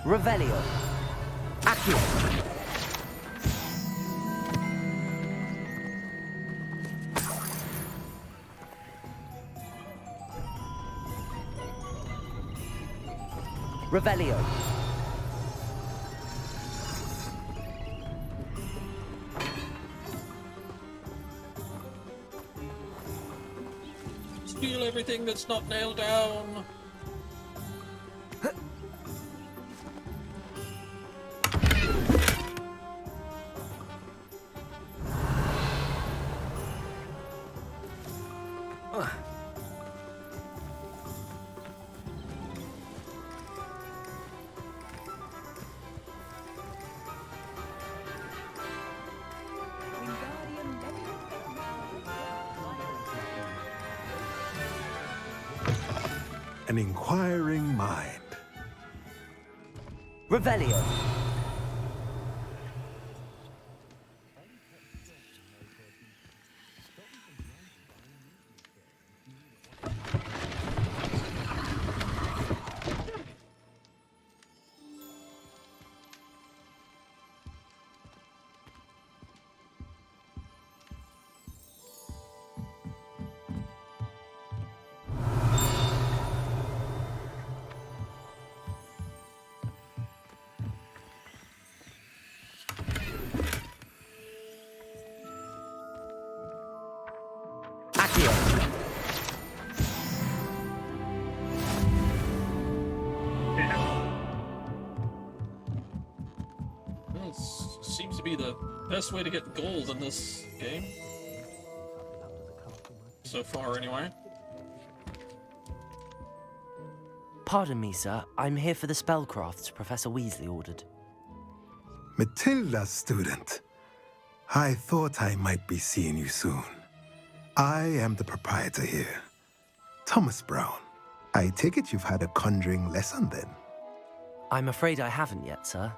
Revelio. Accio. Revelio. Steal everything that's not nailed down. An inquiring mind. Revelio. Seems to be the best way to get gold in this game. So far, anyway. Pardon me, sir. I'm here for the spellcrafts Professor Weasley ordered. Matilda, student. I thought I might be seeing you soon. I am the proprietor here, Thomas Brown. I take it you've had a conjuring lesson then? I'm afraid I haven't yet, sir.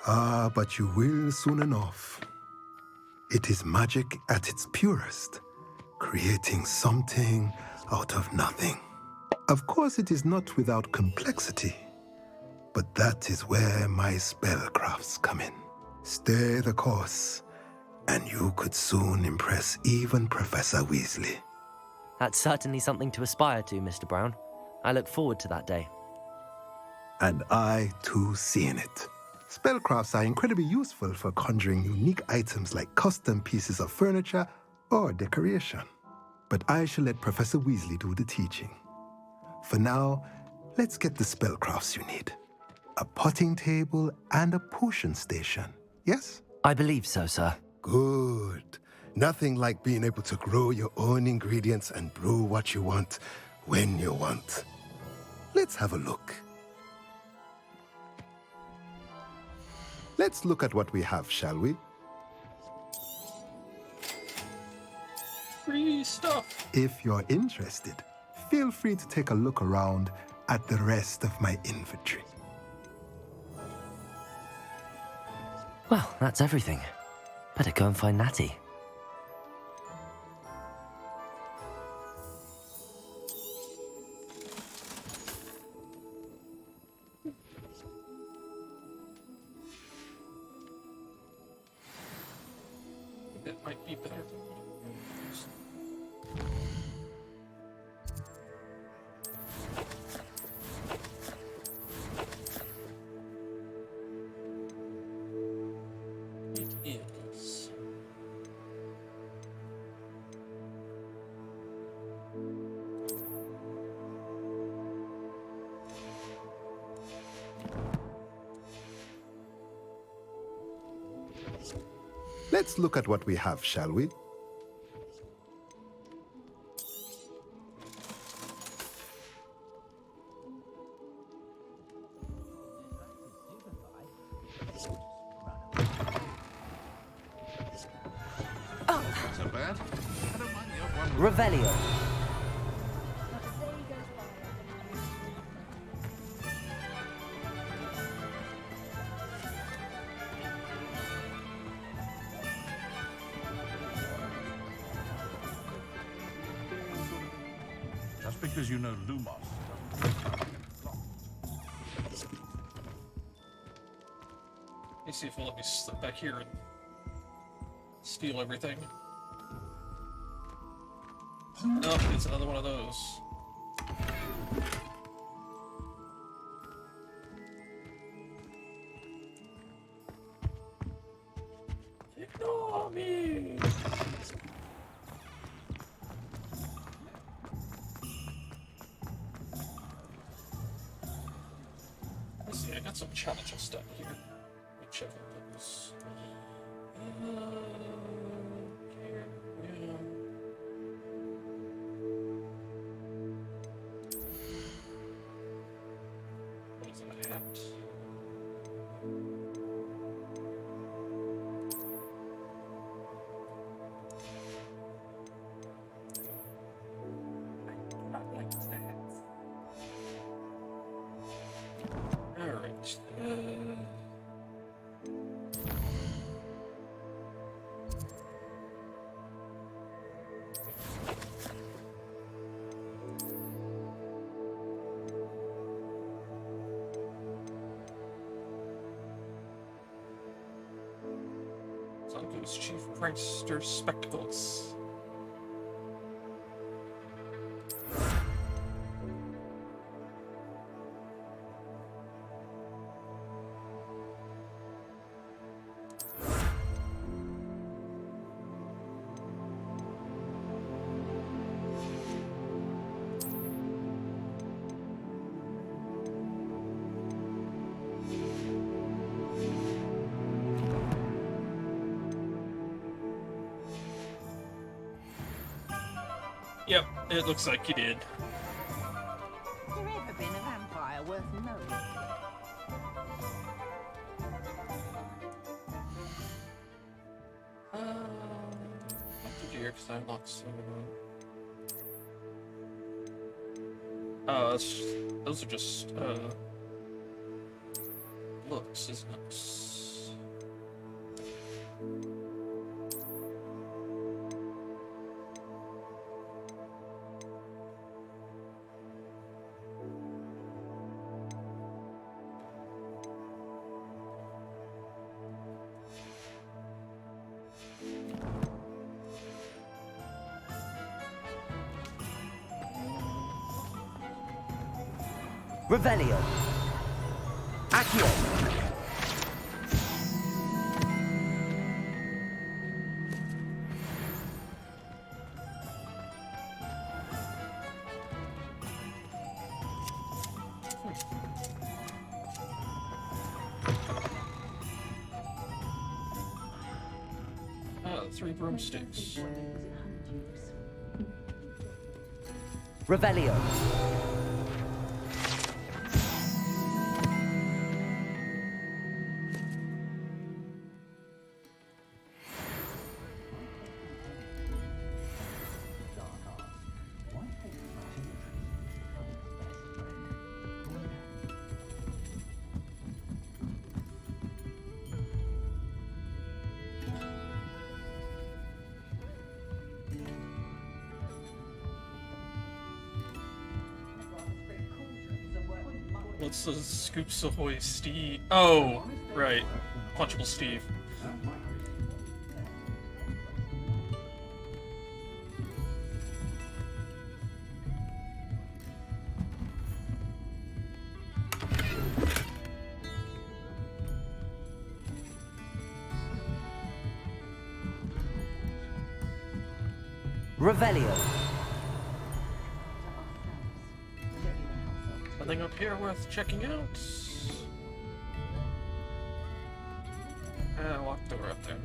Ah, but you will soon enough. It is magic at its purest, creating something out of nothing. Of course, it is not without complexity, but that is where my spellcrafts come in. Stay the course, and you could soon impress even Professor Weasley. That's certainly something to aspire to, Mr. Brown. I look forward to that day. And I, too, seeing it. Spellcrafts are incredibly useful for conjuring unique items like custom pieces of furniture or decoration. But I shall let Professor Weasley do the teaching. For now, let's get the spellcrafts you need. A potting table and a potion station, yes? I believe so, sir. Good. Nothing like being able to grow your own ingredients and brew what you want when you want. Let's have a look. Let's look at what we have, shall we? Free stuff. If you're interested, feel free to take a look around at the rest of my inventory. Well, that's everything. Better go and find Natty. It might be better. It is. Let's look at what we have, shall we? So bad. I don't mind the odd one. Revelio. Just because you know Lumos. Let me see if it'll let me slip back here and steal everything. Nope, it's another one of those. Ignore me! Let's see, I got some challenge stuff here. Let me check out those. Here, yeah. What is that hat? I not like that. Alright. Zonko's Chief Prankster Spectacles. Yep, it looks like you did. Has there ever been a vampire worth knowing? What did you hear? Because I unlocked some. Oh, those are just looks, isn't it? Revelio. Accio. Three broomsticks. Revelio. What's the Scoops Ahoy Steve? Oh, right. Punchable Steve. Revelio. Nothing up here worth checking out. Locked door up there.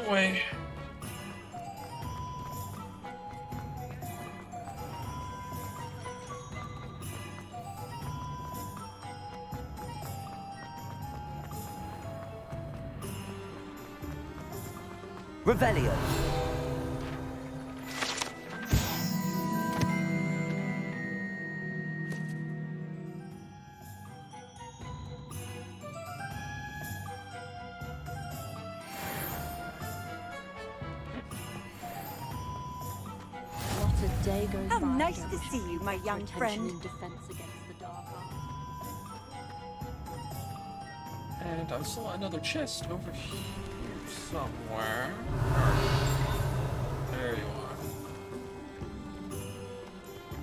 way. Revelio. Not a day goes How by I nice don't to wish see you, my for young attention friend. in defense against the dark arts. And I saw another chest over here somewhere. There you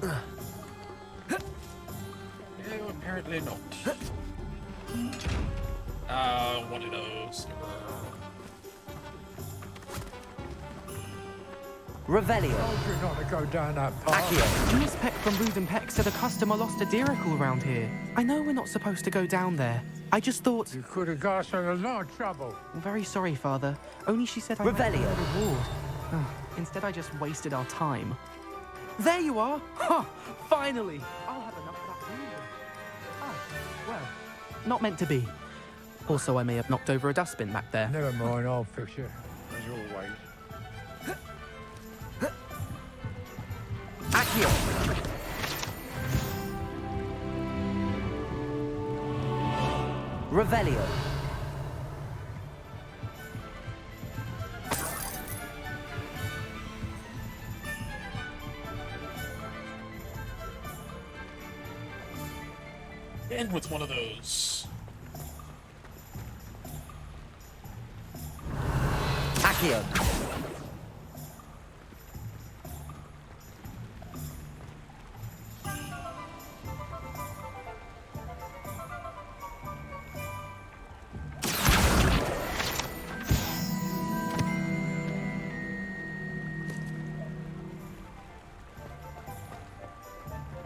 are. No, apparently not. One of those. Revelio. Told you not to go down that path. Miss Peck from Rude and Peck said a customer lost a diricle around here. I know we're not supposed to go down there. I just thought... You could have got us in a lot of trouble. I'm very sorry, Father. Only she said I might Revelio. get a reward. Instead, I just wasted our time. There you are! Ha! Finally! I'll have enough of that reward. Oh, well, not meant to be. Also, I may have knocked over a dustbin back there. Never mind, I'll fix it. As always. Accio. Revelio. And with one of those. Accio.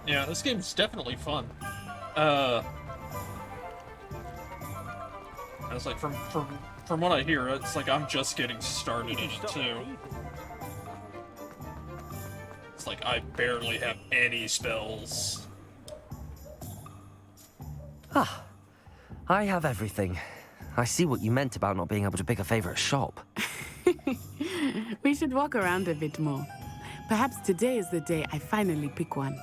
Yeah, this game's definitely fun. It's like from what I hear, it's like I'm just getting started in it too. It's like I barely have any spells. Ah, I have everything. I see what you meant about not being able to pick a favorite shop. We should walk around a bit more. Perhaps today is the day I finally pick one.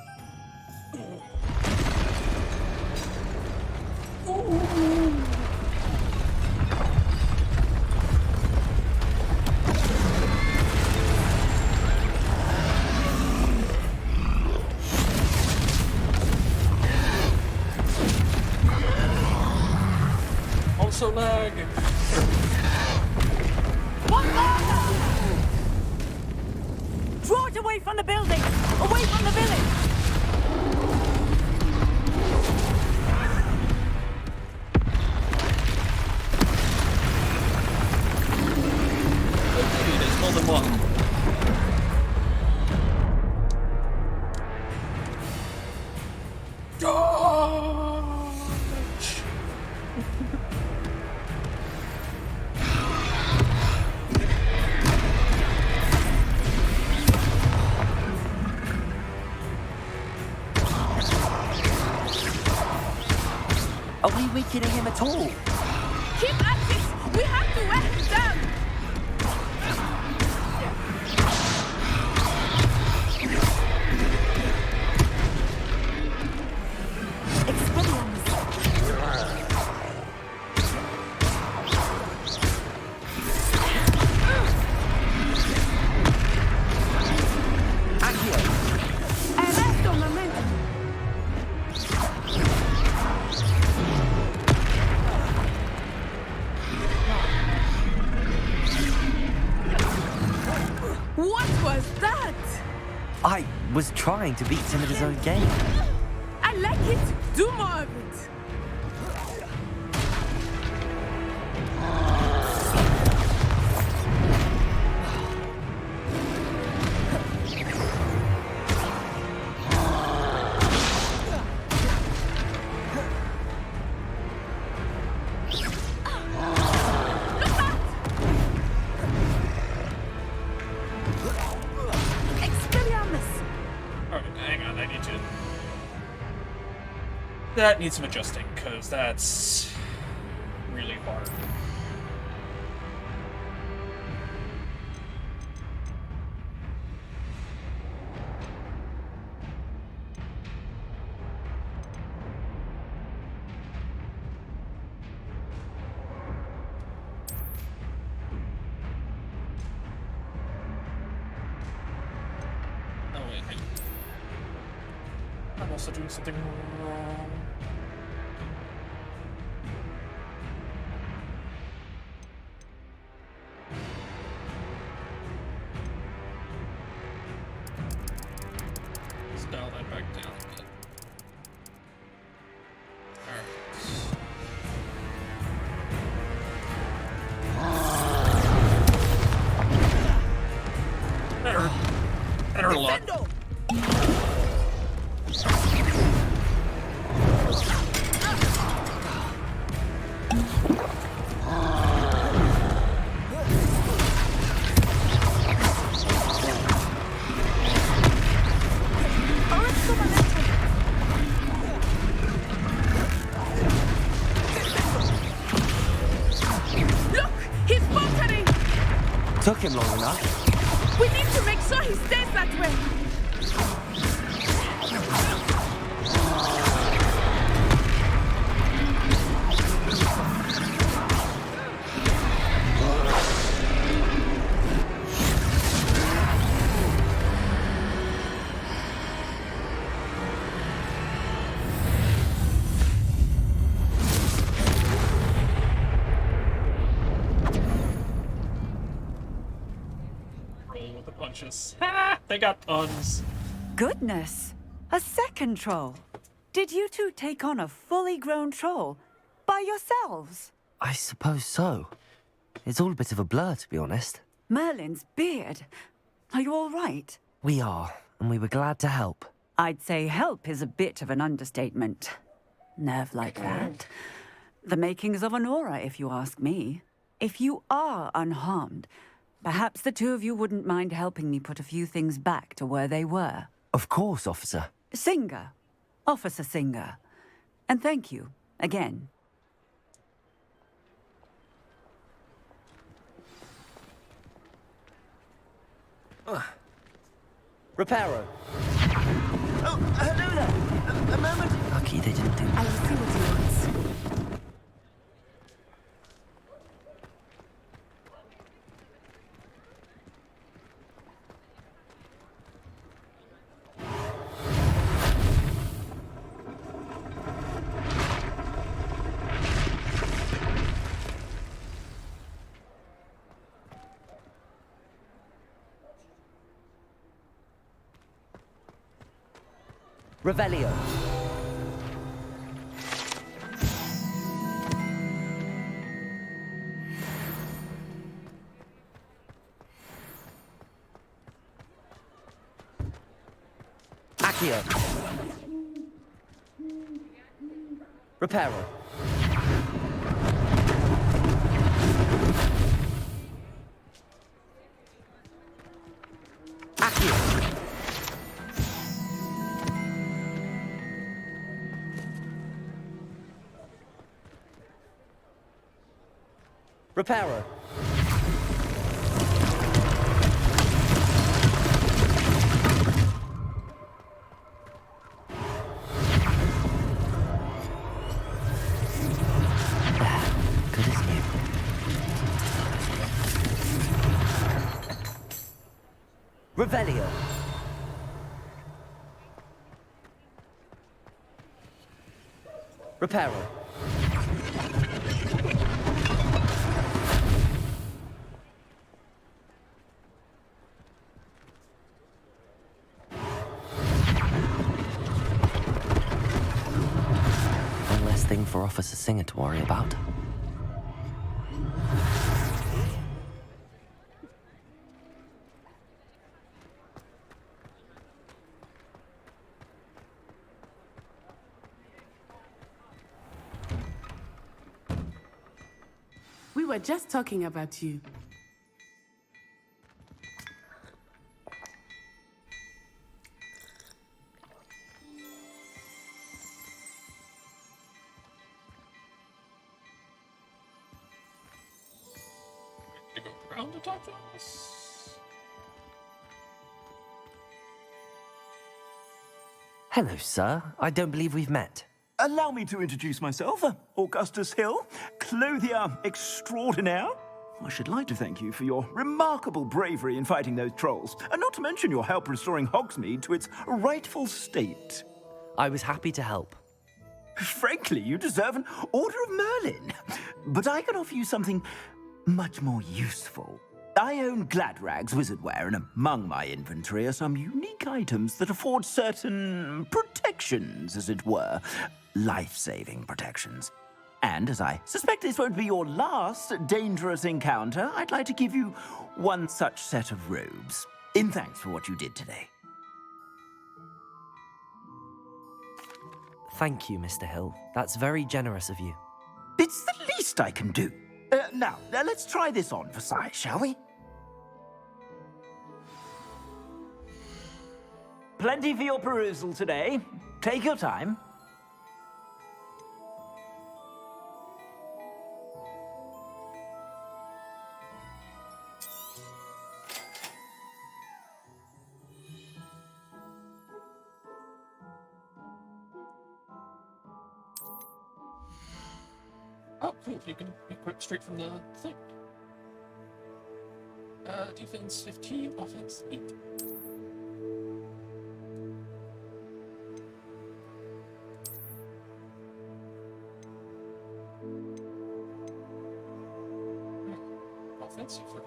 Also lag. Draw it away from the building! Away from the village! There's more than one. Are we weakening him at all? Keep at it! We have to wear him down! What was that? I was trying to beat him at his own game. I like it. Do more of it. That needs some adjusting, because that's really hard. Oh, wait, hang on. I'm also doing something wrong. Let's dial that back down a bit. Alright. That hurt a lot. Look! He's faltering! Took him long enough. We need to make sure he stays that way! Roll with the punches. Ha! They got tons. Goodness! A second troll. Did you two take on a fully grown troll by yourselves? I suppose so. It's all a bit of a blur, to be honest. Merlin's beard. Are you all right? We are, and we were glad to help. I'd say help is a bit of an understatement. Nerve like that. The makings of an aura, if you ask me. If you are unharmed, perhaps the two of you wouldn't mind helping me put a few things back to where they were. Of course, officer. Singer. Officer Singer. And thank you, again. Reparo. Oh, hello there. A moment. Lucky they didn't do I will see what he wants. Revelio. Accio. Reparo. Accio. Reparo. Good as new. Revelio. Reparo. One less thing for Officer Singer to worry about. We were just talking about you. want to talk to us? Hello, sir. I don't believe we've met. Allow me to introduce myself, Augustus Hill, clothier extraordinaire. I should like to thank you for your remarkable bravery in fighting those trolls, and not to mention your help restoring Hogsmeade to its rightful state. I was happy to help. Frankly, you deserve an Order of Merlin. But I can offer you something much more useful. I own Gladrag's wizardware, and among my inventory are some unique items that afford certain protections, as it were. Life-saving protections. And as I suspect this won't be your last dangerous encounter, I'd like to give you one such set of robes, in thanks for what you did today. Thank you, Mr. Hill. That's very generous of you. It's the least I can do. Now, let's try this on for size, shall we? Plenty for your perusal today. Take your time. Oh, cool. You can equip straight from the thing. Defense 15, offense 8. Offensive for me.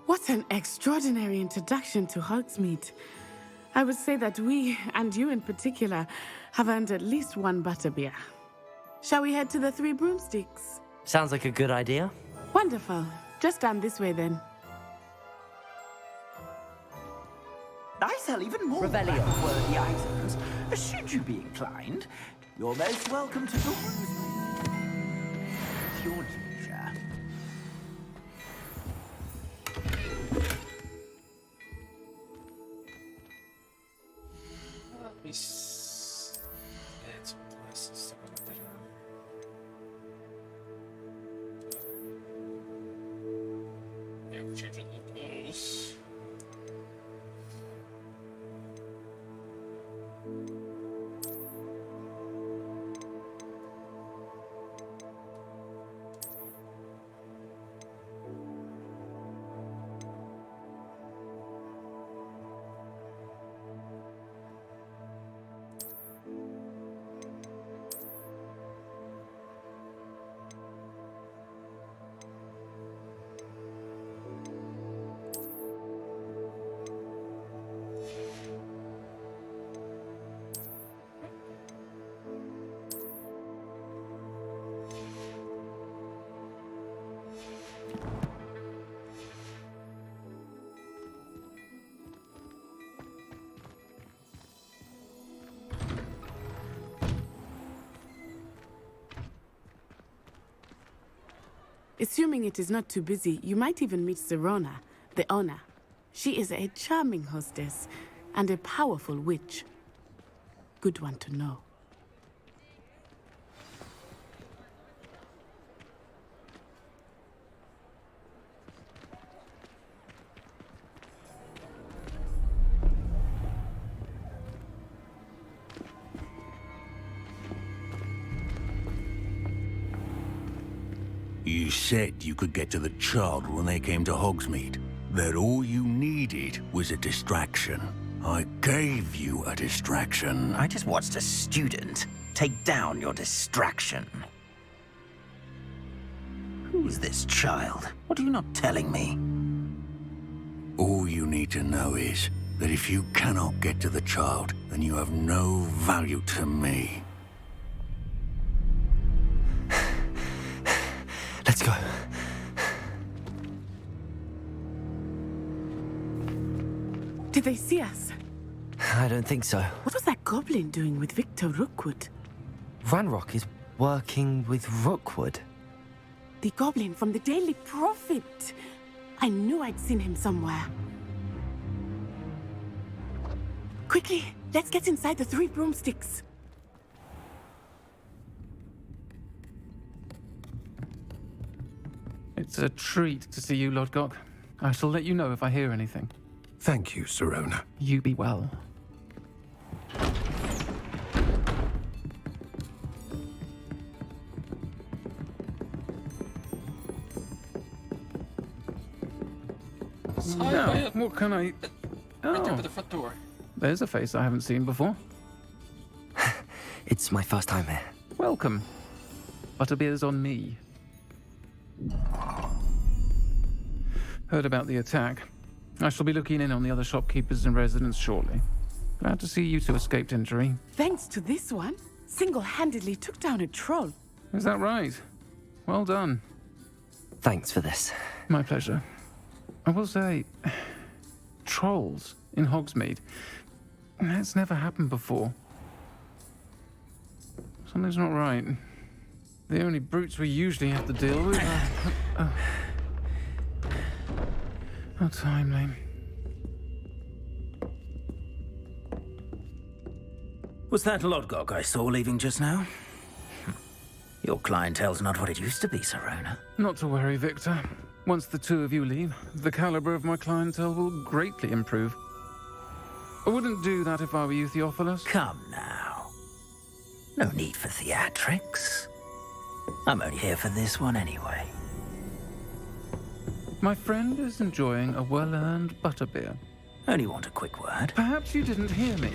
What an extraordinary introduction to Hogsmeade. I would say that we, and you in particular, have earned at least one butterbeer. Shall we head to the Three Broomsticks? Sounds like a good idea. Wonderful. Just down this way then. I sell even more worthy items. Should you be inclined, you're most welcome to join me. Your leisure. Let me add some places to go better. Yeah, we're changing locals. Assuming it is not too busy, you might even meet Serona, the owner. She is a charming hostess and a powerful witch. Good one to know. You said you could get to the child when they came to Hogsmeade. That all you needed was a distraction. I gave you a distraction. I just watched a student take down your distraction. Who's this child? What are you not telling me? All you need to know is that if you cannot get to the child, then you have no value to me. Let's go. Did they see us? I don't think so. What was that goblin doing with Victor Rookwood? Ranrock is working with Rookwood. The goblin from the Daily Prophet. I knew I'd seen him somewhere. Quickly, let's get inside the 3 broomsticks. It's a treat to see you, Lodgok. I shall let you know if I hear anything. Thank you, Sirona. You be well. Now, what can I... Right there by the front door. There's a face I haven't seen before. It's my first time here. Welcome. Butterbeer's on me. Heard about the attack. I shall be looking in on the other shopkeepers and residents shortly. Glad to see you two escaped injury. Thanks to this one, single-handedly took down a troll. Is that right? Well done. Thanks for this. My pleasure. I will say, trolls in Hogsmeade. That's never happened before. Something's not right. The only brutes we usually have to deal with are... How timely. Was that Lodgok I saw leaving just now? Your clientele's not what it used to be, Sirona. Not to worry, Victor. Once the two of you leave, the caliber of my clientele will greatly improve. I wouldn't do that if I were you, Theophilus. Come now. No need for theatrics. I'm only here for this one anyway. My friend is enjoying a well-earned butterbeer. Only want a quick word. Perhaps you didn't hear me.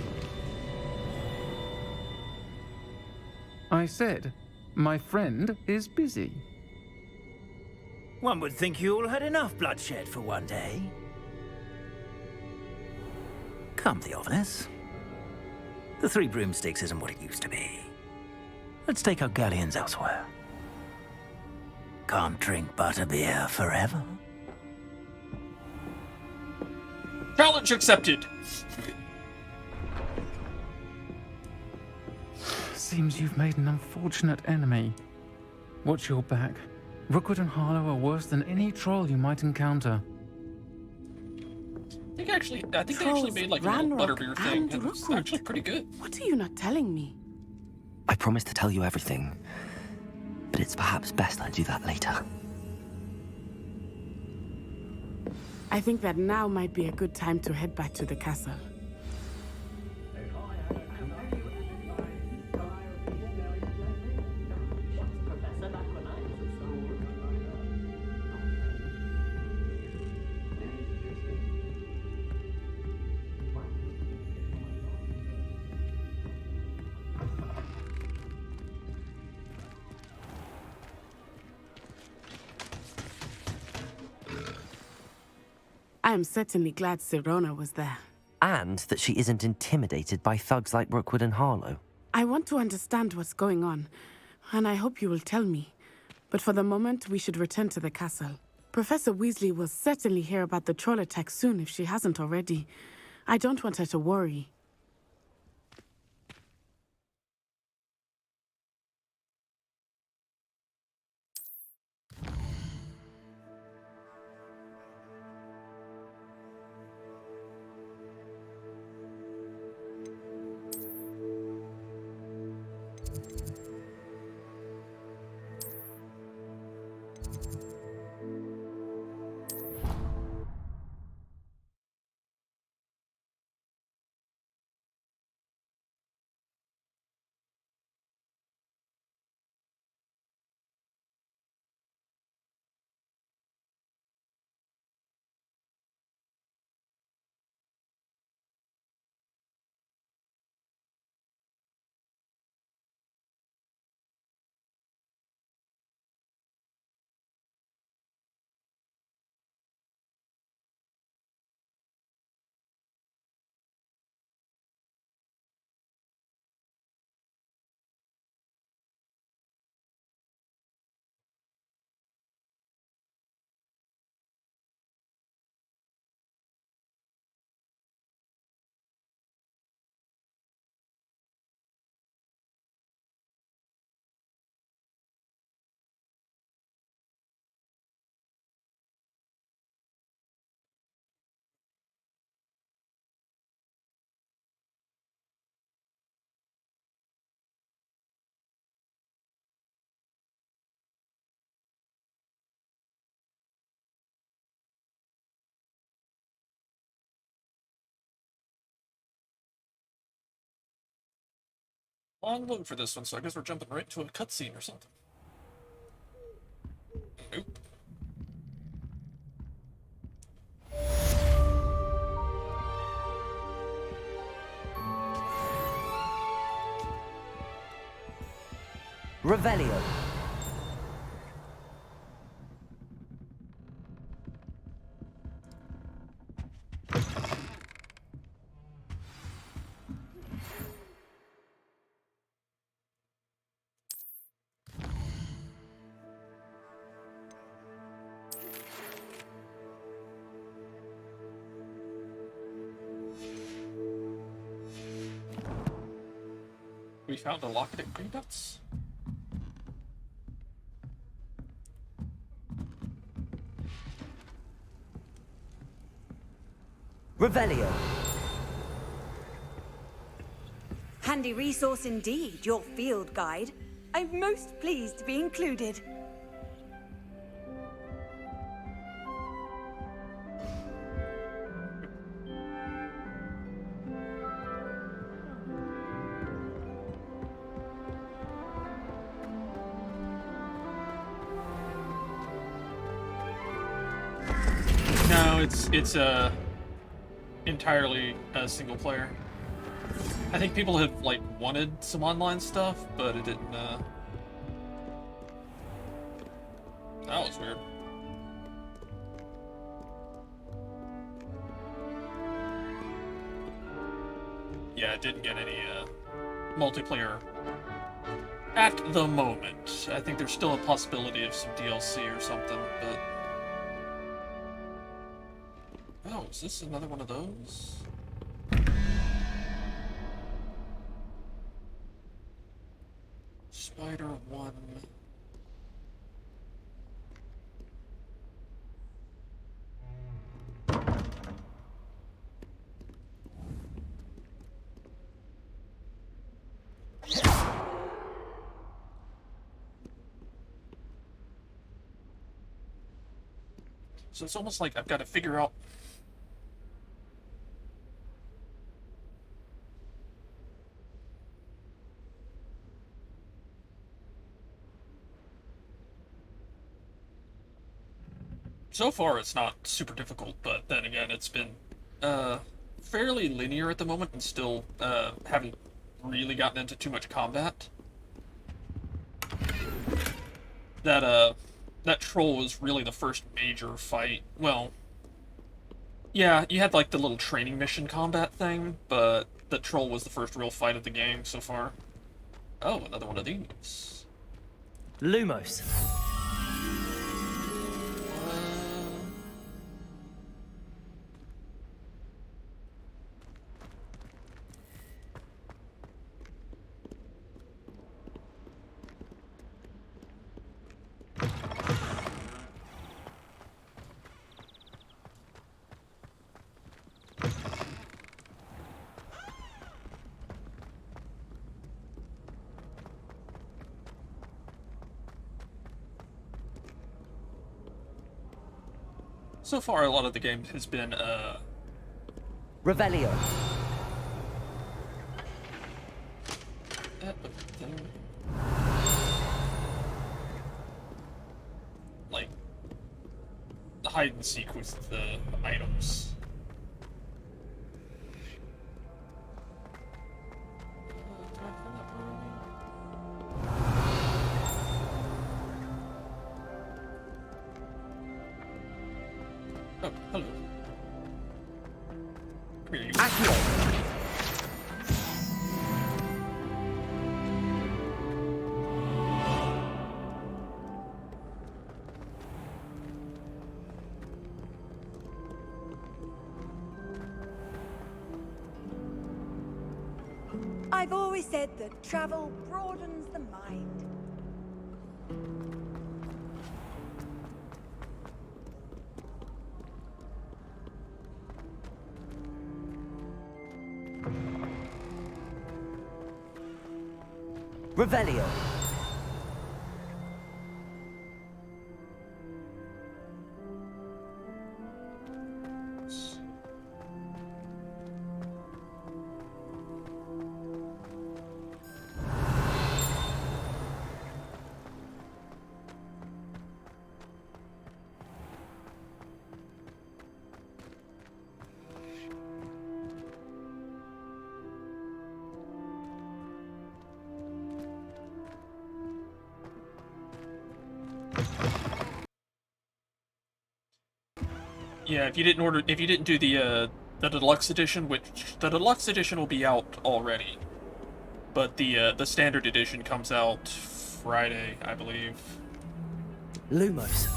I said, my friend is busy. One would think you all had enough bloodshed for one day. Come, Theophilus. The 3 broomsticks isn't what it used to be. Let's take our galleons elsewhere. Can't drink butterbeer forever. Challenge accepted. Seems you've made an unfortunate enemy. Watch your back. Rookwood and Harlow are worse than any troll you might encounter. I think they actually made like a little butterbeer thing. It was actually pretty good. What are you not telling me? I promise to tell you everything, but it's perhaps best I do that later. I think that now might be a good time to head back to the castle. I am certainly glad Sirona was there. And that she isn't intimidated by thugs like Rookwood and Harlow. I want to understand what's going on, and I hope you will tell me. But for the moment, we should return to the castle. Professor Weasley will certainly hear about the troll attack soon if she hasn't already. I don't want her to worry. Long load for this one, so I guess we're jumping right to a cutscene or something. Nope. Revelio. We found a locket at Green Dots? Revelio. Handy resource indeed, your field guide. I'm most pleased to be included. No, it's entirely single player. I think people have like wanted some online stuff, but it didn't. That was weird. Yeah, it didn't get any multiplayer at the moment. I think there's still a possibility of some DLC or something, but. Oh, is this another one of those? Spider 1. So it's almost like I've got to figure out. So far, it's not super difficult, but then again, it's been fairly linear at the moment, and still haven't really gotten into too much combat. That troll was really the first major fight. Well, yeah, you had like the little training mission combat thing, but the troll was the first real fight of the game so far. Oh, another one of these. Lumos. So far, a lot of the game has been, Revelio. Like, the hide and seek with the items. Oh, hello. Come here, you. I've always said that travel broadens the mind. Revelio. Yeah, if you didn't do the deluxe edition, which the deluxe edition will be out already, but the standard edition comes out Friday, I believe. Lumos.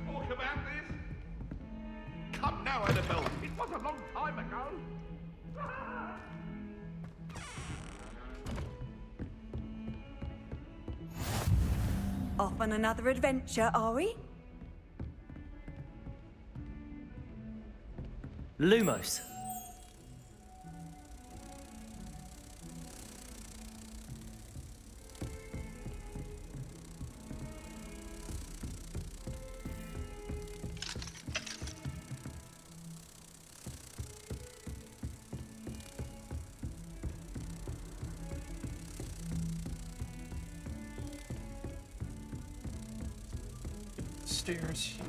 Talk about this? Come now, Annabelle. It was a long time ago. Off on another adventure, are we? Lumos. Stairs here.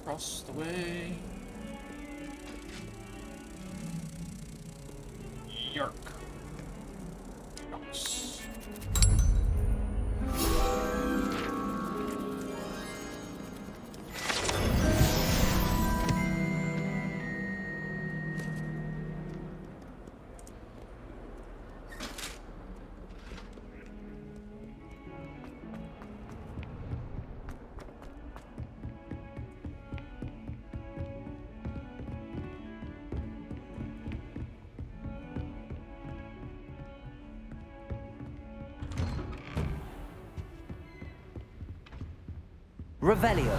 Across the way. Yark. Nice. Revelio.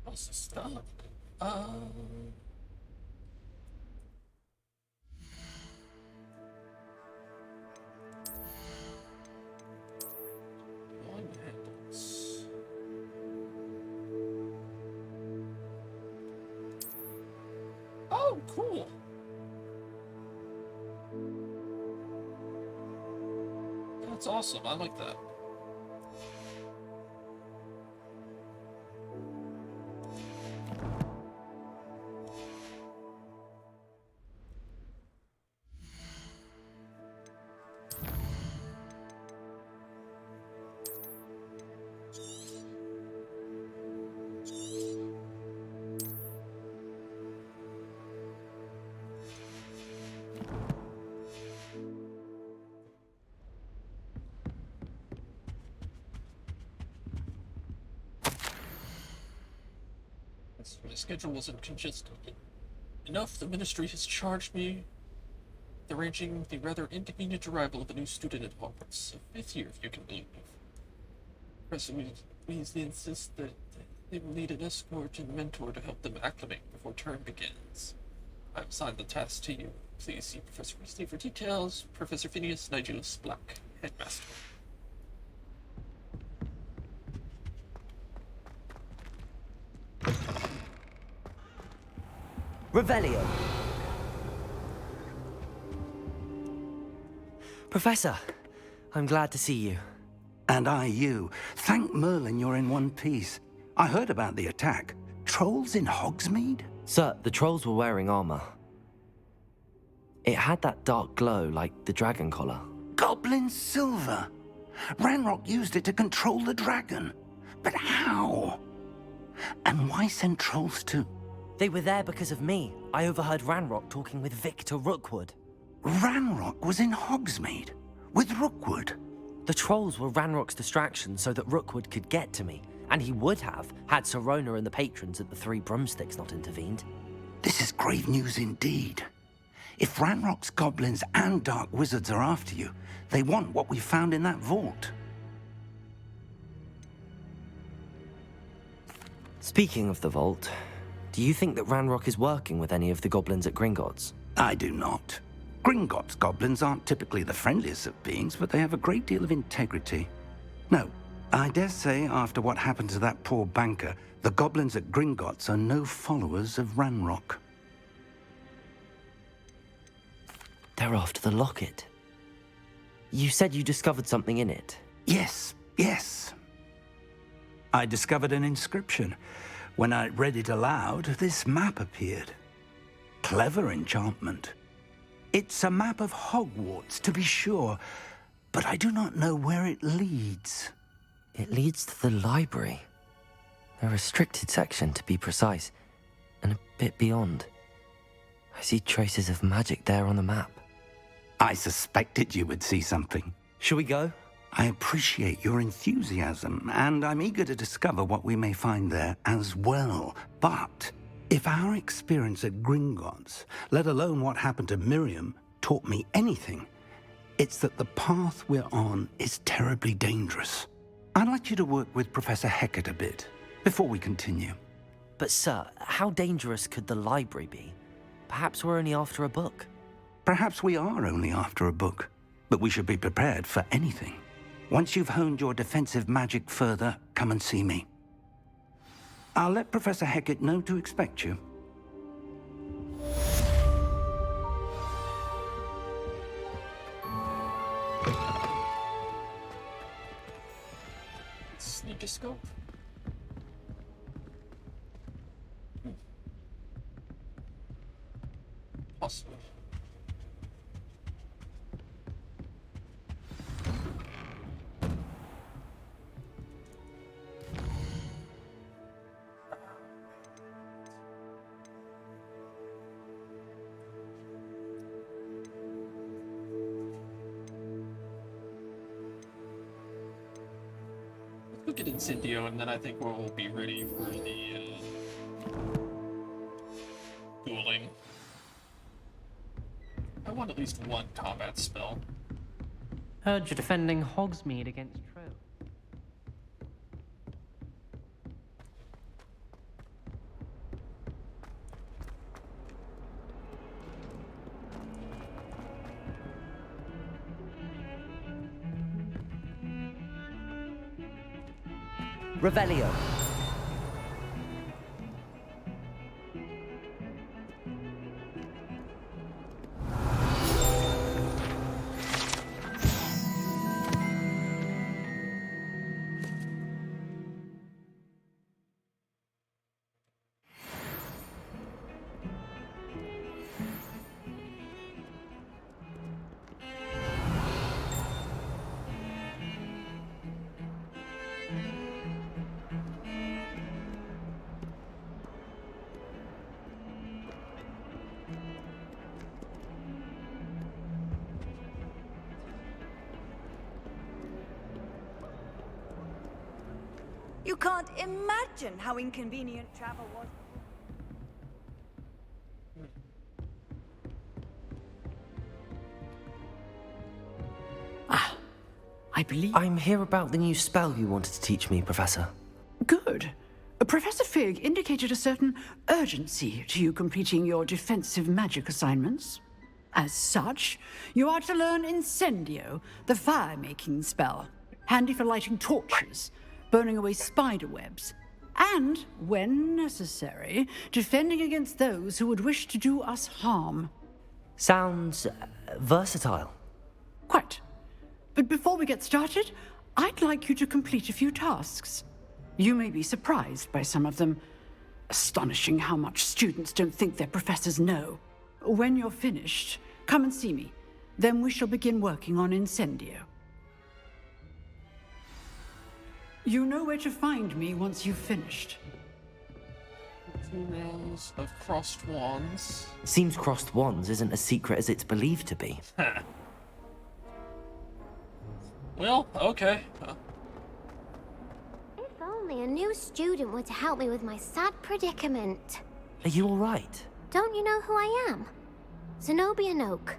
What's the stuff? One handles. Oh, cool. That's awesome. I like that. My schedule wasn't congested enough. The ministry has charged me with arranging the rather inconvenient arrival of a new student at Hogwarts, a 5th year, if you can believe. Professor Weasley insists that they will need an escort and mentor to help them acclimate before term begins. I've assigned the task to you. Please see Professor Weasley for details. Professor Phineas Nigellus Black, Headmaster. Revelio. Professor, I'm glad to see you. And I you. Thank Merlin you're in one piece. I heard about the attack. Trolls in Hogsmeade? Sir, the trolls were wearing armor. It had that dark glow like the dragon collar. Goblin silver. Ranrock used it to control the dragon. But how? And why send trolls to... They were there because of me. I overheard Ranrock talking with Victor Rookwood. Ranrock was in Hogsmeade? With Rookwood? The trolls were Ranrock's distraction so that Rookwood could get to me. And he would have, had Sirona and the patrons at the Three Broomsticks not intervened. This is grave news indeed. If Ranrock's goblins and dark wizards are after you, they want what we found in that vault. Speaking of the vault, do you think that Ranrock is working with any of the goblins at Gringotts? I do not. Gringotts goblins aren't typically the friendliest of beings, but they have a great deal of integrity. No, I dare say after what happened to that poor banker, the goblins at Gringotts are no followers of Ranrock. They're after the locket. You said you discovered something in it. Yes, yes. I discovered an inscription. When I read it aloud, this map appeared. Clever enchantment. It's a map of Hogwarts, to be sure, but I do not know where it leads. It leads to the library. A restricted section, to be precise, and a bit beyond. I see traces of magic there on the map. I suspected you would see something. Shall we go? I appreciate your enthusiasm, and I'm eager to discover what we may find there as well. But if our experience at Gringotts, let alone what happened to Miriam, taught me anything, it's that the path we're on is terribly dangerous. I'd like you to work with Professor Hecat a bit before we continue. But sir, how dangerous could the library be? Perhaps we're only after a book. Perhaps we are only after a book, but we should be prepared for anything. Once you've honed your defensive magic further, come and see me. I'll let Professor Hecat know to expect you. Sneakoscope? Possible. Look at Incendio, and then I think we'll be ready for the dueling. I want at least one combat spell. Heard you're defending Hogsmeade against Troll. Revelio. You can't imagine how inconvenient travel was. I believe... I'm here about the new spell you wanted to teach me, Professor. Good. Professor Fig indicated a certain urgency to you completing your defensive magic assignments. As such, you are to learn Incendio, the fire-making spell, handy for lighting torches, burning away spider webs, and, when necessary, defending against those who would wish to do us harm. Sounds versatile. Quite. But before we get started, I'd like you to complete a few tasks. You may be surprised by some of them. Astonishing how much students don't think their professors know. When you're finished, come and see me. Then we shall begin working on Incendio. You know where to find me once you've finished. 2 rows of crossed wands. Seems crossed wands isn't as secret as it's believed to be. Well, okay. If only a new student were to help me with my sad predicament. Are you all right? Don't you know who I am? Zenobia Noak,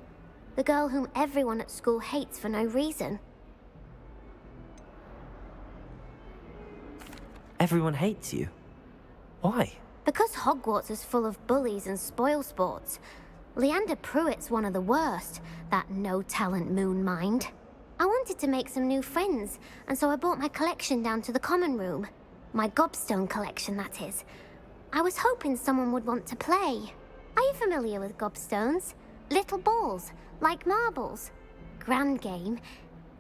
the girl whom everyone at school hates for no reason. Everyone hates you. Why? Because Hogwarts is full of bullies and spoilsports. Leander Pruitt's one of the worst, that no-talent moon mind. I wanted to make some new friends, and so I brought my collection down to the common room. My gobstone collection, that is. I was hoping someone would want to play. Are you familiar with gobstones? Little balls, like marbles. Grand game.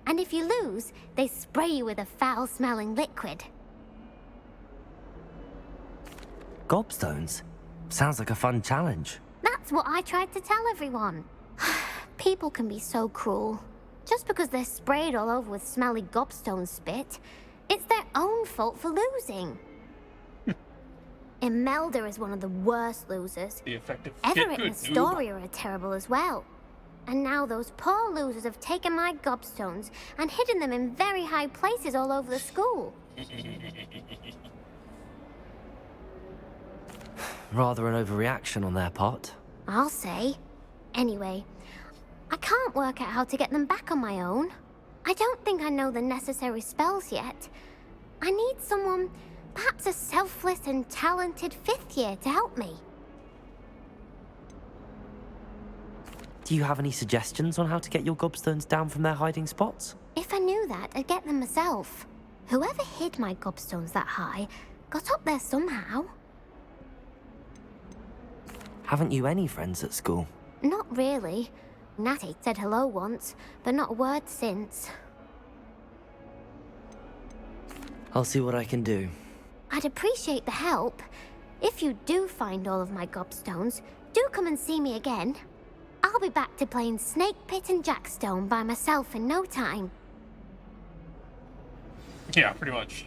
And if you lose, they spray you with a foul-smelling liquid. Gobstones? Sounds like a fun challenge. That's what I tried to tell everyone. People can be so cruel. Just because they're sprayed all over with smelly gobstone spit, it's their own fault for losing. Imelda is one of the worst losers. The effective Everett and noob. Astoria are terrible as well. And now those poor losers have taken my gobstones and hidden them in very high places all over the school. Rather an overreaction on their part. I'll say. Anyway, I can't work out how to get them back on my own. I don't think I know the necessary spells yet. I need someone, perhaps a selfless and talented 5th year to help me. Do you have any suggestions on how to get your gobstones down from their hiding spots? If I knew that, I'd get them myself. Whoever hid my gobstones that high got up there somehow. Haven't you any friends at school? Not really. Natty said hello once, but not a word since. I'll see what I can do. I'd appreciate the help. If you do find all of my gobstones, do come and see me again. I'll be back to playing Snake Pit and Jackstone by myself in no time. Yeah, pretty much.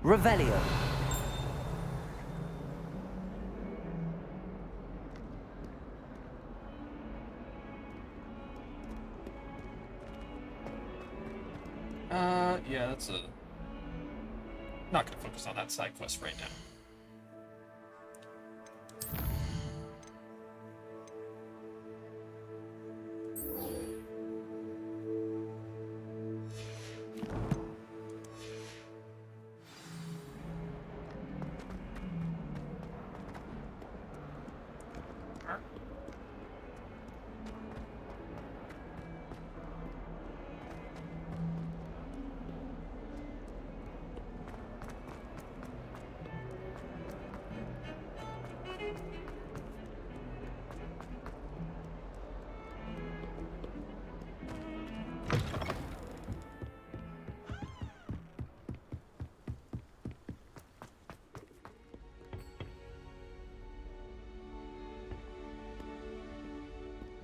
Revelio. Yeah, that's a... Not gonna focus on that side quest right now.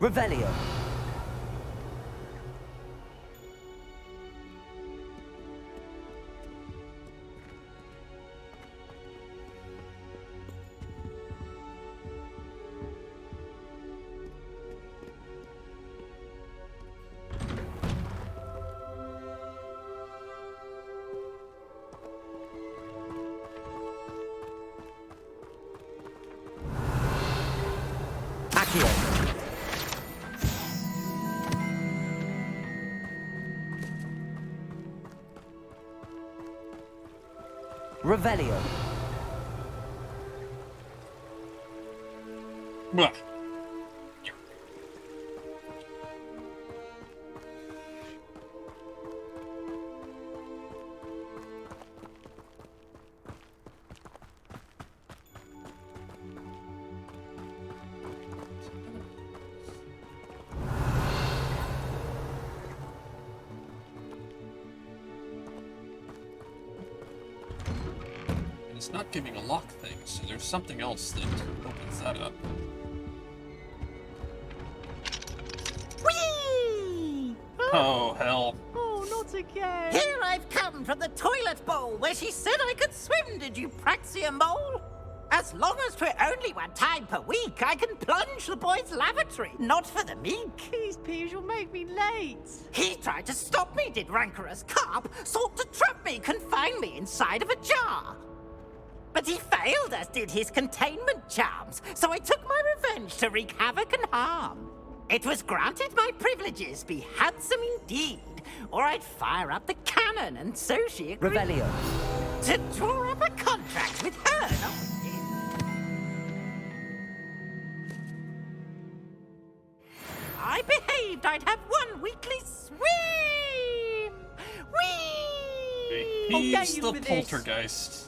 Revelio. Revelio. Blah. It's not giving a lock thing, so there's something else that opens that up. Whee! Oh, hell. Oh, not again. Here I've come from the toilet bowl where she said I could swim, did you praxia mole? As long as 'twere only 1 time per week, I can plunge the boy's lavatory, not for the meek. These peeves will make me late. He tried to stop me, did rancorous carp, sought to trap me, confine me inside of a jar. But he failed, as did his containment charms, so I took my revenge to wreak havoc and harm. It was granted my privileges be handsome indeed, or I'd fire up the cannon, and so she agreed. Revelio. To draw up a contract with her, not with him. I behaved I'd have one weekly swim! Whee! He's you the for this. poltergeist.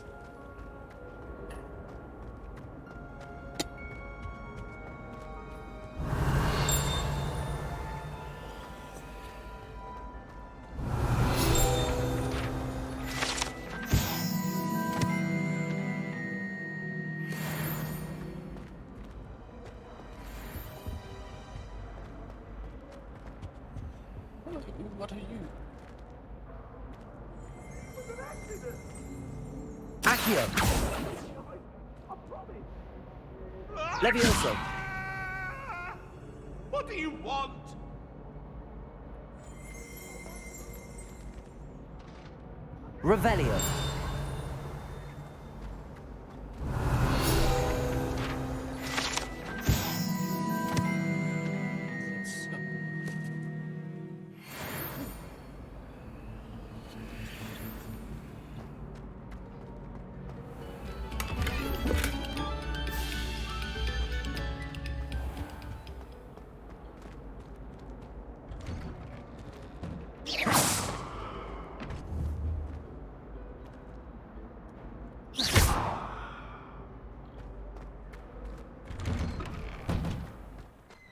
What are you? Accio! Levioso! What do you want? Revelio!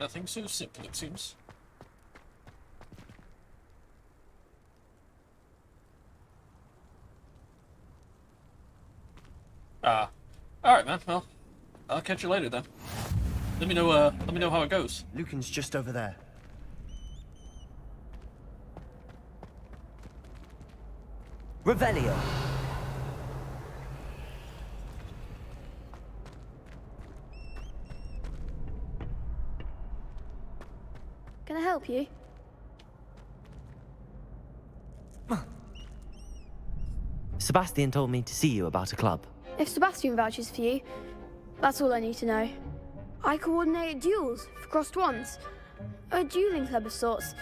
Nothing so simple, it seems. Alright, man. Well, I'll catch you later then. Let me know how it goes. Lucan's just over there. Revelio! Can I help you? Sebastian told me to see you about a club. If Sebastian vouches for you, that's all I need to know. I coordinate duels for crossed wands. A dueling club of sorts.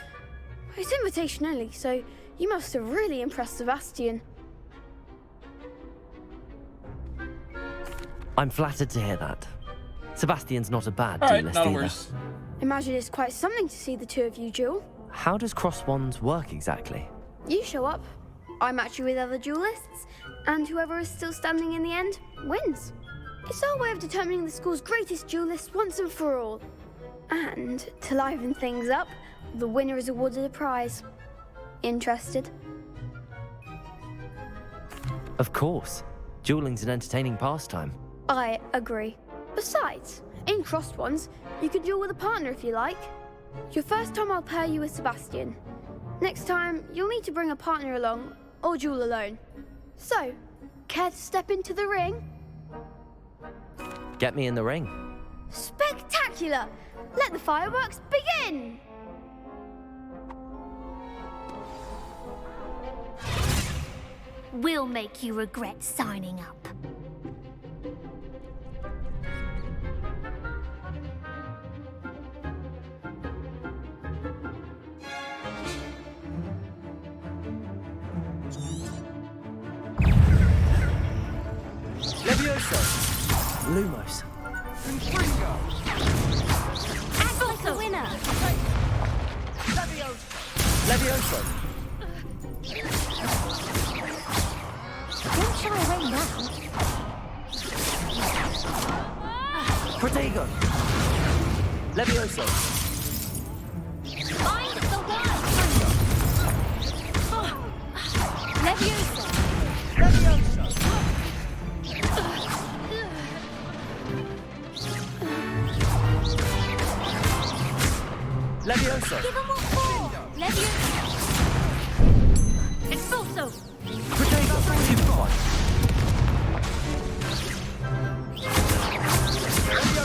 It's invitation only, so you must have really impressed Sebastian. I'm flattered to hear that. Sebastian's not a bad Alright, duelist not a either. worse. Imagine it's quite something to see the two of you duel. How does cross wands work exactly? You show up, I match you with other duelists, and whoever is still standing in the end wins. It's our way of determining the school's greatest duelist once and for all. And to liven things up, the winner is awarded a prize. Interested? Of course. Dueling's an entertaining pastime. I agree. Besides, in crossed ones, you can duel with a partner if you like. Your first time I'll pair you with Sebastian. Next time, you'll need to bring a partner along, or duel alone. So, care to step into the ring? Get me in the ring. Spectacular! Let the fireworks begin! We'll make you regret signing up. Levioso! Lumos. Act like a winner! Levioso! Don't shy away now. Protego! Levioso! Find the one! Leviosa! Levioso! Give him what for! Leviosa! Expulso! Protego! Super!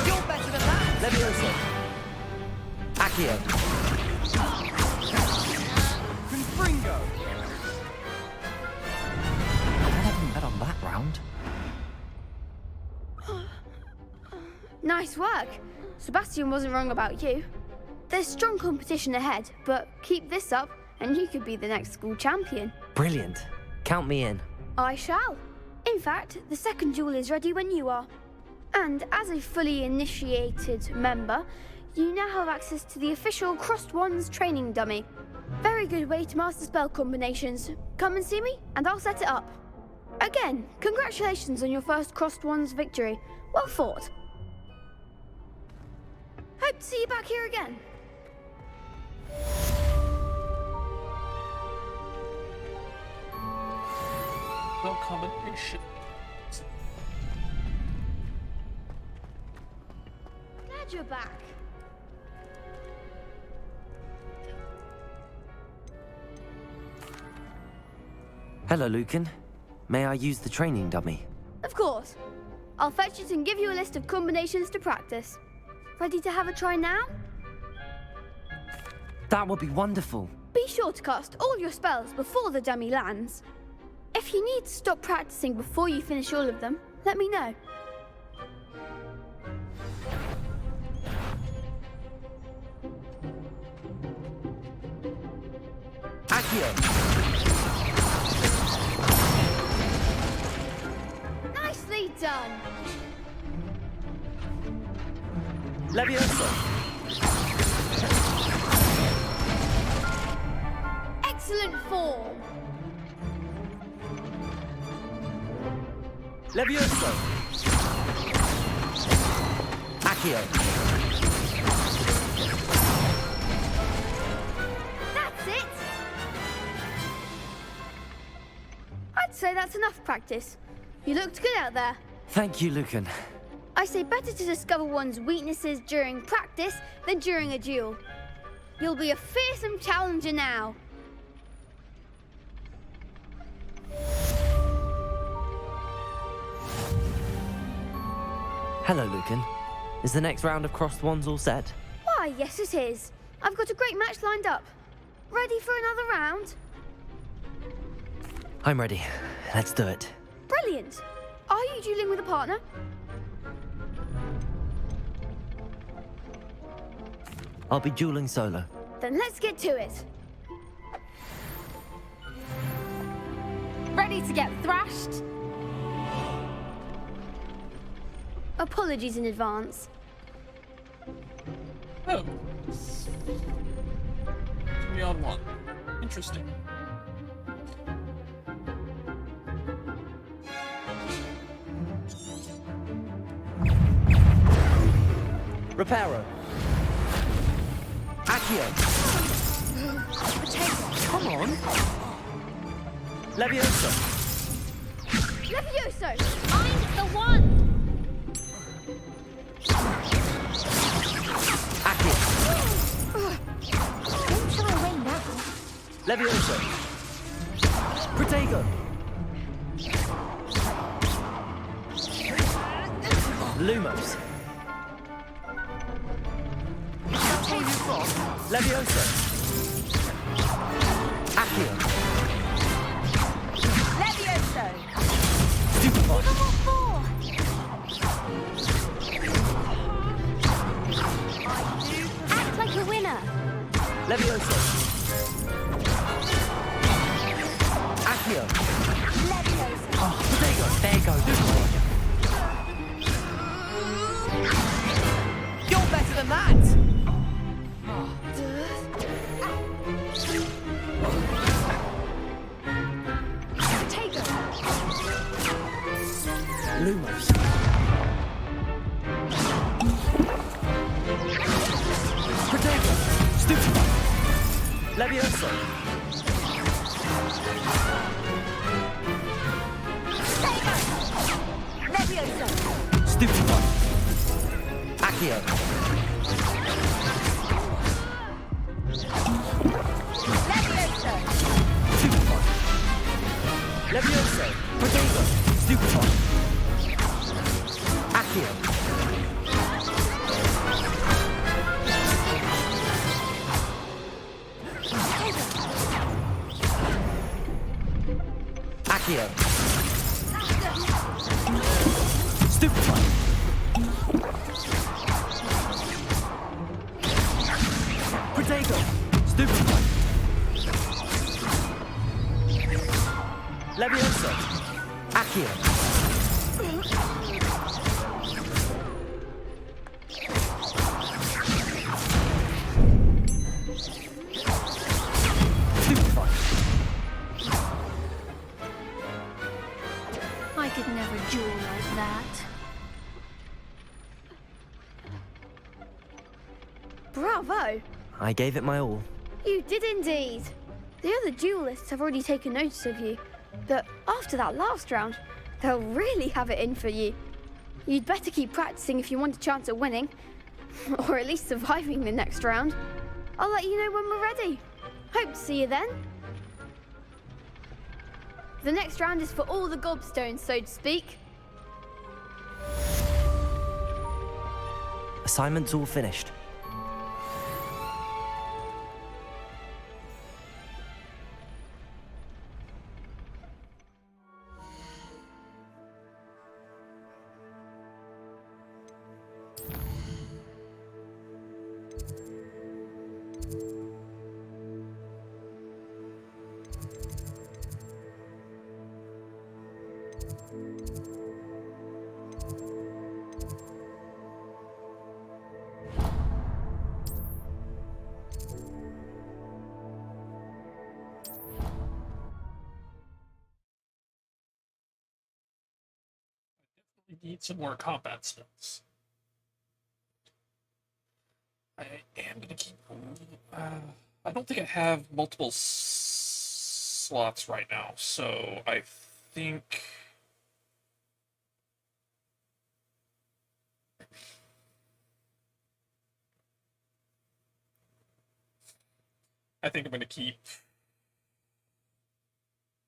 You're better than that! Levioso! Accio! Confringo! I haven't bet on that round. Nice work. Sebastian wasn't wrong about you. There's strong competition ahead, but keep this up and you could be the next school champion. Brilliant. Count me in. I shall. In fact, the second duel is ready when you are. And as a fully initiated member, you now have access to the official Crossed Wands training dummy. Very good way to master spell combinations. Come and see me, and I'll set it up. Again, congratulations on your first Crossed Wands victory. Well fought. Hope to see you back here again. No combination. Glad you're back. Hello, Lucan. May I use the training dummy? Of course. I'll fetch it and give you a list of combinations to practice. Ready to have a try now? That would be wonderful. Be sure to cast all your spells before the dummy lands. If you need to stop practicing before you finish all of them, let me know. Accio! Nicely done! Levioso! Excellent form! Levioso! Accio! That's it! I'd say that's enough practice. You looked good out there. Thank you, Lucan. I say better to discover one's weaknesses during practice than during a duel. You'll be a fearsome challenger now. Hello, Lucan. Is the next round of Crossed Wands all set? Why, yes it is. I've got a great match lined up. Ready for another round? I'm ready. Let's do it. Brilliant. Are you dueling with a partner? I'll be dueling solo. Then let's get to it. Ready to get thrashed? Apologies in advance. Oh. 3-on-1. Interesting. Reparo. Accio. Come on. Levioso. Levioso! I'm the one! Accio. Don't try to win now. Levioso. Protego. Lumos. Levioso. Accio. Levioso! Stupefy. Act like a winner. Levioso. Accio. Levioso. Oh, Protego. There you go. You're better than that. Lumos. Protego. Stupefy. Levioso. Levioso. Stupefy. Accio. Levioso. Stupefy. Levioso. Protego. Stupefy. Accio. Accio. Stupefy. Protego. Stupefy. Levioso. I could never duel like that. Bravo! I gave it my all. You did indeed. The other duelists have already taken notice of you, but after that last round, they'll really have it in for you. You'd better keep practicing if you want a chance at winning, or at least surviving the next round. I'll let you know when we're ready. Hope to see you then. The next round is for all the gobstones, so to speak. Assignment's all finished. I need some more combat spells. I am gonna keep. I don't think I have multiple slots right now, so I think. I think I'm gonna keep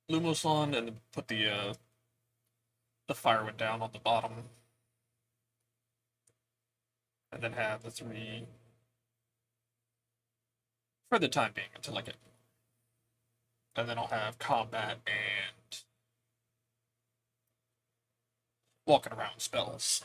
Lumos on and put the firewind down on the bottom, and then have the 3 for the time being until I get. And then I'll have combat and walking around spells.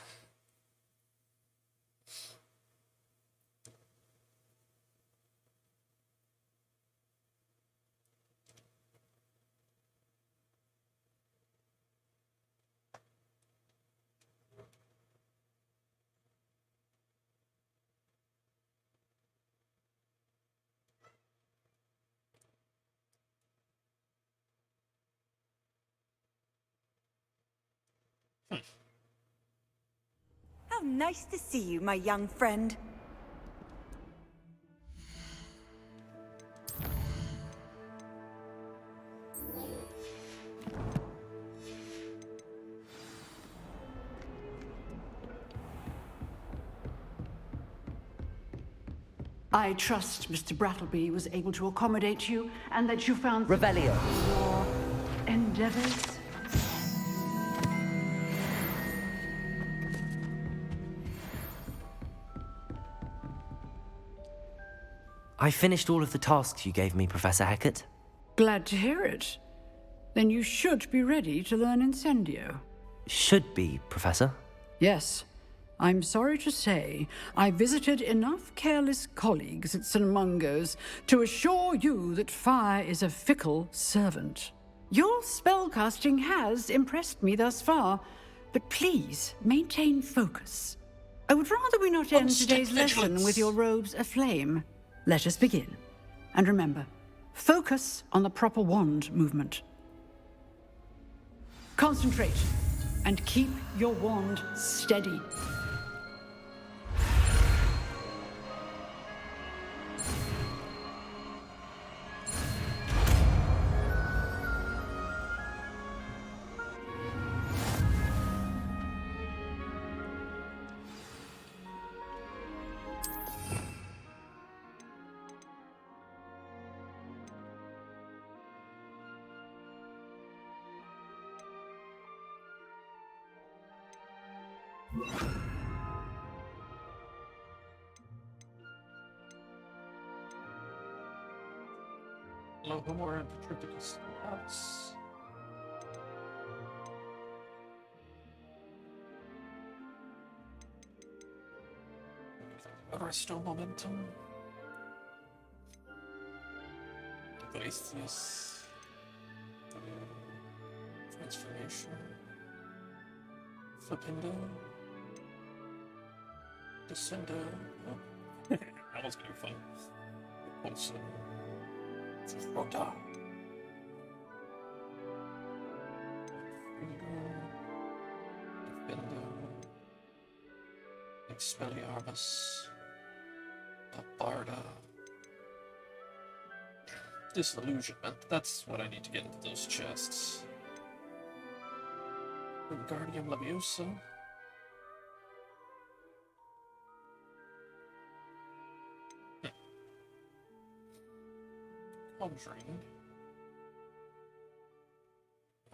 How nice to see you, my young friend. I trust Mr. Brattleby was able to accommodate you, and that you found Revelio. Your endeavors. I finished all of the tasks you gave me, Professor Hecat. Glad to hear it. Then you should be ready to learn Incendio. Should be, Professor. Yes. I'm sorry to say, I visited enough careless colleagues at St. Mungo's to assure you that fire is a fickle servant. Your spellcasting has impressed me thus far, but please maintain focus. I would rather we not end today's lesson with your robes aflame. Let us begin. And remember, focus on the proper wand movement. Concentrate, and keep your wand steady. Logomore and Petrificus House. Resto Momentum. Glacius. Transformation. Flipindo. Descendo. Oh. That was gonna be fun. Also, Rota. Defendo. Expelliarmus. Barda. Disillusionment. That's what I need to get into those chests. Wingardium Leviosa. Conjuring.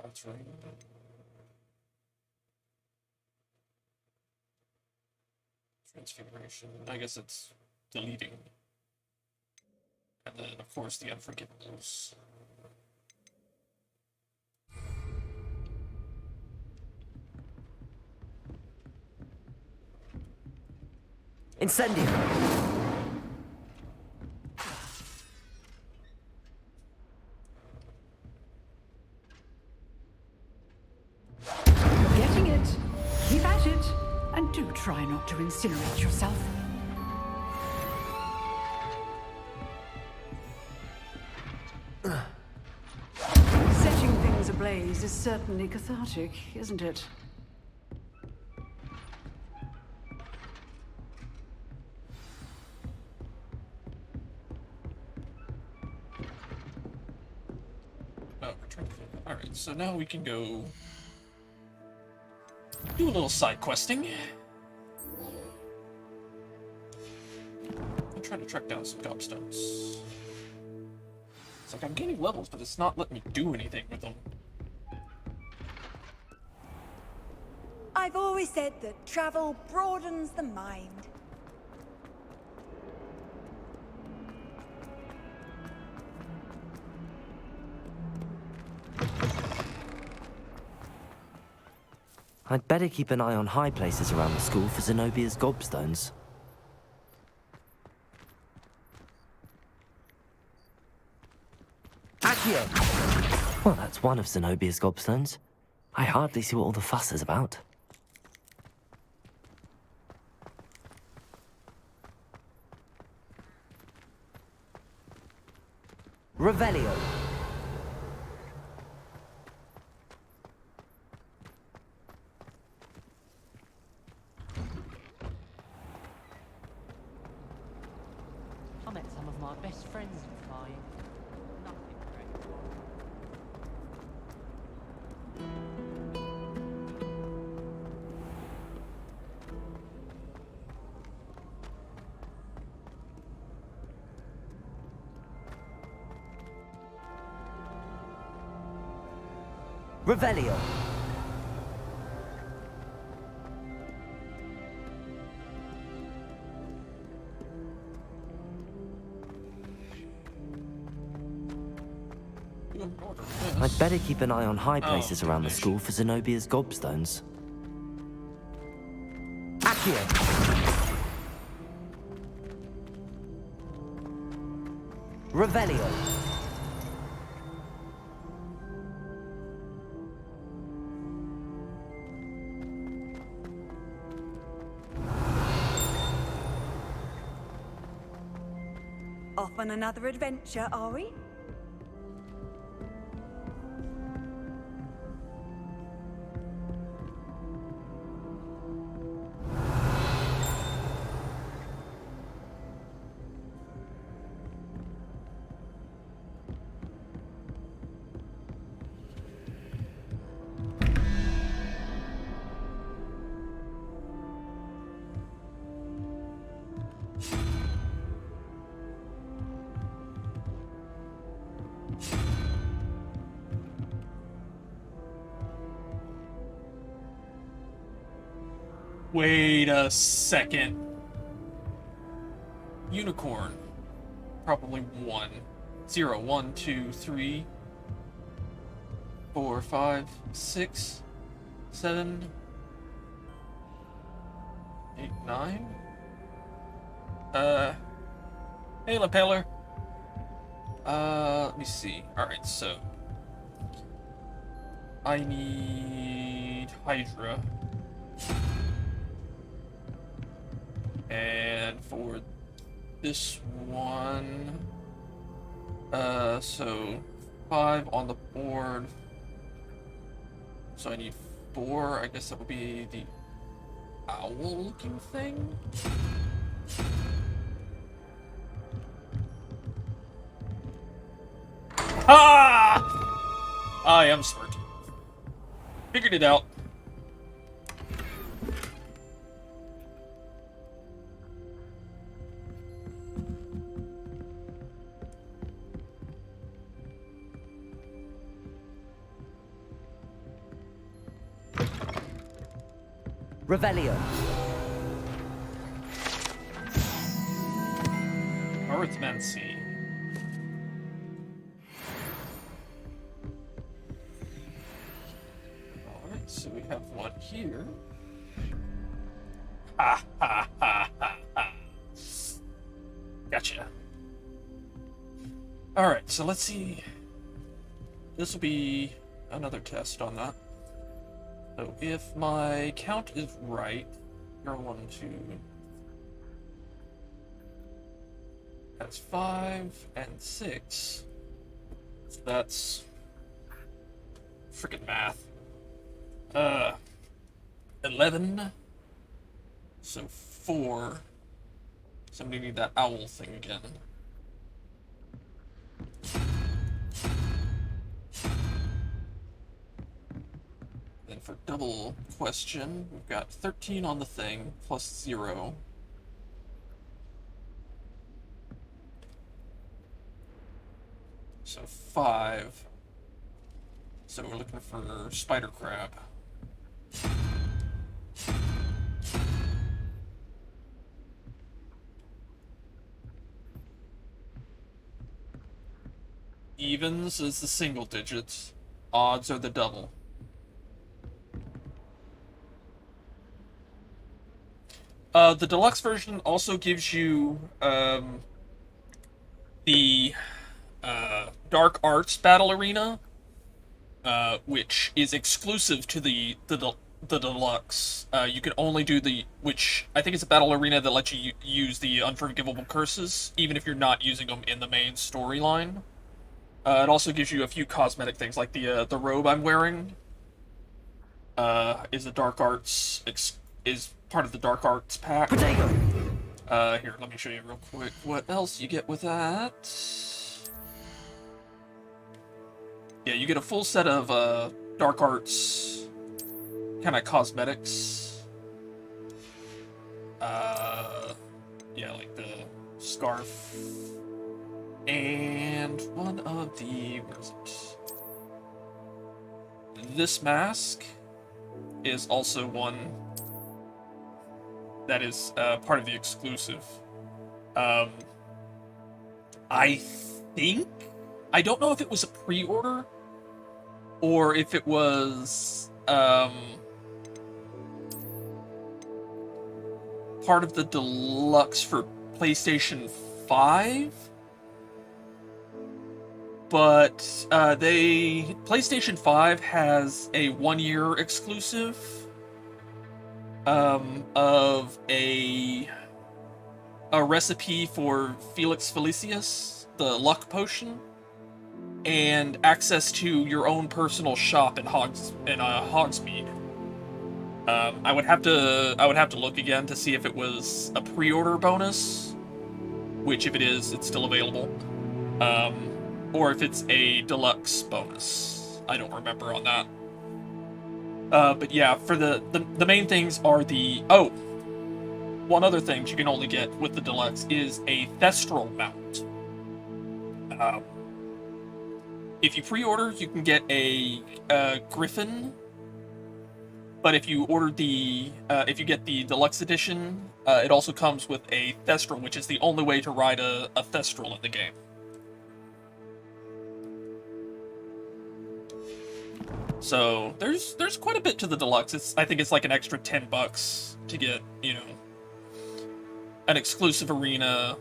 Altering. Transfiguration. I guess it's deleting. And then, of course, the Unforgivables. Incendio! You're getting it. Keep at it. And do try not to incinerate yourself. Setting things ablaze is certainly cathartic, isn't it? Oh, return to the... Alright, so now we can go do a little side questing. I'm trying to track down some gobstones. It's like I'm gaining levels, but it's not letting me do anything with them. I've always said that travel broadens the mind. I'd better keep an eye on high places around the school for Zenobia's gobstones. Accio! Well, that's one of Zenobia's gobstones. I hardly see what all the fuss is about. Revelio. I met some of my best friends in flying. Nothing great. Revelio. I'd better keep an eye on high places around the school for Zenobia's gobstones. Accio. Revelio. Off on another adventure, are we? Wait a second. Unicorn. Probably 1. 0, 1, 2, 3, 4, 5, 6, 7, 8, 9. Hey, Lapeller. Let me see. Alright, so. I need Hydra. And for this one, so 5 on the board. So I need 4. I guess that would be the owl-looking thing. Ah! I am smart. Figured it out. Revelio. Arithmancy. Alright, so we have one here. Ha ha ha ha ha. Gotcha. Alright, so let's see. This will be another test on that. So if my count is right, you're 1, 2. That's 5 and 6. So that's freaking math. 11. So 4. So I'm gonna need that owl thing again. Then for double question, we've got 13 on the thing, plus 0. So 5. So we're looking for spider crab. Evens is the single digits. Odds are the double. The deluxe version also gives you the Dark Arts Battle Arena, which is exclusive to the deluxe. You can only do which I think it's a battle arena that lets you use the unforgivable curses, even if you're not using them in the main storyline. It also gives you a few cosmetic things, like the robe I'm wearing is a Dark Arts is part of the Dark Arts pack. Potato. Here, let me show you real quick what else you get with that. Yeah, you get a full set of Dark Arts kind of cosmetics. Yeah, like the scarf. And one of the... where is it? This mask is also one that is part of the exclusive. I think... I don't know if it was a pre-order or if it was part of the deluxe for PlayStation 5. But PlayStation 5 has a 1-year exclusive of a recipe for Felix Felicius, the luck potion, and access to your own personal shop in Hogsmeade. I would have to look again to see if it was a pre-order bonus, which if it is, it's still available. Or if it's a deluxe bonus. I don't remember on that. But yeah, for the main things are the... Oh! One other thing you can only get with the deluxe is a Thestral mount. If you pre-order, you can get a Griffin. But if you order if you get the deluxe edition, it also comes with a Thestral, which is the only way to ride a Thestral in the game. So there's quite a bit to the deluxe. I think it's like an extra $10 to get, you know, an exclusive arena,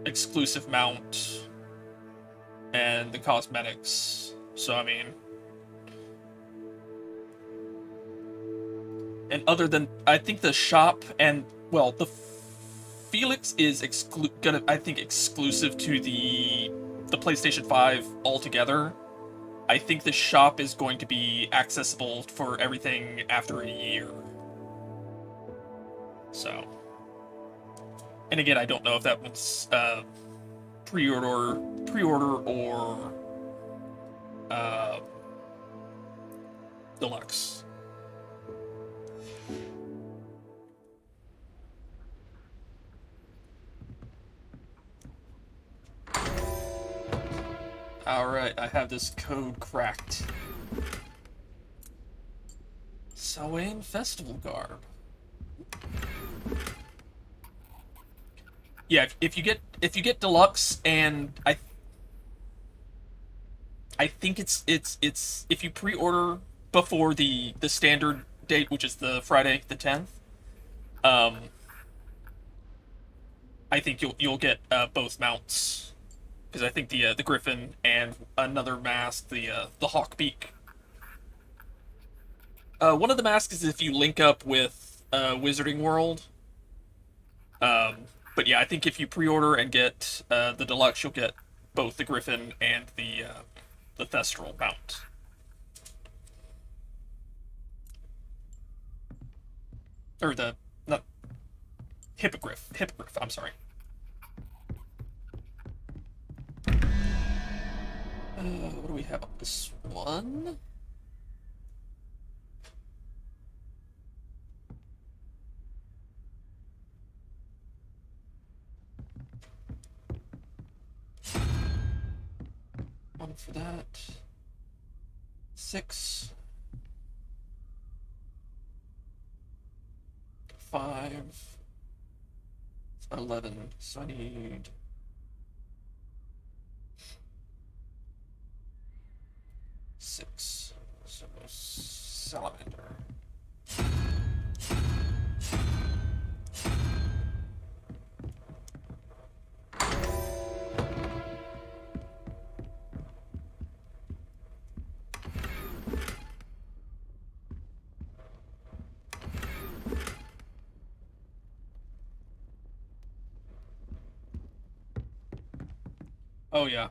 exclusive mount, and the cosmetics. So I mean, And other than, I think the shop and, well, the Felix is gonna, I think, exclusive to the PlayStation 5 altogether. I think the shop is going to be accessible for everything after a year. So, and again, I don't know if that was pre-order or deluxe. Alright, I have this code cracked. Samhain Festival garb. Yeah, if you get deluxe, and I think it's if you pre-order before the standard date, which is the Friday the 10th, I think you'll get both mounts, because I think the Griffin and another mask, the Hawkbeak. One of the masks is if you link up with Wizarding World. But yeah, I think if you pre-order and get the deluxe, you'll get both the Griffin and the Thestral mount. Or not Hippogriff, I'm sorry. What do we have on this one? One for that. 6. 5. 11. So I need 6. So Salamander. Oh yeah,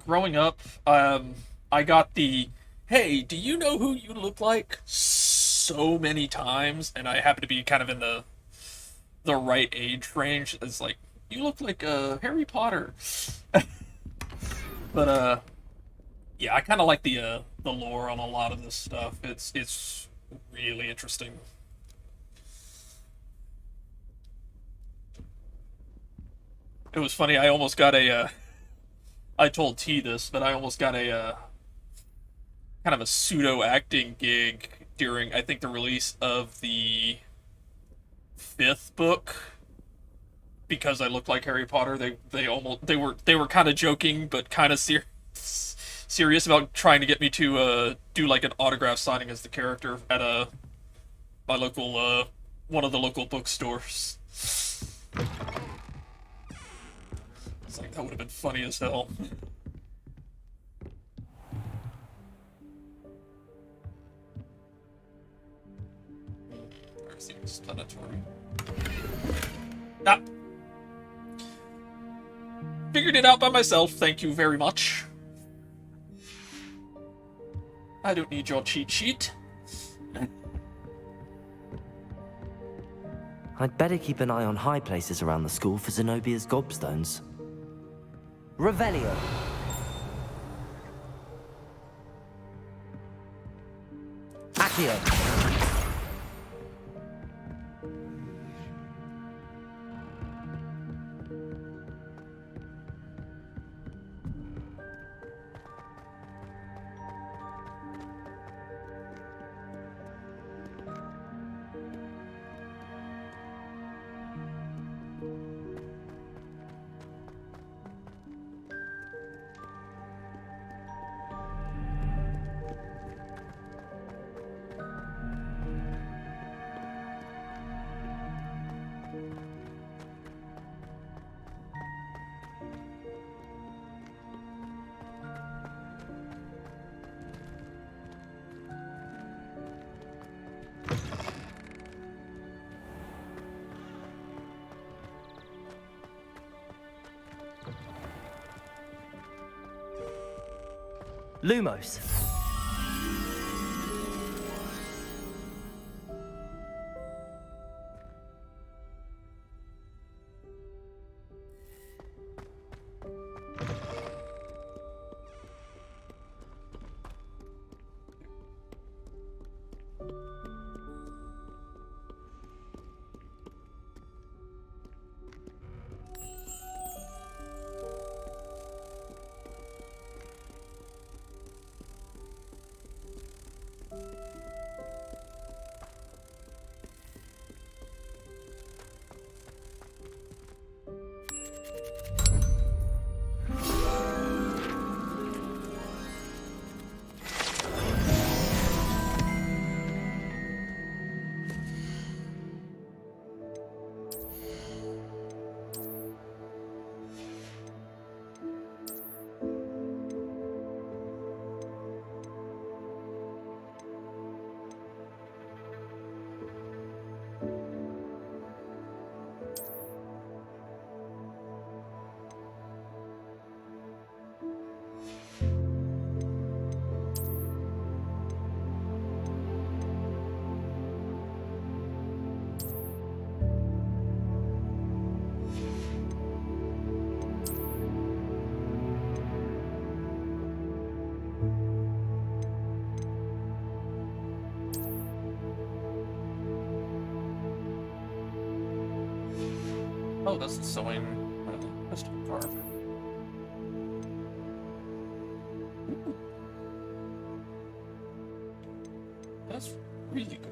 growing up, I got the, hey, do you know who you look like? So many times, and I happen to be kind of in the right age range. It's like, you look like Harry Potter. But yeah, I kind of like the lore on a lot of this stuff. It's really interesting. It was funny. I almost got a. I told T this, but I almost got a kind of a pseudo acting gig during, I think, the release of the 5th book, because I looked like Harry Potter. They were kind of joking, but kind of serious about trying to get me to do like an autograph signing as the character at my local one of the local bookstores. It's like, that would have been funny as hell. Where's the explanatory? Ah! Figured it out by myself, thank you very much. I don't need your cheat sheet. I'd better keep an eye on high places around the school for Zenobia's gobstones. Revelio. Accio. Lumos. Oh, that's the sewing crystal carp. Ooh. That's really good.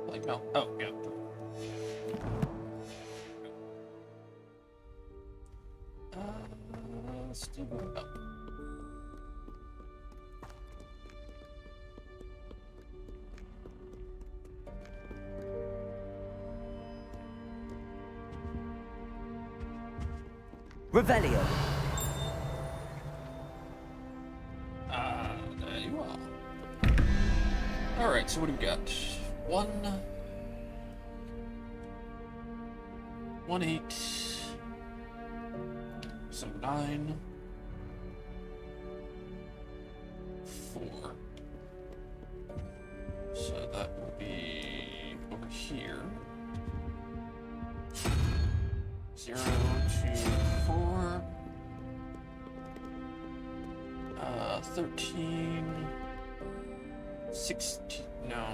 Like no. Oh, yeah. Still moving up. Revelio. There you are. Alright, so what do we got? 1, 8, so 9, 4. So that will be over here. 0, 2, 4. 13. 16. No.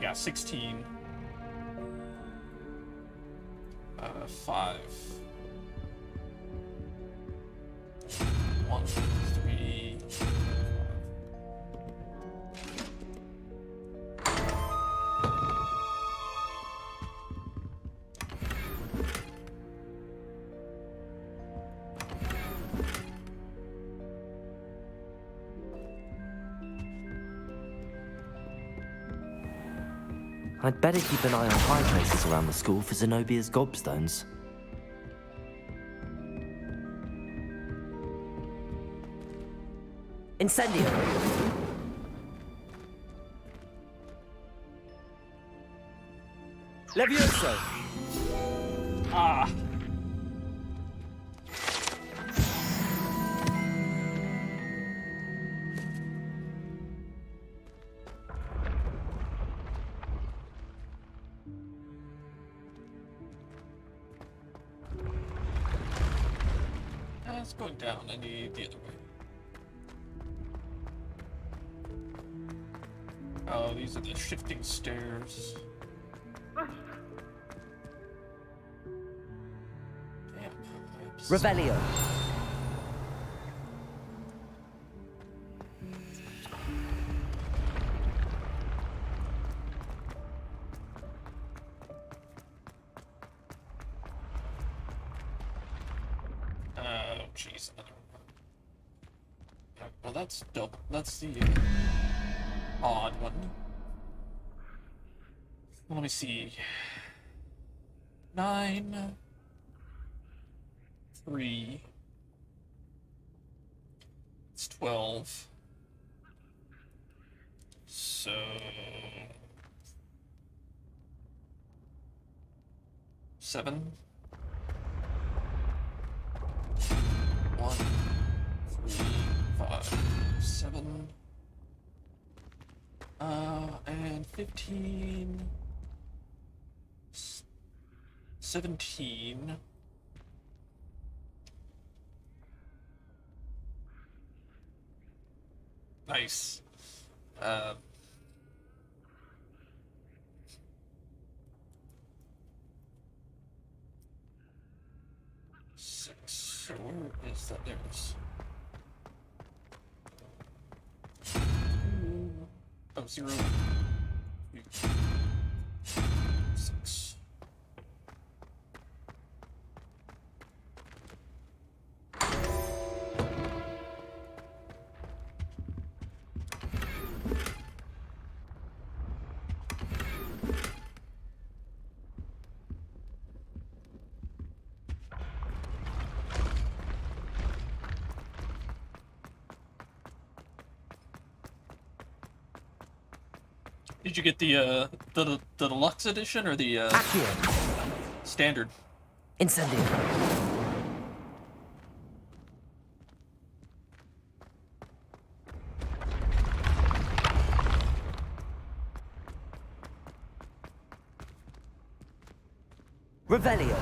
Yeah, 16. 5. 1, 3. I'd better keep an eye on high places around the school for Zenobia's gobstones. Incendio! Levioso! Ah! it's going down. I need the other way. Oh, these are the shifting stairs. Damn. Revelio. Oh, jeez. Well, that's dope. That's the odd one. Let me see. 9, 3. It's 12. So 7. 1, 3, 5, 7. And 15. 17. Nice. 6. So where is that? There's. Oh, 0. 6. Did you get the deluxe edition or the standard? Incendio. Revelio.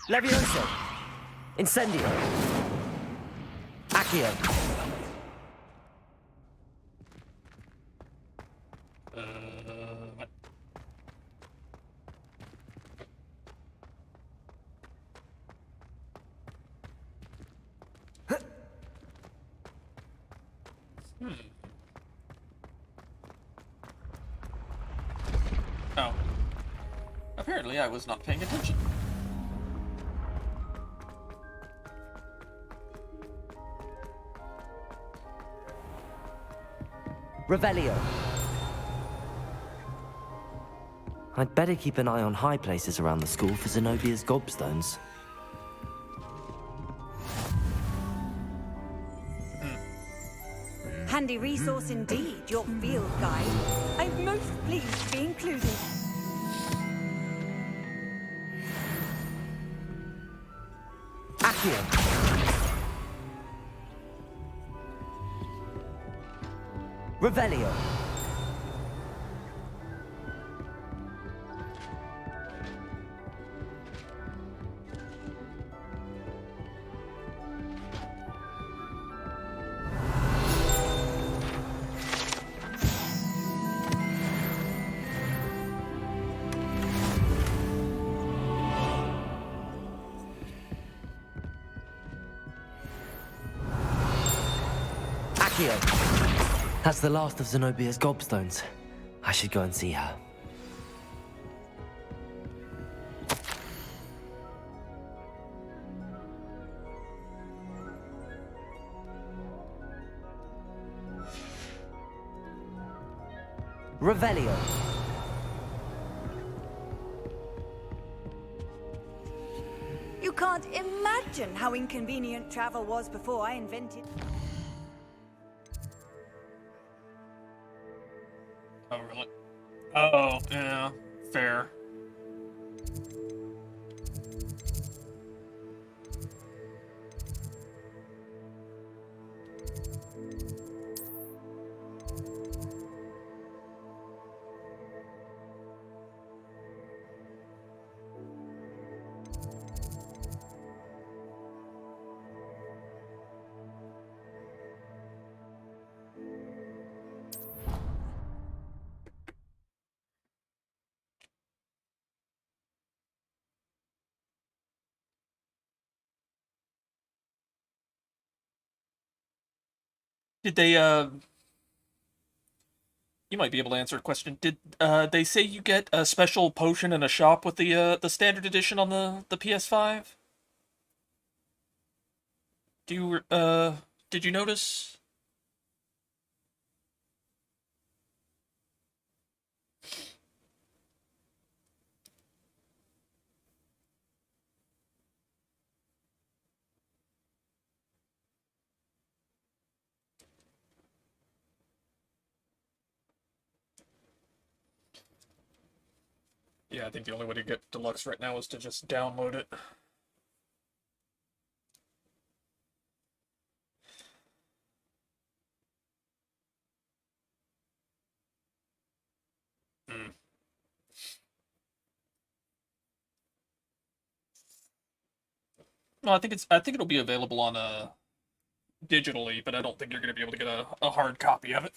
Levioso. Incendio. Accio. What? Oh. Apparently I was not paying attention. Revelio. I'd better keep an eye on high places around the school for Zenobia's gobstones. Handy resource indeed, your field guide. I'm most pleased to be included. Accio. Revelio. That's the last of Zenobia's gobstones. I should go and see her. Revelio. You can't imagine how inconvenient travel was before I invented... Oh, really? Oh, yeah. Fair. Did they, you might be able to answer a question. Did, they say you get a special potion in a shop with the standard edition on the PS5? Do you, did you notice? Yeah, I think the only way to get deluxe right now is to just download it. Hmm. No, I think it'll be available on digitally, but I don't think you're gonna be able to get a hard copy of it.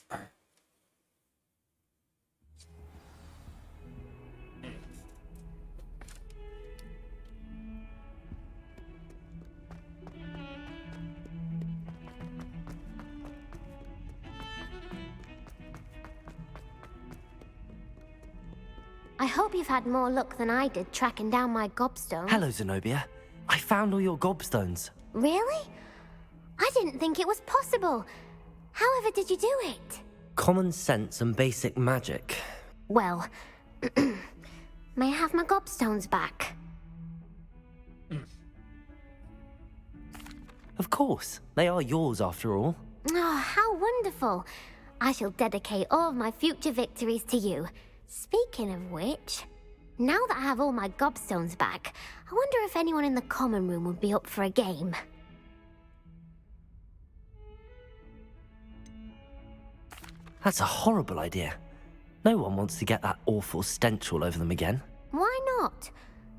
I hope you've had more luck than I did tracking down my gobstone. Hello, Zenobia. I found all your gobstones. Really? I didn't think it was possible. However did you do it? Common sense and basic magic. Well, may I have my gobstones back? Of course. They are yours after all. Oh, how wonderful. I shall dedicate all of my future victories to you. Speaking of which, now that I have all my gobstones back, I wonder if anyone in the common room would be up for a game. That's a horrible idea. No one wants to get that awful stench all over them again. Why not?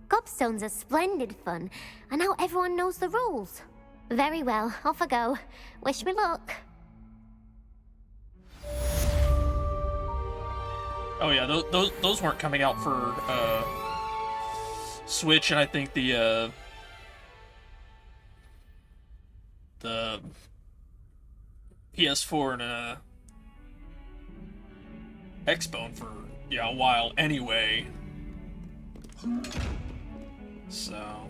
Gobstones are splendid fun, and now everyone knows the rules. Very well, off I go. Wish me luck. Oh yeah, those weren't coming out for Switch, and I think the PS4 and Xbone for a while anyway. So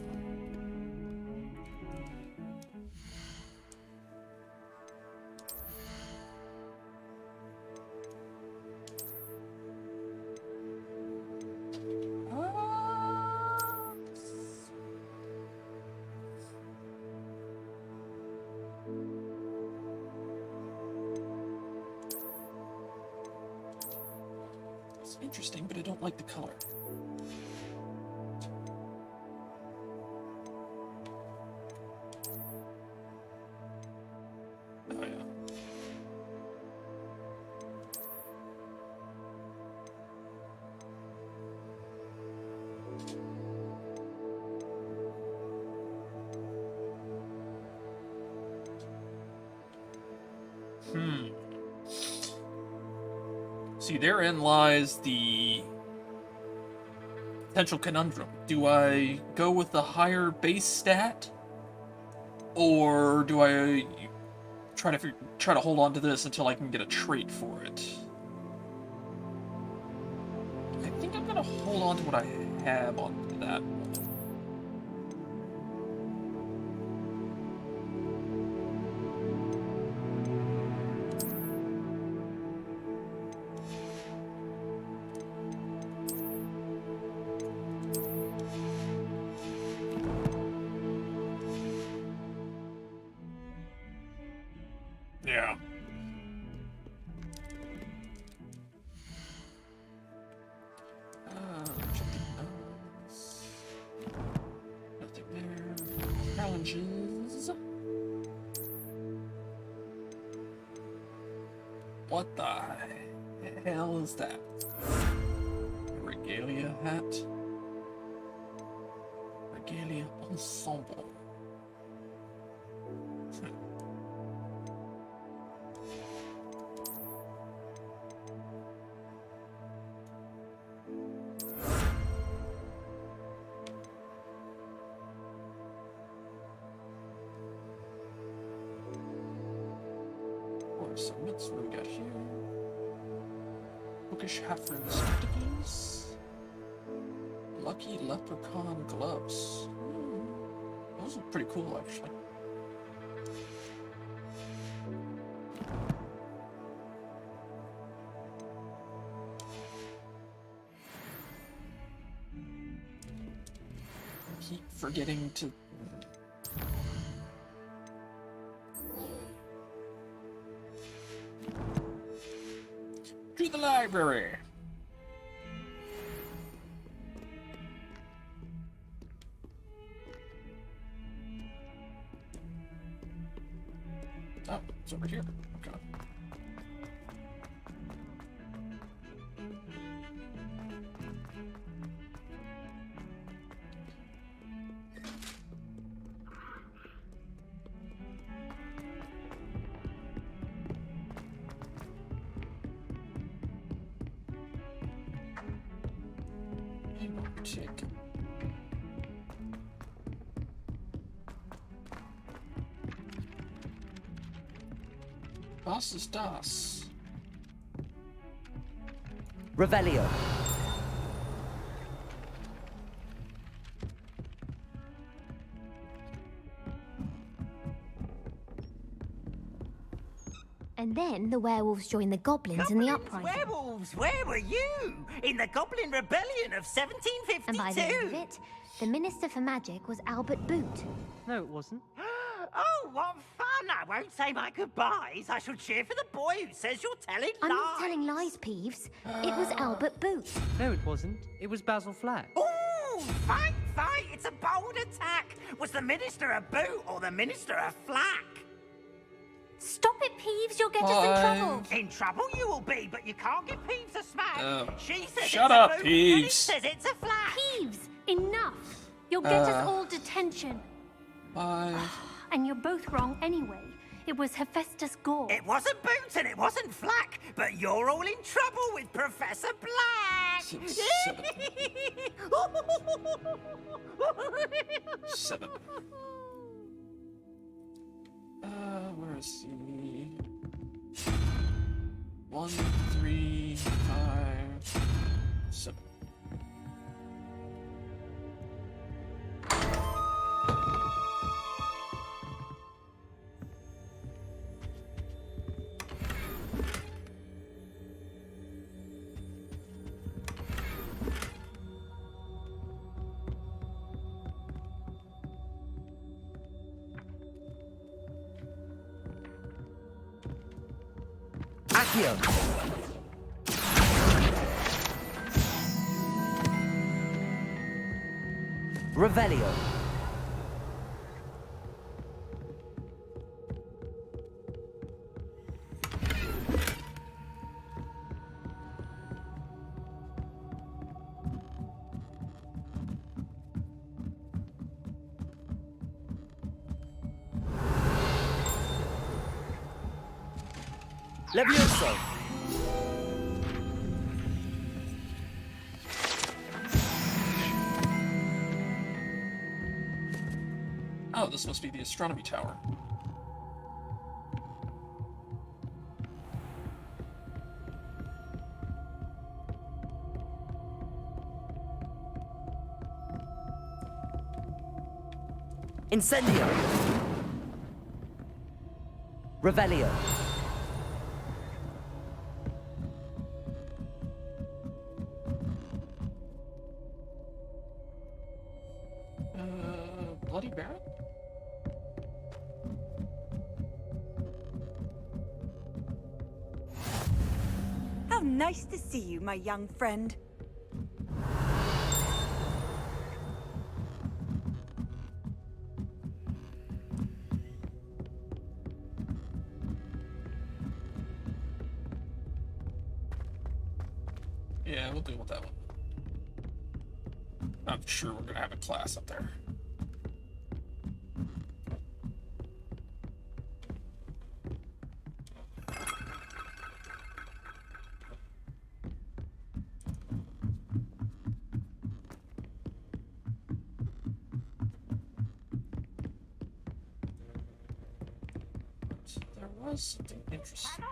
it's interesting, but I don't like the color. Oh yeah. See, therein lies the potential conundrum. Do I go with the higher base stat, or do I try to hold on to this until I can get a trait for it? I think I'm gonna hold on to what I have on that one. Yeah. Nothing there. Challenges. What the hell is that? Regalia hat? Regalia ensemble. What do we got here? Bookish Halfring spectacles. Lucky leprechaun gloves. Those are pretty cool, actually. Keep forgetting to. To the library. Oh, it's over here. Okay. Check. Boss's DOS. Revelio. And then the werewolves joined the goblins in the uprising. Werewolves, where were you? In the Goblin Rebellion of 1752? And by the end of it, the Minister for Magic was Albert Boot. No, it wasn't. Oh, what fun! I won't say my goodbyes. I shall cheer for the boy who says you're telling lies. I'm not telling lies, Peeves. It was Albert Boot. No, it wasn't. It was Basil Flack. Ooh, fight, fight! It's a bold attack. Was the Minister a boot or the Minister a flack? Stop it, Peeves. You'll get us in trouble. In trouble you will be, but you can't give Peeves a smack. She says Shut it's up, a boot, and he Peeves. says it's a flack. Peeves, enough. You'll get us all detention. 5. And you're both wrong anyway. It was Hephaestus Gore. It wasn't Boots and it wasn't Flack, but you're all in trouble with Professor Black. 6, 7. 7. Where is he? 1, 3, 5, 7. Accio. Revelio. Levioso. Oh, this must be the astronomy tower. Incendio. Revelio. Bloody Baron? How nice to see you, my young friend. Yeah, we'll deal with that one. I'm sure we're gonna have a class up there. There was something interesting.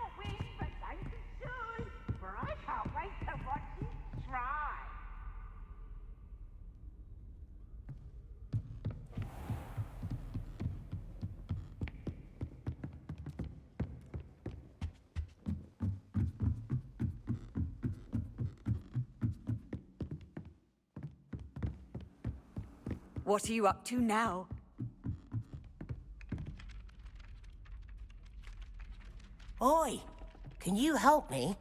What are you up to now? Oi, can you help me?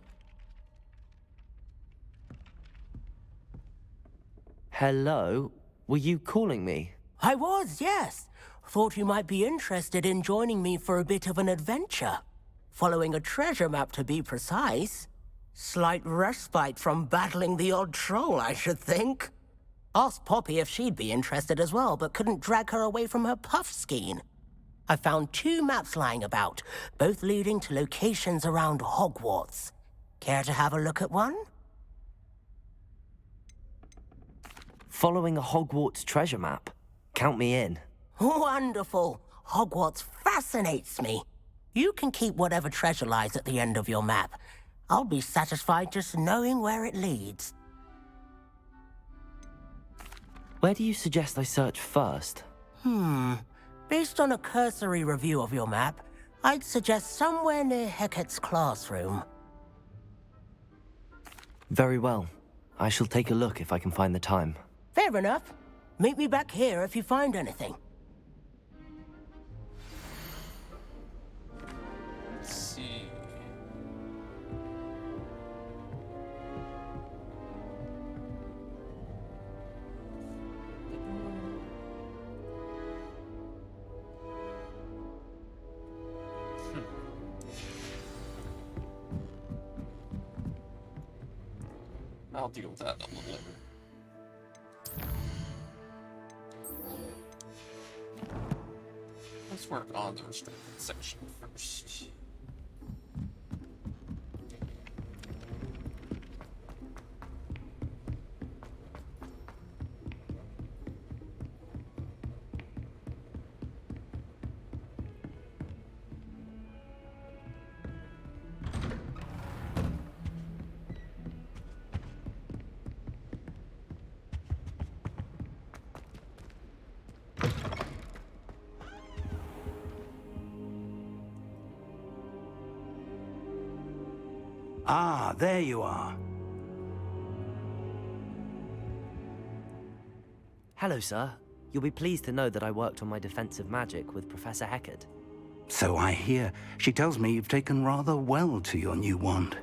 Hello? Were you calling me? I was, yes. Thought you might be interested in joining me for a bit of an adventure. Following a treasure map, to be precise. Slight respite from battling the odd troll, I should think. Asked Poppy if she'd be interested as well, but couldn't drag her away from her puff skein. I found 2 maps lying about, both leading to locations around Hogwarts. Care to have a look at one? Following a Hogwarts treasure map. Count me in. Wonderful. Hogwarts fascinates me. You can keep whatever treasure lies at the end of your map. I'll be satisfied just knowing where it leads. Where do you suggest I search first? Based on a cursory review of your map, I'd suggest somewhere near Hecat's classroom. Very well. I shall take a look if I can find the time. Fair enough. Meet me back here if you find anything. Let's see. I'll deal with that a little later. Let's work on the restricted section first. Ah, there you are. Hello, sir. You'll be pleased to know that I worked on my defensive magic with Professor Hecat. So I hear. She tells me you've taken rather well to your new wand.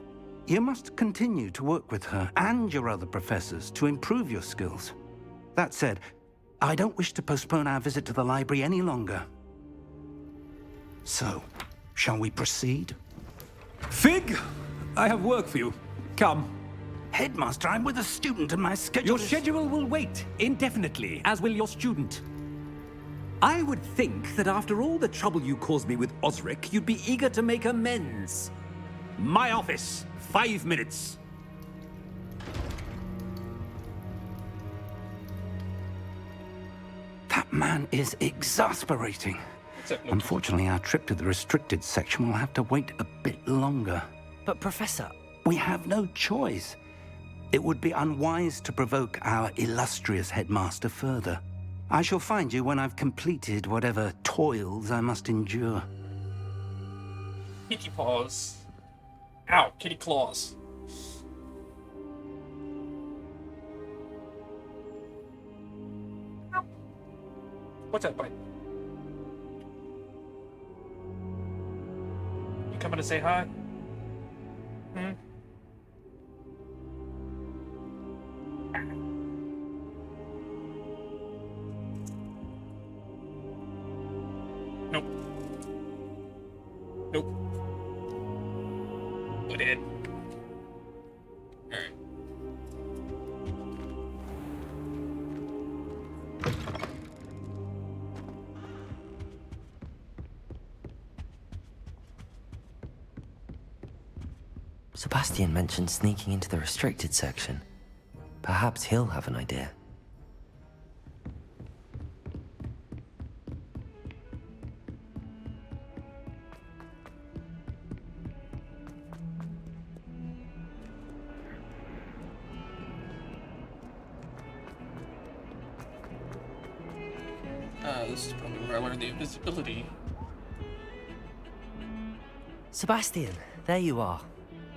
You must continue to work with her and your other professors to improve your skills. That said, I don't wish to postpone our visit to the library any longer. So, shall we proceed? Fig! I have work for you. Come. Headmaster, I'm with a student and my schedule Your schedule will wait indefinitely, as will your student. I would think that after all the trouble you caused me with Osric, you'd be eager to make amends. My office, 5 minutes. That man is exasperating. Unfortunately, our trip to the restricted section will have to wait a bit longer. But, Professor... We have no choice. It would be unwise to provoke our illustrious headmaster further. I shall find you when I've completed whatever toils I must endure. Kitty paws. Ow, kitty claws. Ow. What's that bite? You coming to say hi? Nope. Nope. Put it. Alright. Sebastian mentioned sneaking into the restricted section. Perhaps he'll have an idea. This is probably where I learned the invisibility. Sebastian, there you are.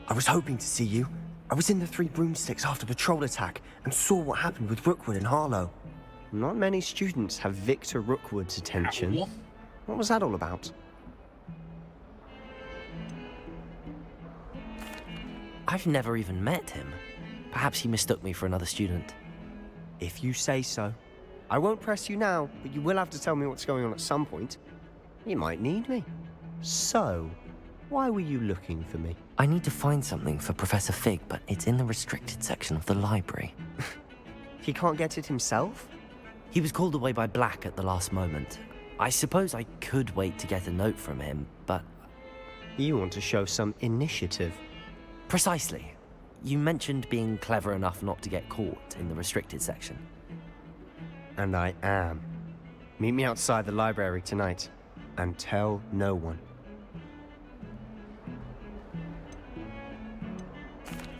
I was hoping to see you. I was in the Three Broomsticks after the troll attack and saw what happened with Rookwood and Harlow. Not many students have Victor Rookwood's attention. Ow. What was that all about? I've never even met him. Perhaps he mistook me for another student. If you say so. I won't press you now, but you will have to tell me what's going on at some point. You might need me. So, why were you looking for me? I need to find something for Professor Fig, but it's in the restricted section of the library. He can't get it himself? He was called away by Black at the last moment. I suppose I could wait to get a note from him, but... You want to show some initiative. Precisely. You mentioned being clever enough not to get caught in the restricted section. And I am. Meet me outside the library tonight, and tell no one.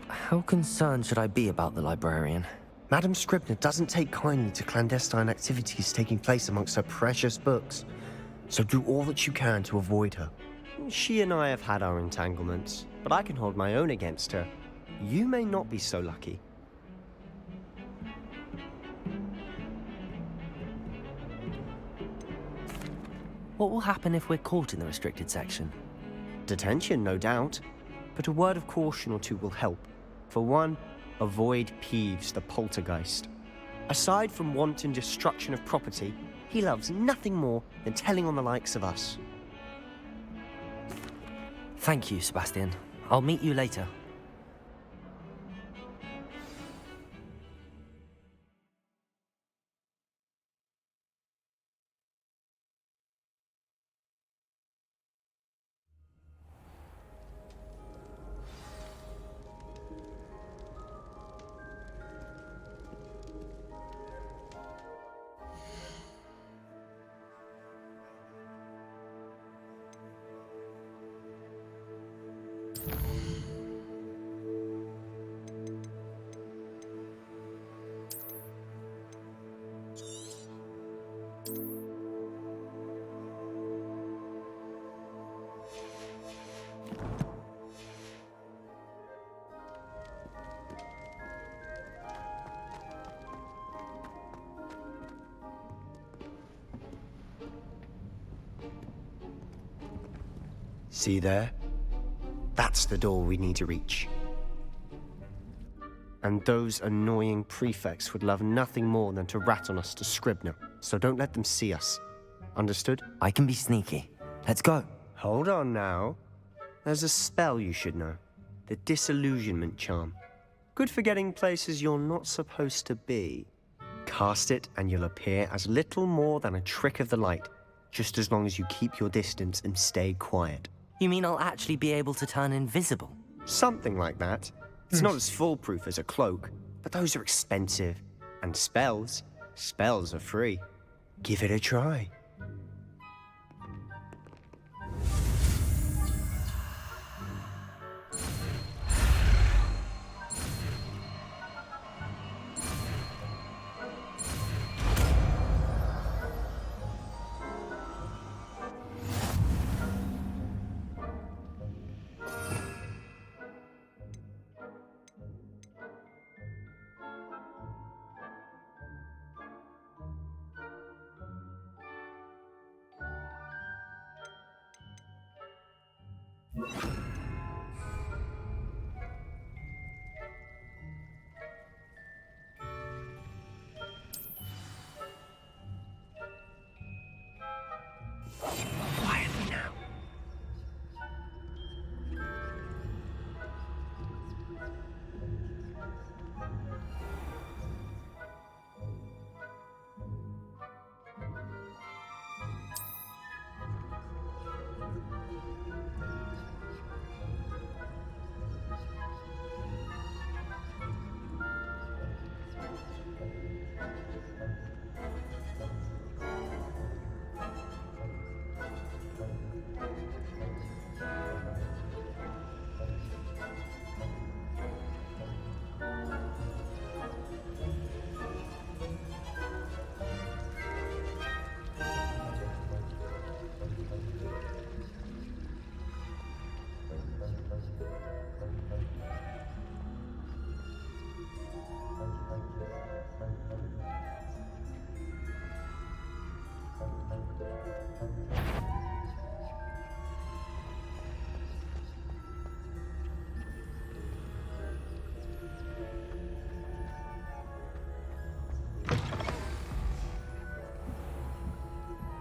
How concerned should I be about the librarian? Madam Scribner doesn't take kindly to clandestine activities taking place amongst her precious books, so do all that you can to avoid her. She and I have had our entanglements, but I can hold my own against her. You may not be so lucky. What will happen if we're caught in the restricted section? Detention, no doubt, but a word of caution or two will help. For one, avoid Peeves, the poltergeist. Aside from wanton destruction of property, he loves nothing more than telling on the likes of us. Thank you, Sebastian. I'll meet you later. See there? That's the door we need to reach. And those annoying prefects would love nothing more than to rat on us to Scribner, so don't let them see us. Understood? I can be sneaky. Let's go. Hold on now. There's a spell you should know. The Disillusionment Charm. Good for getting places you're not supposed to be. Cast it and you'll appear as little more than a trick of the light, just as long as you keep your distance and stay quiet. You mean I'll actually be able to turn invisible? Something like that. It's not as foolproof as a cloak, but those are expensive. And spells are free. Give it a try.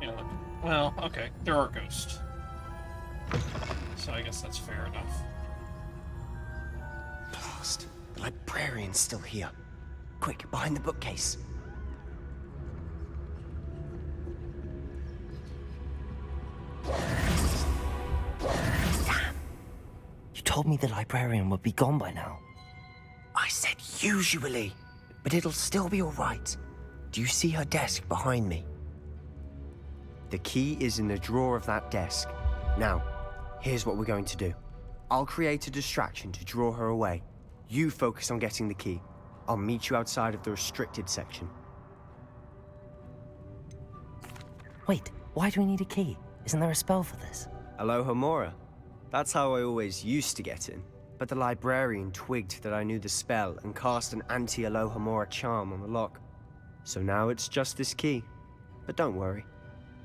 Yeah. Well, okay. There are ghosts. So I guess that's fair enough. Blast. The librarian's still here. Quick, behind the bookcase. Damn. You told me the librarian would be gone by now. I said usually, but it'll still be all right. Do you see her desk behind me? The key is in the drawer of that desk. Now, here's what we're going to do. I'll create a distraction to draw her away. You focus on getting the key. I'll meet you outside of the restricted section. Wait, why do we need a key? Isn't there a spell for this? Alohomora. That's how I always used to get in. But the librarian twigged that I knew the spell and cast an anti-Alohomora charm on the lock. So now it's just this key. But don't worry.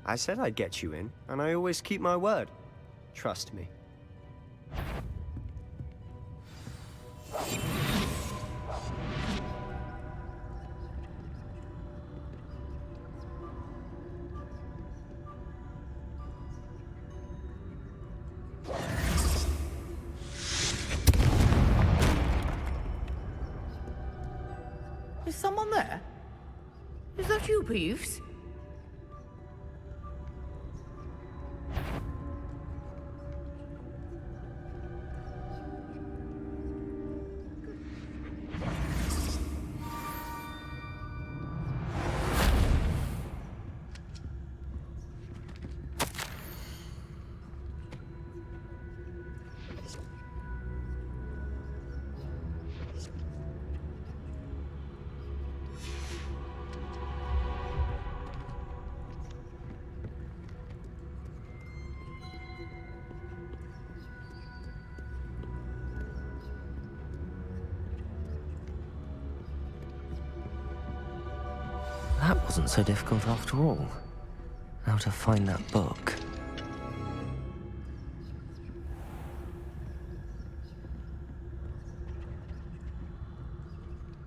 I said I'd get you in, and I always keep my word. Trust me. Is someone there? Is that you, Peeves? That wasn't so difficult after all. How to find that book.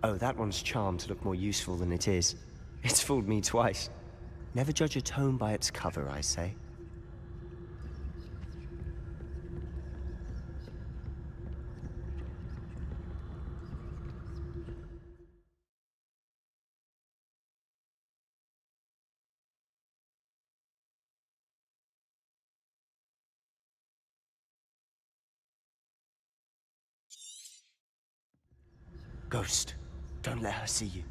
Oh, that one's charmed to look more useful than it is. It's fooled me twice. Never judge a tome by its cover, I say. Ghost, don't let her see you.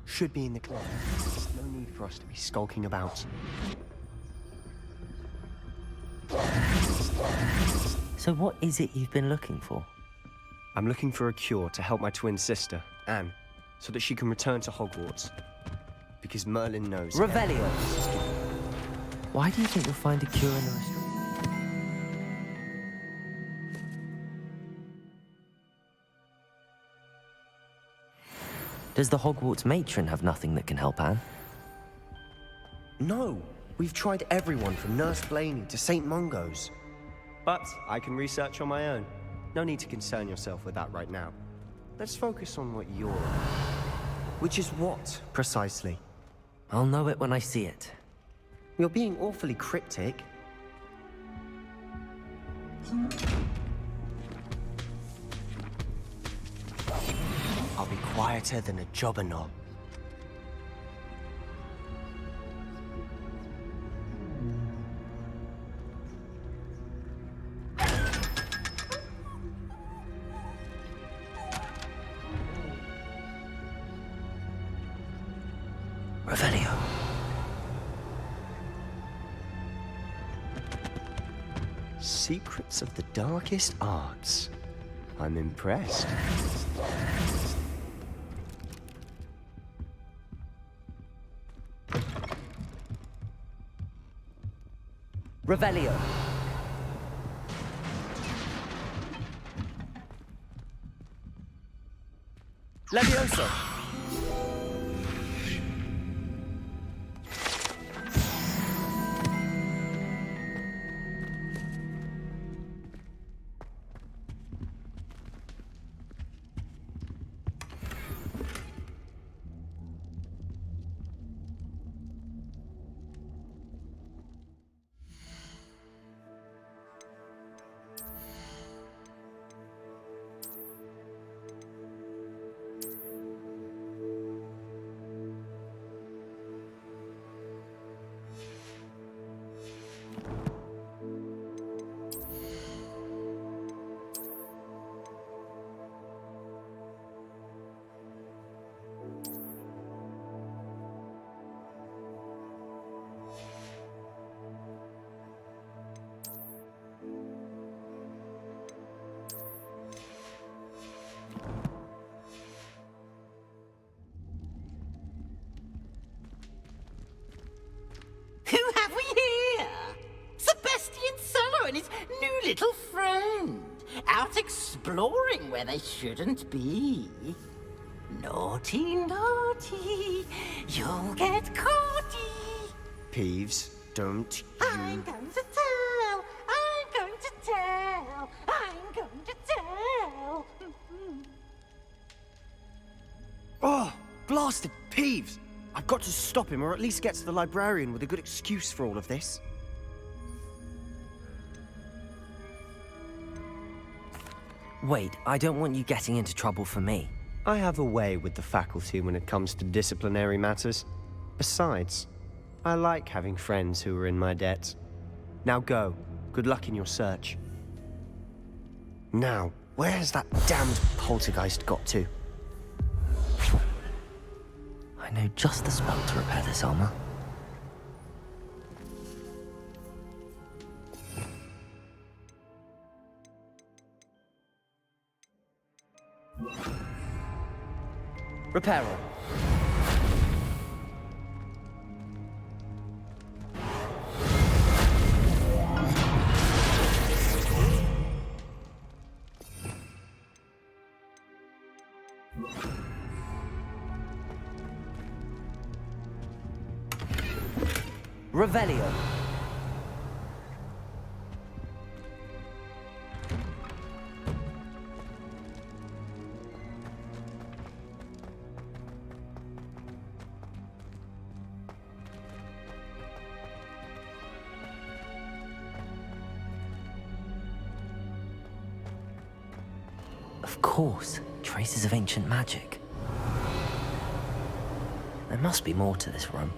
Should be in the closet. There's no need for us to be skulking about. So what is it you've been looking for? I'm looking for a cure to help my twin sister, Anne, so that she can return to Hogwarts. Because Merlin knows... Revelio! Why do you think you'll find a cure in the restaurant? Does the Hogwarts matron have nothing that can help Anne? No. We've tried everyone from Nurse Blaney to St. Mungo's. But I can research on my own. No need to concern yourself with that right now. Let's focus on what you're... Which is what, precisely? I'll know it when I see it. You're being awfully cryptic. I'll be quieter than a jobberknoll. Revelio. Secrets of the darkest arts. I'm impressed. Revelio. Levioso. Who have we here? Sebastian Solo and his new little friend. Out exploring where they shouldn't be. Naughty, naughty. You'll get caughty. Peeves, don't I'm going to tell. I'm going to tell. I'm going to tell. Oh, blasted Peeves! I've got to stop him, or at least get to the librarian with a good excuse for all of this. Wait, I don't want you getting into trouble for me. I have a way with the faculty when it comes to disciplinary matters. Besides, I like having friends who are in my debt. Now go. Good luck in your search. Now, where has that damned poltergeist got to? I know just the spell to repair this armor. Reparo. Revelio. Of course, traces of ancient magic. There must be more to this room.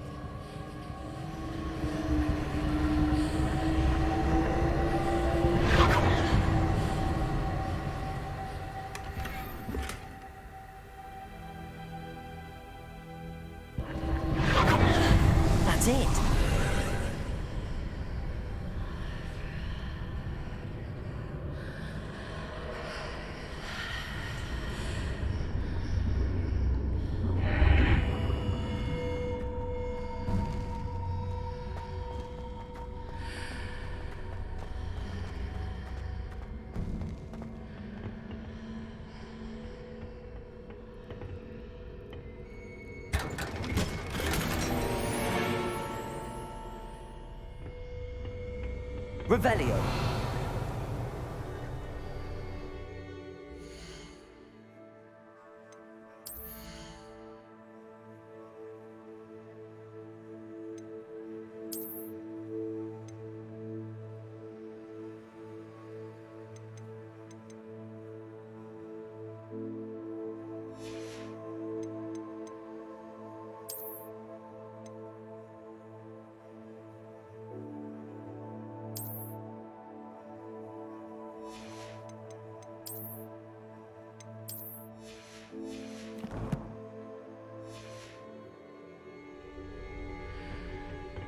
That's it. Revelio.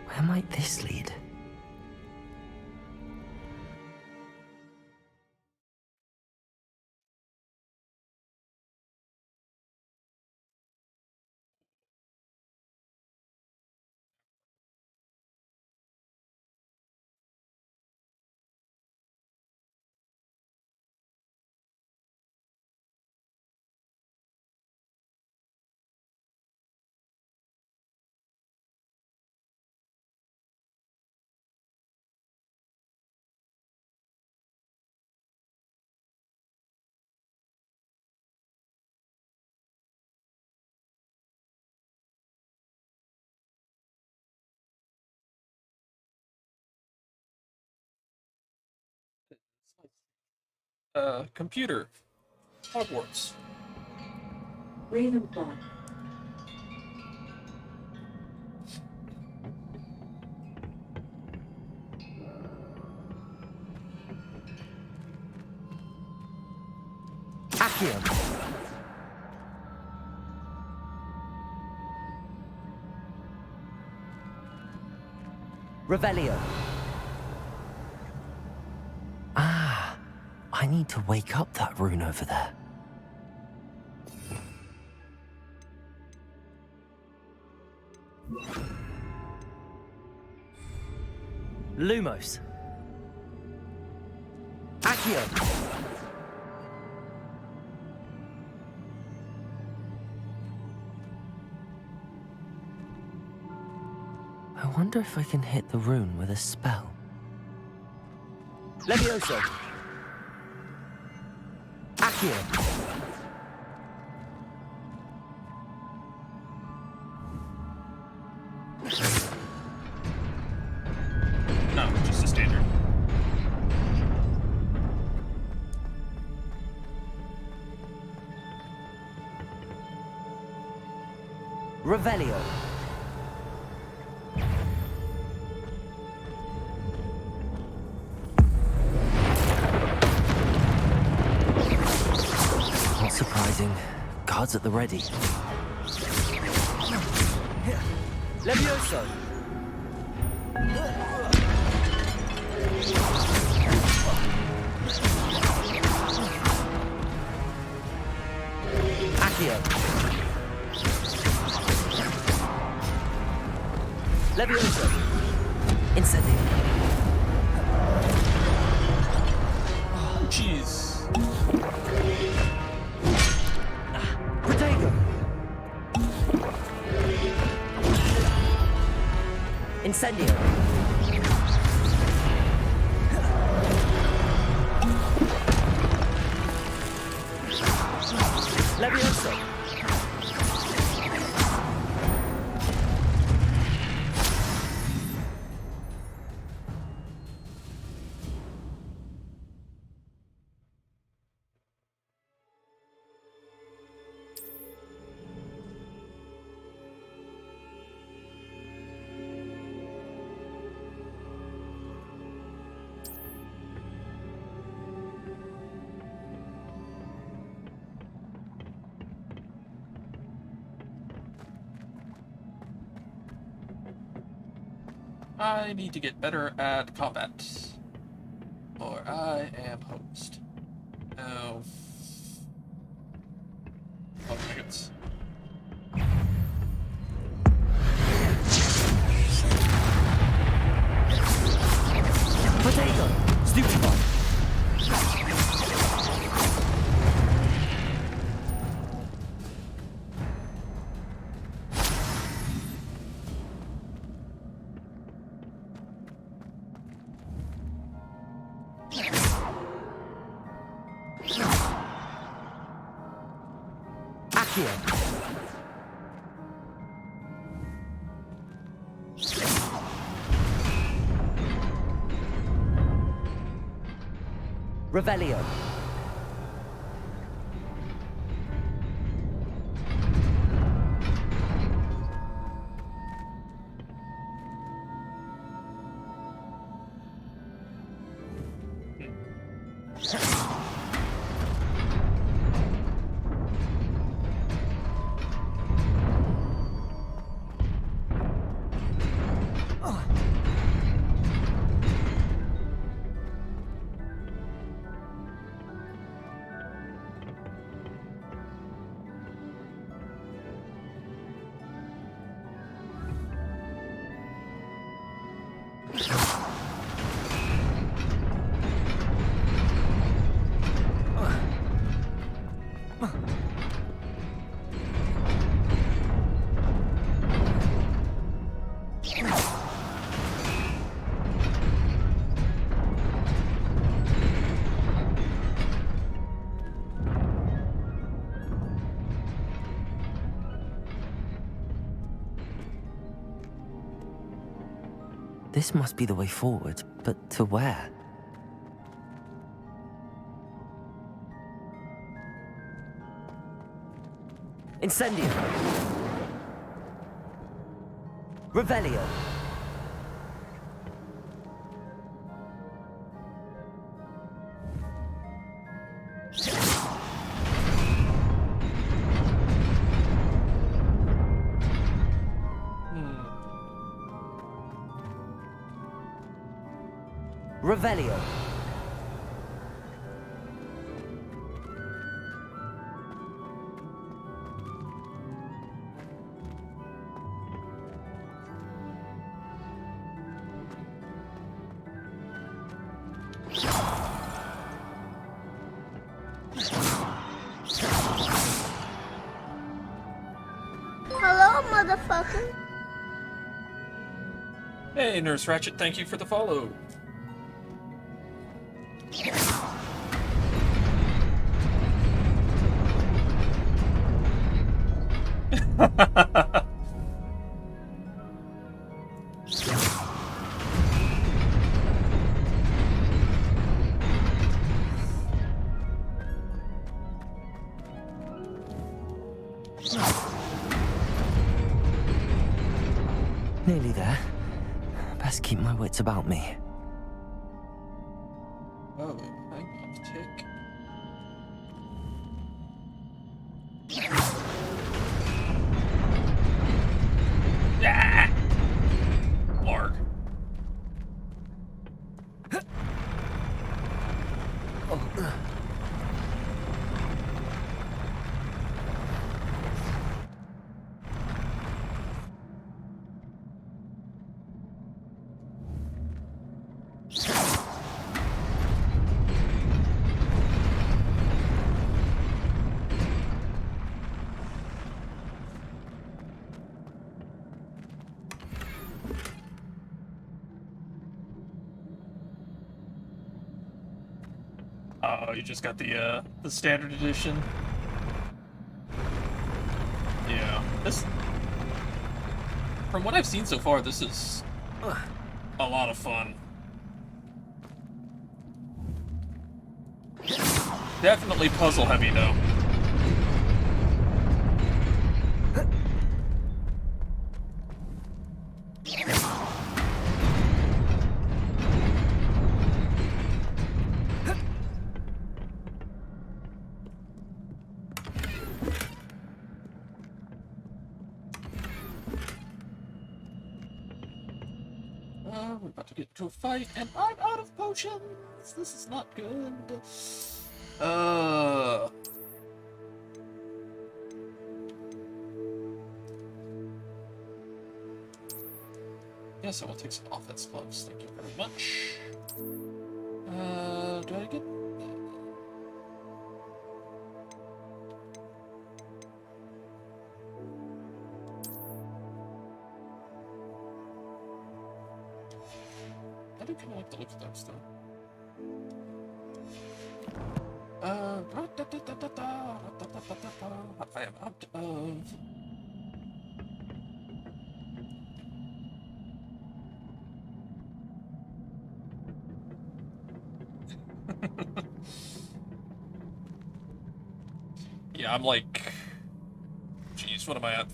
Where might this lead? Computer. Hogwarts. Ravenclaw. Accio. Revelio. Ah, I need to wake up that rune over there. Lumos. Accio. I wonder if I can hit the rune with a spell. Levioso. Accio. No, just a standard. Revelio. Not surprising. Guards at the ready. Levioso. Accio. Levioso. Incendio. Oh, jeez. Protego. Incendio. Levioso. I need to get better at combat. Or I am hosed. Oh. Oh my goodness. Potato. Stupefy. Accio. Revelio. This must be the way forward, but to where? Incendio. Revelio. Revelio. Hello, motherfucker. Hey, Nurse Ratchet, thank you for the follow. Nearly there. Best keep my wits about me. Oh, hang on, tick. Ah! Larg. Oh, you just got the standard edition. Yeah, this. From what I've seen so far, this is a lot of fun. Definitely puzzle heavy though. We're about to get into a fight, and I'm out of potions! This is not good. Yes, I will take some offense gloves. Thank you very much. Do I get... I do kind of like the look of those, though. I am out of... Yeah, I'm like... Jeez, what am I at?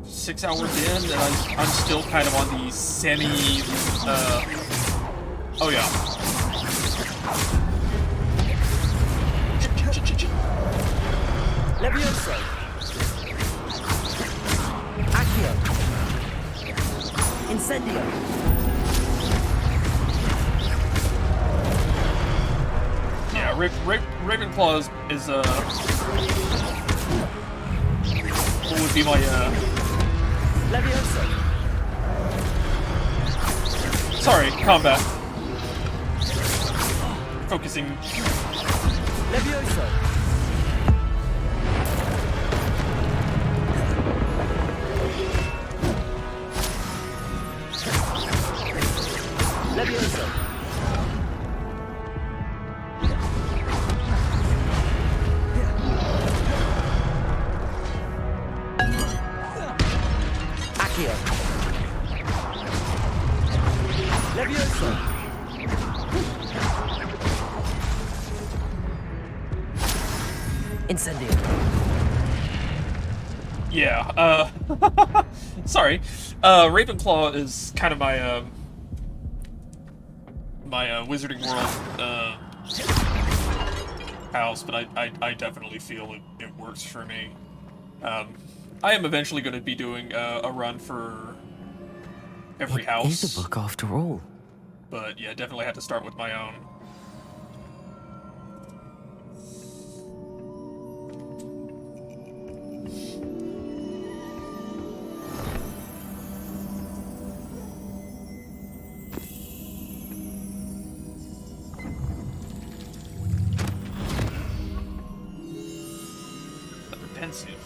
6 hours in, and I'm still kind of on the semi... Oh yeah. Levioso. Accio. Incendio. Yeah, Ravenclaw is what would be my Levioso. Sorry, combat. Focusing. Levioso. Levioso. Accio. Levioso. Incendio. Yeah, sorry. Ravenclaw is kind of my, Wizarding World, house, but I definitely feel it works for me. I am eventually going to be doing a run for every house. It is a book after all. But yeah, definitely had to start with my own. Pensive.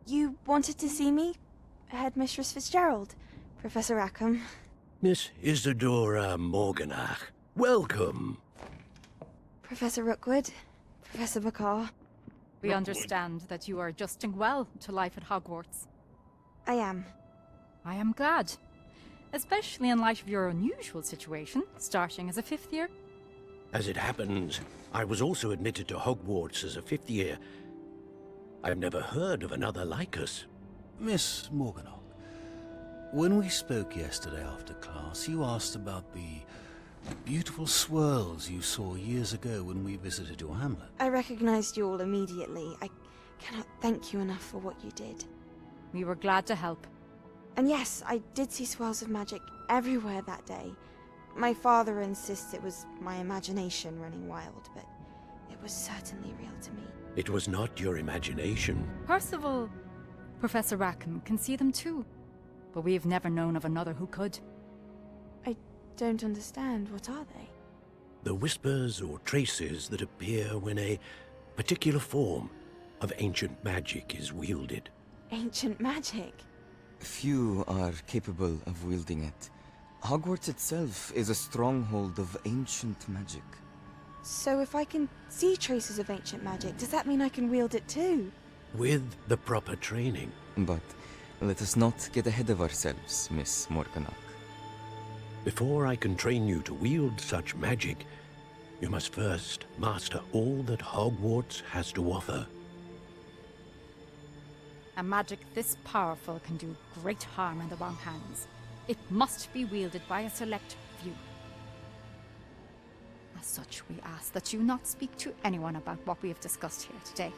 You wanted to see me? Headmistress Fitzgerald? Professor Rackham? Miss Isadora Morganach, welcome. Professor Rookwood? Professor McCaw? We understand that you are adjusting well to life at Hogwarts. I am. I am glad. Especially in light of your unusual situation, starting as a 5th year. As it happens, I was also admitted to Hogwarts as a 5th year. I've never heard of another like us. Miss Morganach, when we spoke yesterday after class, you asked about the beautiful swirls you saw years ago when we visited your hamlet. I recognized you all immediately. I cannot thank you enough for what you did. We were glad to help. And yes, I did see swirls of magic everywhere that day. My father insists it was my imagination running wild, but it was certainly real to me. It was not your imagination. Percival, Professor Rackham can see them too. But we have never known of another who could. I don't understand. What are they? The whispers or traces that appear when a particular form of ancient magic is wielded. Ancient magic? Few are capable of wielding it. Hogwarts itself is a stronghold of ancient magic. So if I can see traces of ancient magic, does that mean I can wield it too? With the proper training. But let us not get ahead of ourselves, Miss Morganach. Before I can train you to wield such magic, you must first master all that Hogwarts has to offer. A magic this powerful can do great harm in the wrong hands. It must be wielded by a select few. As such, we ask that you not speak to anyone about what we have discussed here today.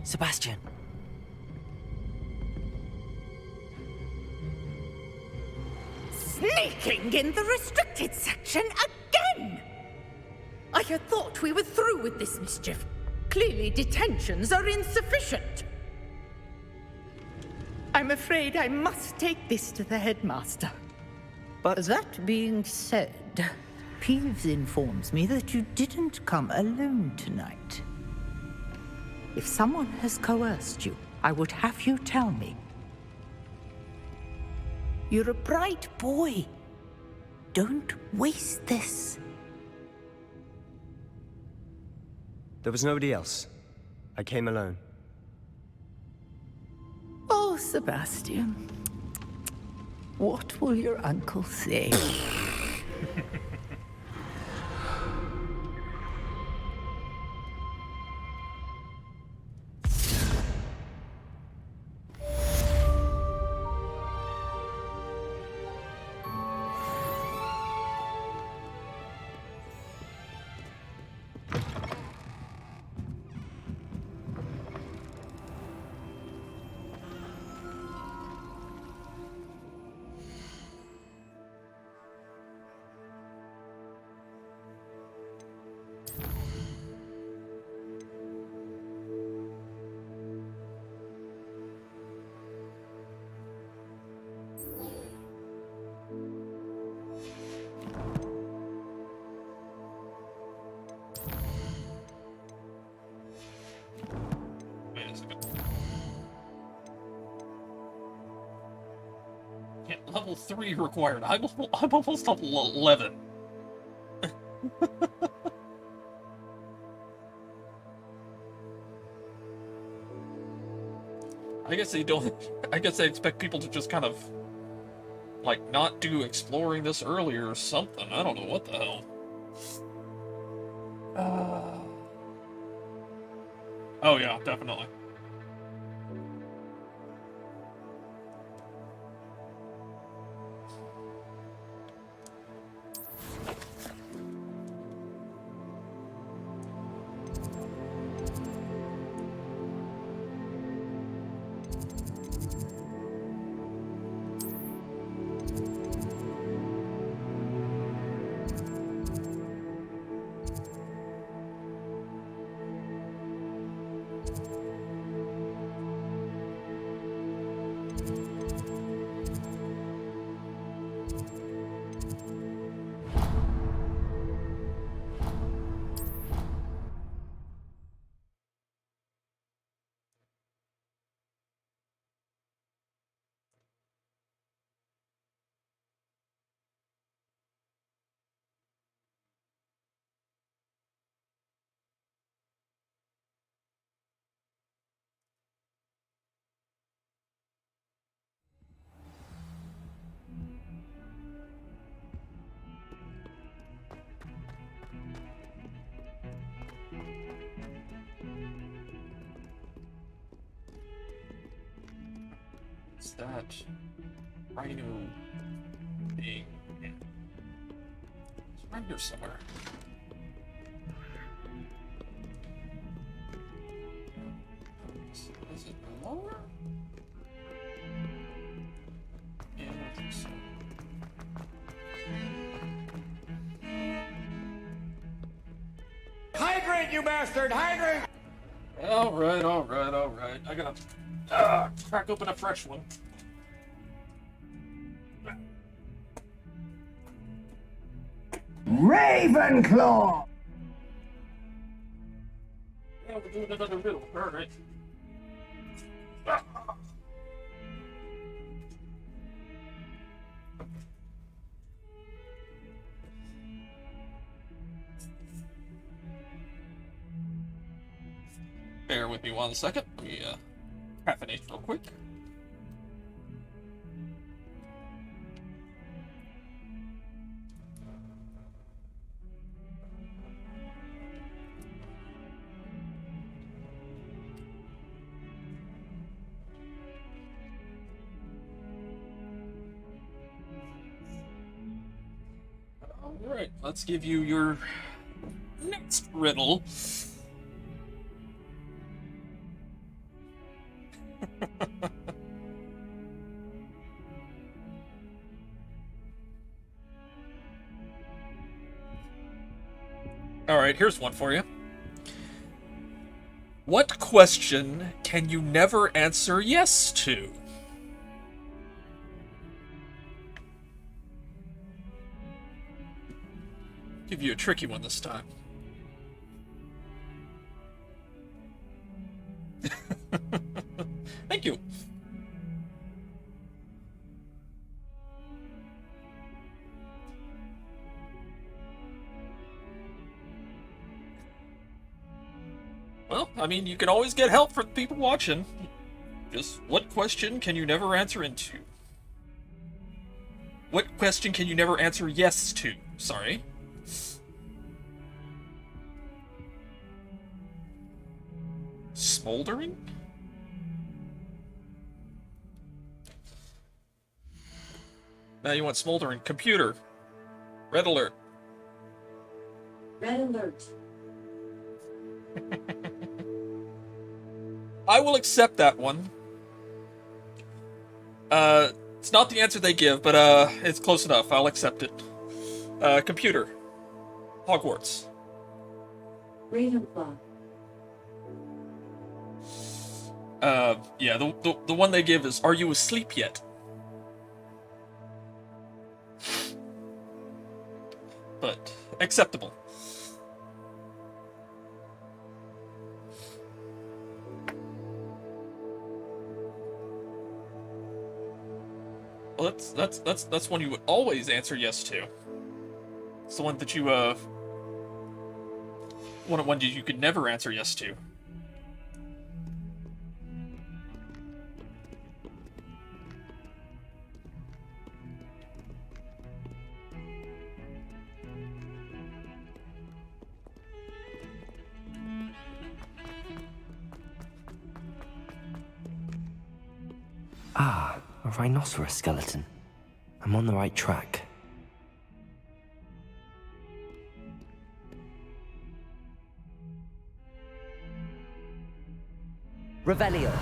Sebastian. Sneaking in the restricted section again! I had thought we were through with this mischief. Clearly detentions are insufficient. I'm afraid I must take this to the headmaster. But that being said, Peeves informs me that you didn't come alone tonight. If someone has coerced you, I would have you tell me. You're a bright boy. Don't waste this. There was nobody else. I came alone. Oh, Sebastian. What will your uncle say? Yeah, level 3 required. I'm almost level 11. I guess they don't. I guess they expect people to just kind of, like, not do exploring this earlier or something. I don't know what the hell. Oh yeah, definitely. What's that? Rhino thing. Yeah. It's right here somewhere. Is it lower? Yeah, I think so. Hydrate, you bastard! Hydrate! Alright. I gotta crack open a fresh one. Ravenclaw! Yeah, we're doing another riddle. Alright. Bear with me 1 second. Let me caffeinate real quick. Alright, let's give you your next riddle. Alright, here's one for you. What question can you never answer yes to? Give you a tricky one this time. Thank you. Well, I mean, you can always get help from people watching. Just, what question can you never answer into? What question can you never answer yes to? Sorry. Smoldering? Now you want smoldering. Computer. Red alert. Red alert. I will accept that one. It's not the answer they give, but it's close enough. I'll accept it. Computer. Hogwarts. Ravenclaw. Yeah, the one they give is, are you asleep yet? But acceptable. Well, that's one you would always answer yes to. It's the one that you one you could never answer yes to. Ah, a rhinoceros skeleton. I'm on the right track. Revelio.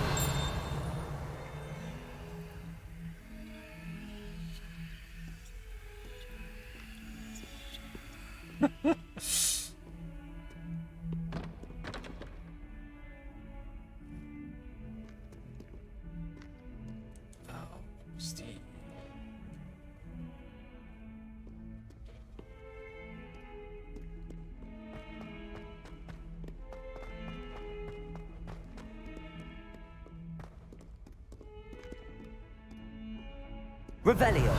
Revelio.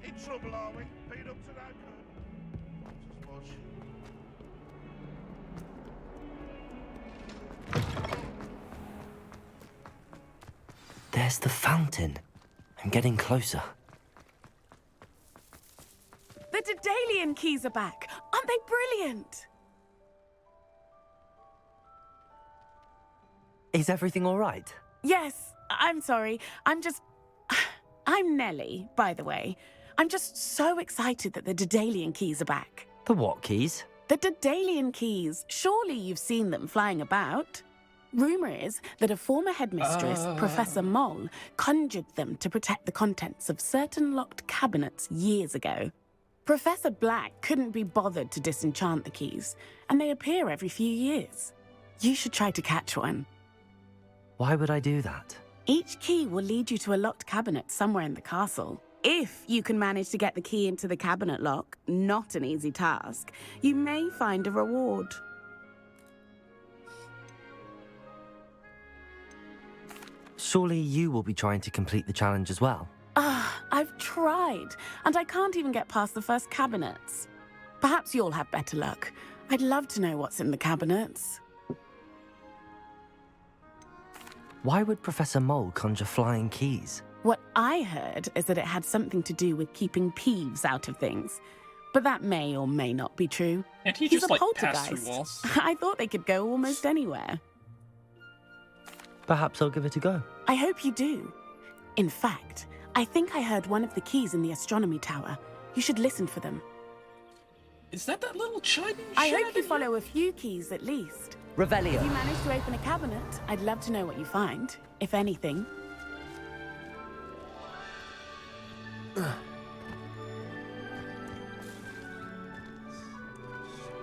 In trouble, are we? Been up to no good. Not as much. There's the fountain. I'm getting closer. The Daedalian keys are back. Aren't they brilliant? Is everything all right? Yes, I'm sorry. I'm Nellie, by the way. I'm just so excited that the Daedalian keys are back. The what keys? The Daedalian keys. Surely you've seen them flying about. Rumour is that a former headmistress, Professor Moll, conjured them to protect the contents of certain locked cabinets years ago. Professor Black couldn't be bothered to disenchant the keys, and they appear every few years. You should try to catch one. Why would I do that? Each key will lead you to a locked cabinet somewhere in the castle. If you can manage to get the key into the cabinet lock, not an easy task, you may find a reward. Surely you will be trying to complete the challenge as well. I've tried, and I can't even get past the first cabinets. Perhaps you'll have better luck. I'd love to know what's in the cabinets. Why would Professor Mole conjure flying keys? What I heard is that it had something to do with keeping Peeves out of things. But that may or may not be true. And he He's just, a like, passed through poltergeist. walls. I thought they could go almost anywhere. Perhaps I'll give it a go. I hope you do. In fact, I think I heard one of the keys in the astronomy tower. You should listen for them. Is that little chiming I shit? hope you follow a few keys at least. Revelio. If you manage to open a cabinet, I'd love to know what you find, if anything.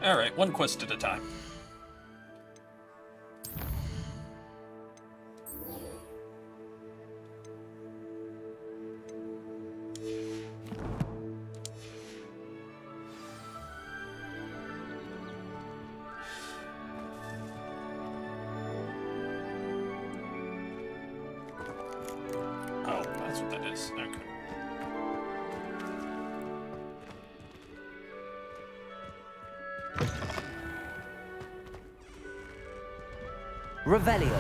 Alright, one quest at a time. Oh, that's what that is. Okay. Revelio.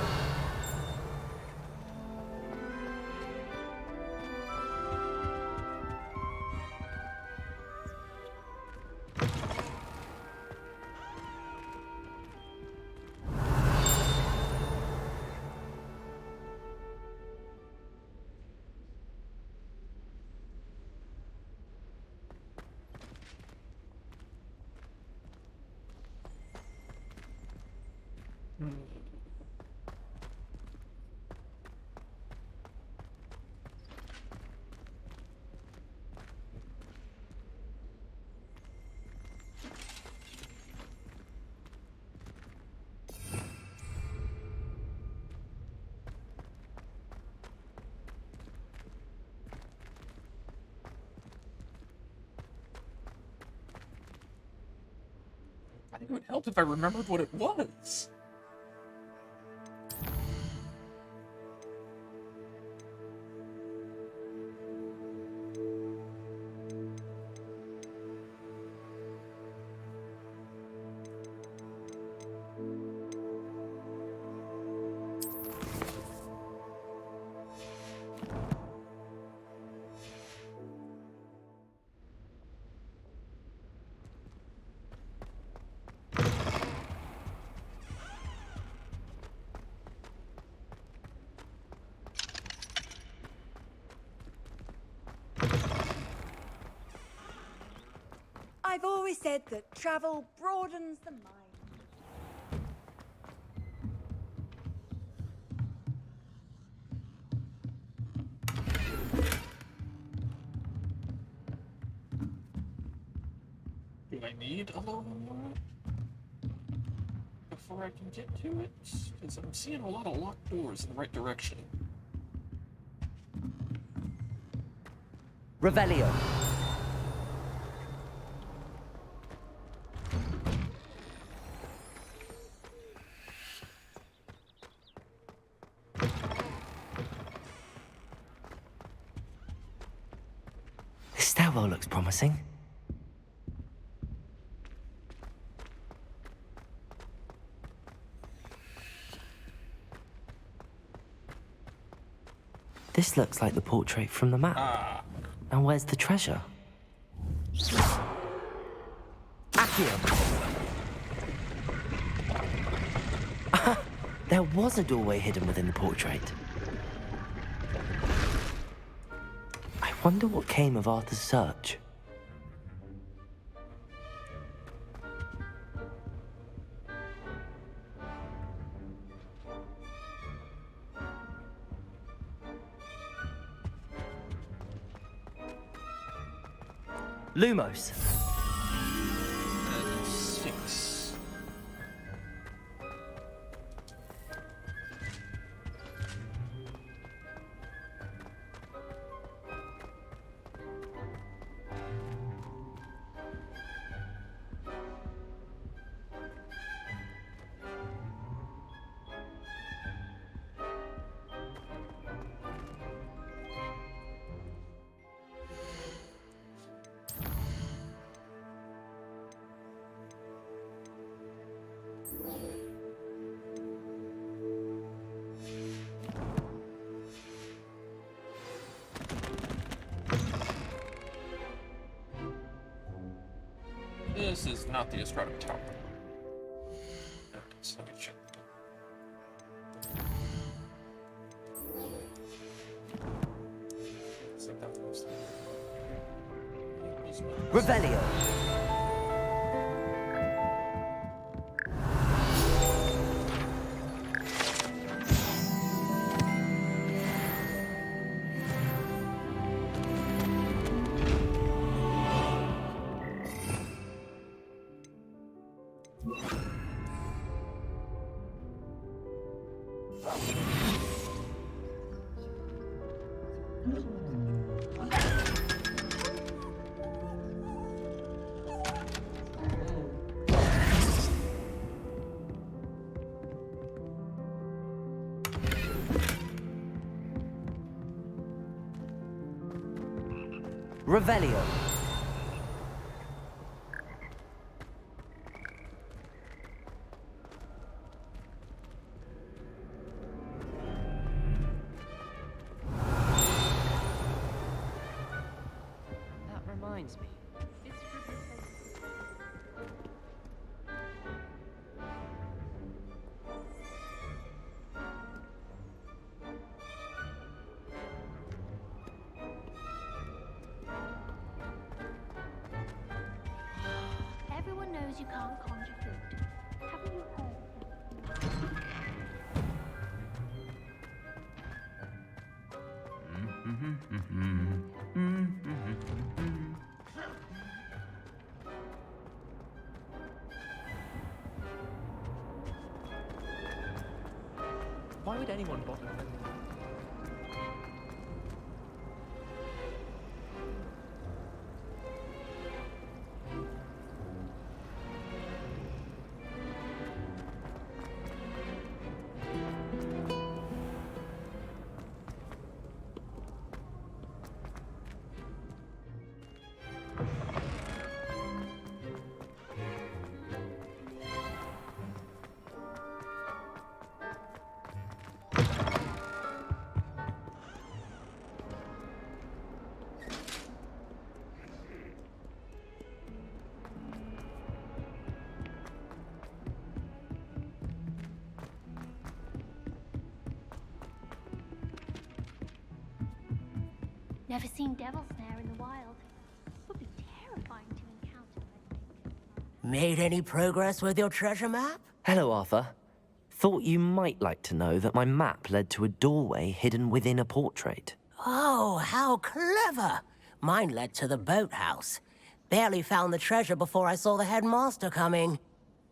I think it would help if I remembered what it was. I've always said that travel broadens the mind. Do I need a little more before I can get to it? Because I'm seeing a lot of locked doors in the right direction. Revelio. This stairwell looks promising. This looks like the portrait from the map. Ah. And where's the treasure? Accio. There was a doorway hidden within the portrait. I wonder what came of Arthur's search. Lumos. Sphinx. This is not the astronomy tower. Let me check. Revelio. Revelio. That reminds me. It's Everyone knows you can't conjure food. Haven't you heard? Why would anyone bother? Never seen devil snare in the wild. Would be terrifying to encounter, I think. Made any progress with your treasure map? Hello, Arthur. Thought you might like to know that my map led to a doorway hidden within a portrait. Oh, how clever! Mine led to the boathouse. Barely found the treasure before I saw the headmaster coming.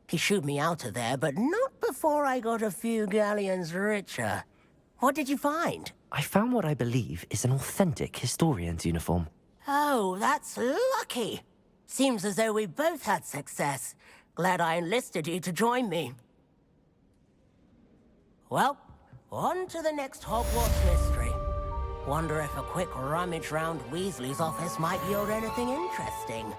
He shooed me out of there, but not before I got a few galleons richer. What did you find? I found what I believe is an authentic historian's uniform. Oh, that's lucky. Seems as though we both had success. Glad I enlisted you to join me. Well, on to the next Hogwarts mystery. Wonder if a quick rummage round Weasley's office might yield anything interesting.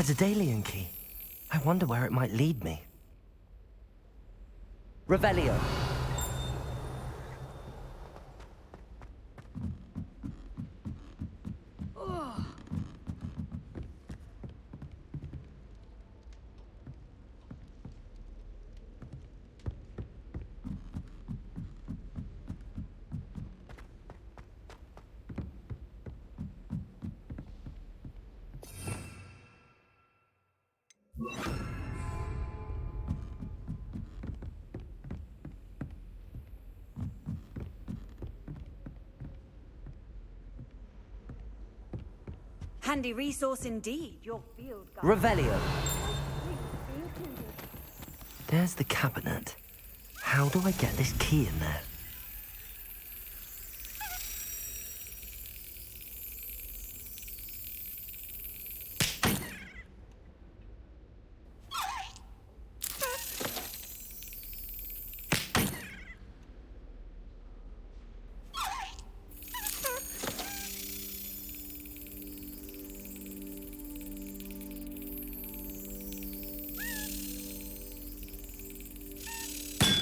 Daedalian key. I wonder where it might lead me. Revelio. Handy resource indeed, your field guide. Revelio. There's the cabinet. How do I get this key in there?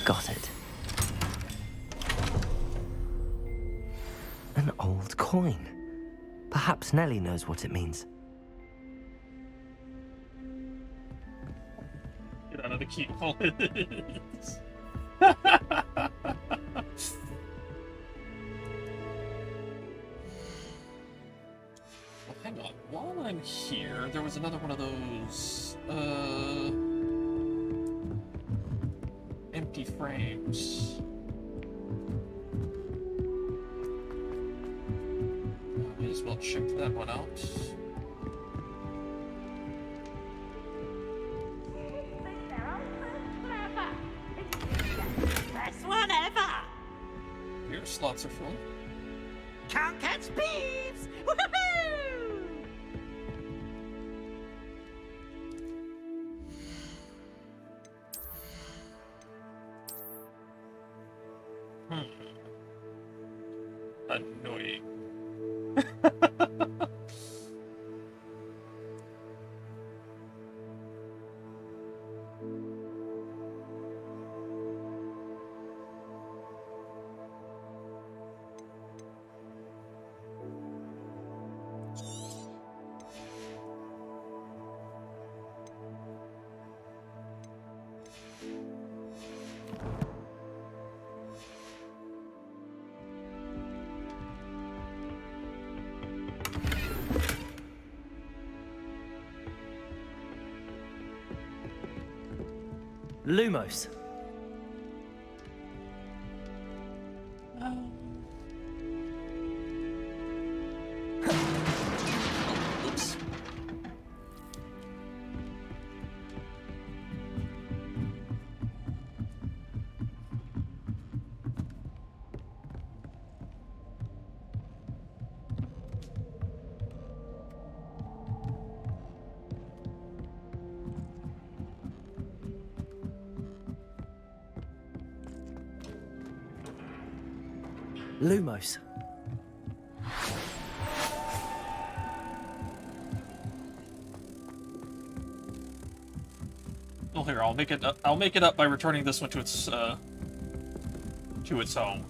Got it. An old coin. Perhaps Nellie knows what it means. Get out of the keyhole. Well, hang on. While I'm here, there was another one of those, empty frames. Might as well check that one out. Best one ever! Your slots are full. Can't catch thieves! Woohoo! Annoying. Lumos. Oops. Lumos. Well, here, I'll make it up. I'll make it up by returning this one to its home.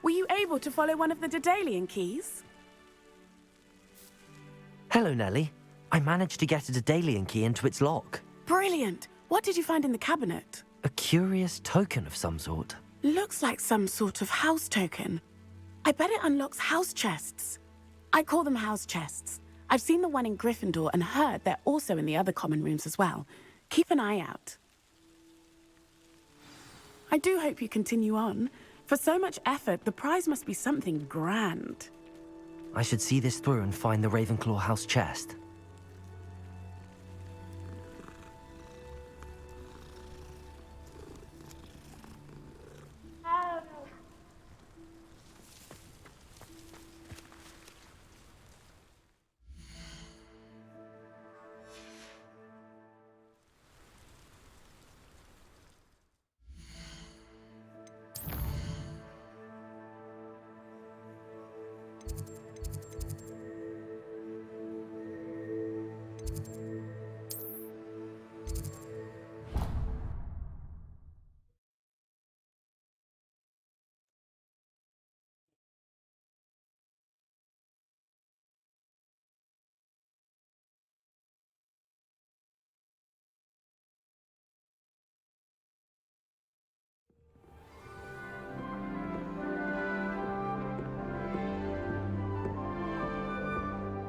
Were you able to follow one of the Daedalian keys? Hello, Nellie. I managed to get a Daedalian key into its lock. Brilliant! What did you find in the cabinet? A curious token of some sort. Looks like some sort of house token. I bet it unlocks house chests. I call them house chests. I've seen the one in Gryffindor and heard they're also in the other common rooms as well. Keep an eye out. I do hope you continue on. For so much effort, the prize must be something grand. I should see this through and find the Ravenclaw house chest.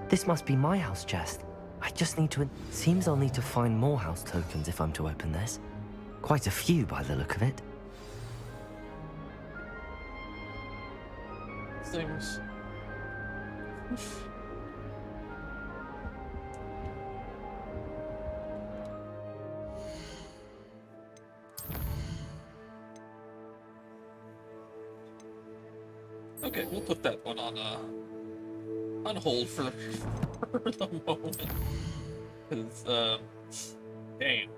This must be my house chest. I just need to... Seems I'll need to find more house tokens if I'm to open this. Quite a few by the look of it. Things. Okay, we'll put that one on hold for the moment. Because, damn.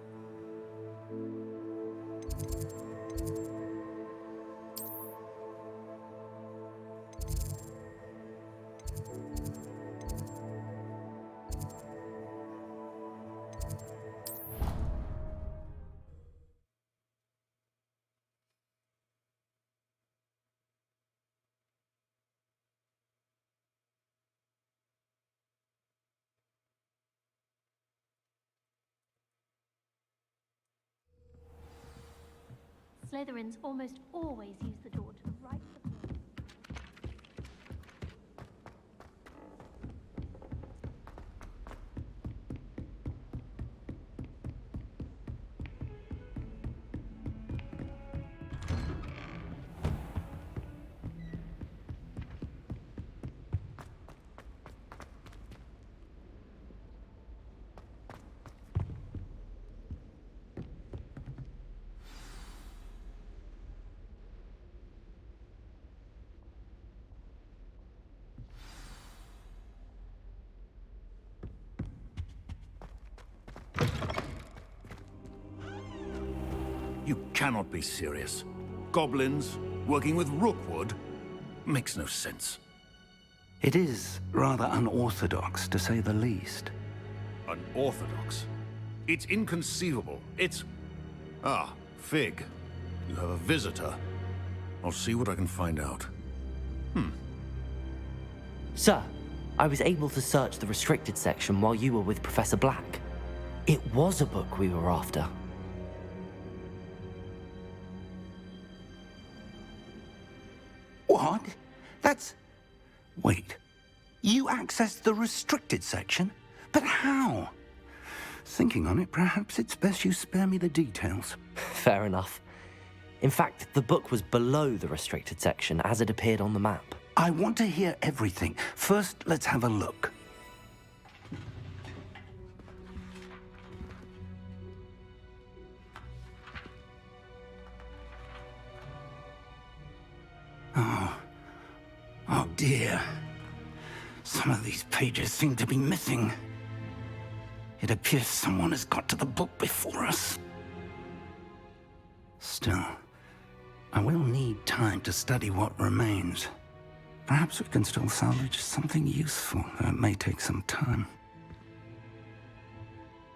Slytherins almost always use the door to the right of the room. You cannot be serious. Goblins working with Rookwood makes no sense. It is rather unorthodox, to say the least. Unorthodox? It's inconceivable. It's... Ah, Fig. You have a visitor. I'll see what I can find out. Sir, I was able to search the restricted section while you were with Professor Black. It was a book we were after. What? That's... Wait. You accessed the restricted section? But how? Thinking on it, perhaps it's best you spare me the details. Fair enough. In fact, the book was below the restricted section as it appeared on the map. I want to hear everything. First, let's have a look. Oh dear. Some of these pages seem to be missing. It appears someone has got to the book before us. Still, I will need time to study what remains. Perhaps we can still salvage something useful, though it may take some time.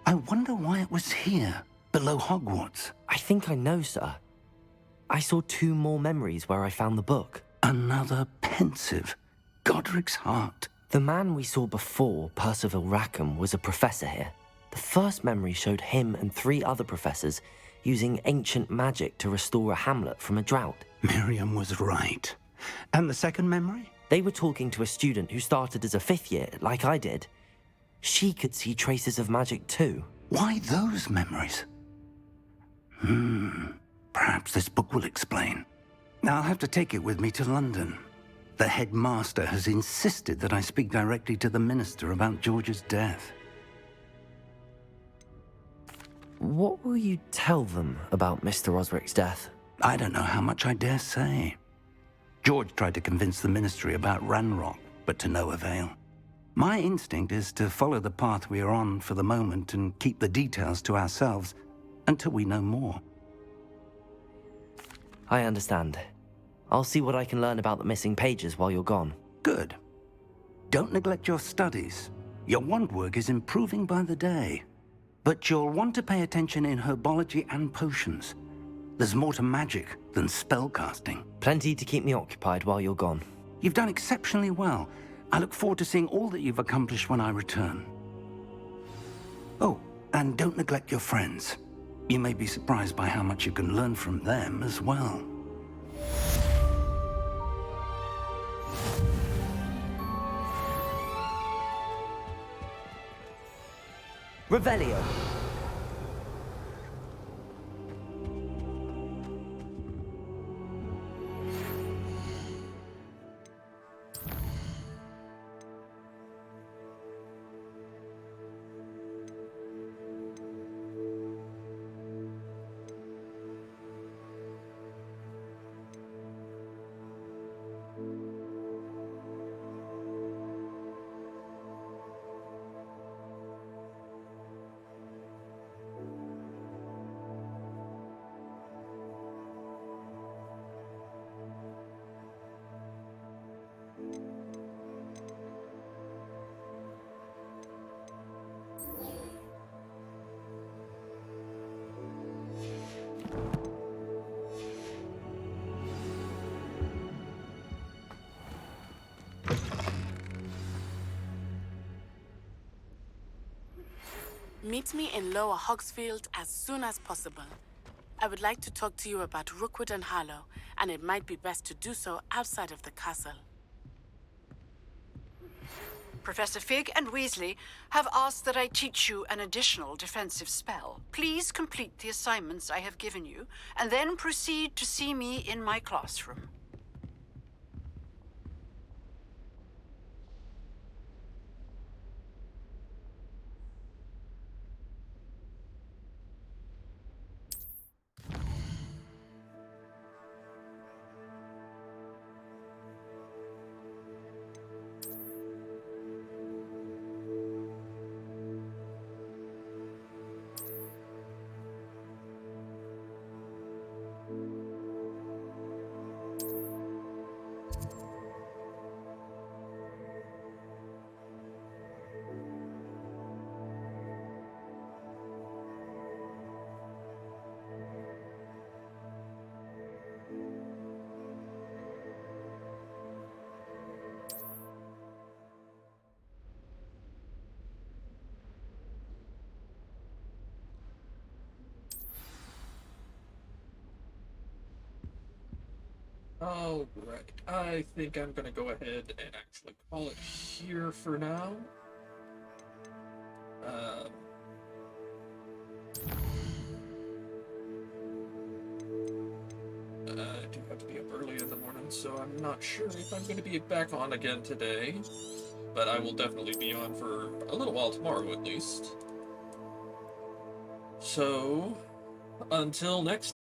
I wonder why it was here, below Hogwarts. I think I know, sir. I saw 2 more memories where I found the book. Another pensive. Godric's heart. The man we saw before, Percival Rackham, was a professor here. The first memory showed him and 3 other professors using ancient magic to restore a hamlet from a drought. Miriam was right. And the second memory? They were talking to a student who started as a 5th year, like I did. She could see traces of magic too. Why those memories? Perhaps this book will explain. I'll have to take it with me to London. The headmaster has insisted that I speak directly to the minister about George's death. What will you tell them about Mr. Osric's death? I don't know how much I dare say. George tried to convince the ministry about Ranrock, but to no avail. My instinct is to follow the path we are on for the moment and keep the details to ourselves until we know more. I understand. I'll see what I can learn about the missing pages while you're gone. Good. Don't neglect your studies. Your wand work is improving by the day. But you'll want to pay attention in herbology and potions. There's more to magic than spellcasting. Plenty to keep me occupied while you're gone. You've done exceptionally well. I look forward to seeing all that you've accomplished when I return. Oh, and don't neglect your friends. You may be surprised by how much you can learn from them as well. Revelio. Meet me in Lower Hogsfield as soon as possible. I would like to talk to you about Rookwood and Harlow, and it might be best to do so outside of the castle. Professor Fig and Weasley have asked that I teach you an additional defensive spell. Please complete the assignments I have given you, and then proceed to see me in my classroom. Alright, I think I'm gonna go ahead and actually call it here for now. I do have to be up early in the morning, so I'm not sure if I'm going to be back on again today. But I will definitely be on for a little while tomorrow at least. So, until next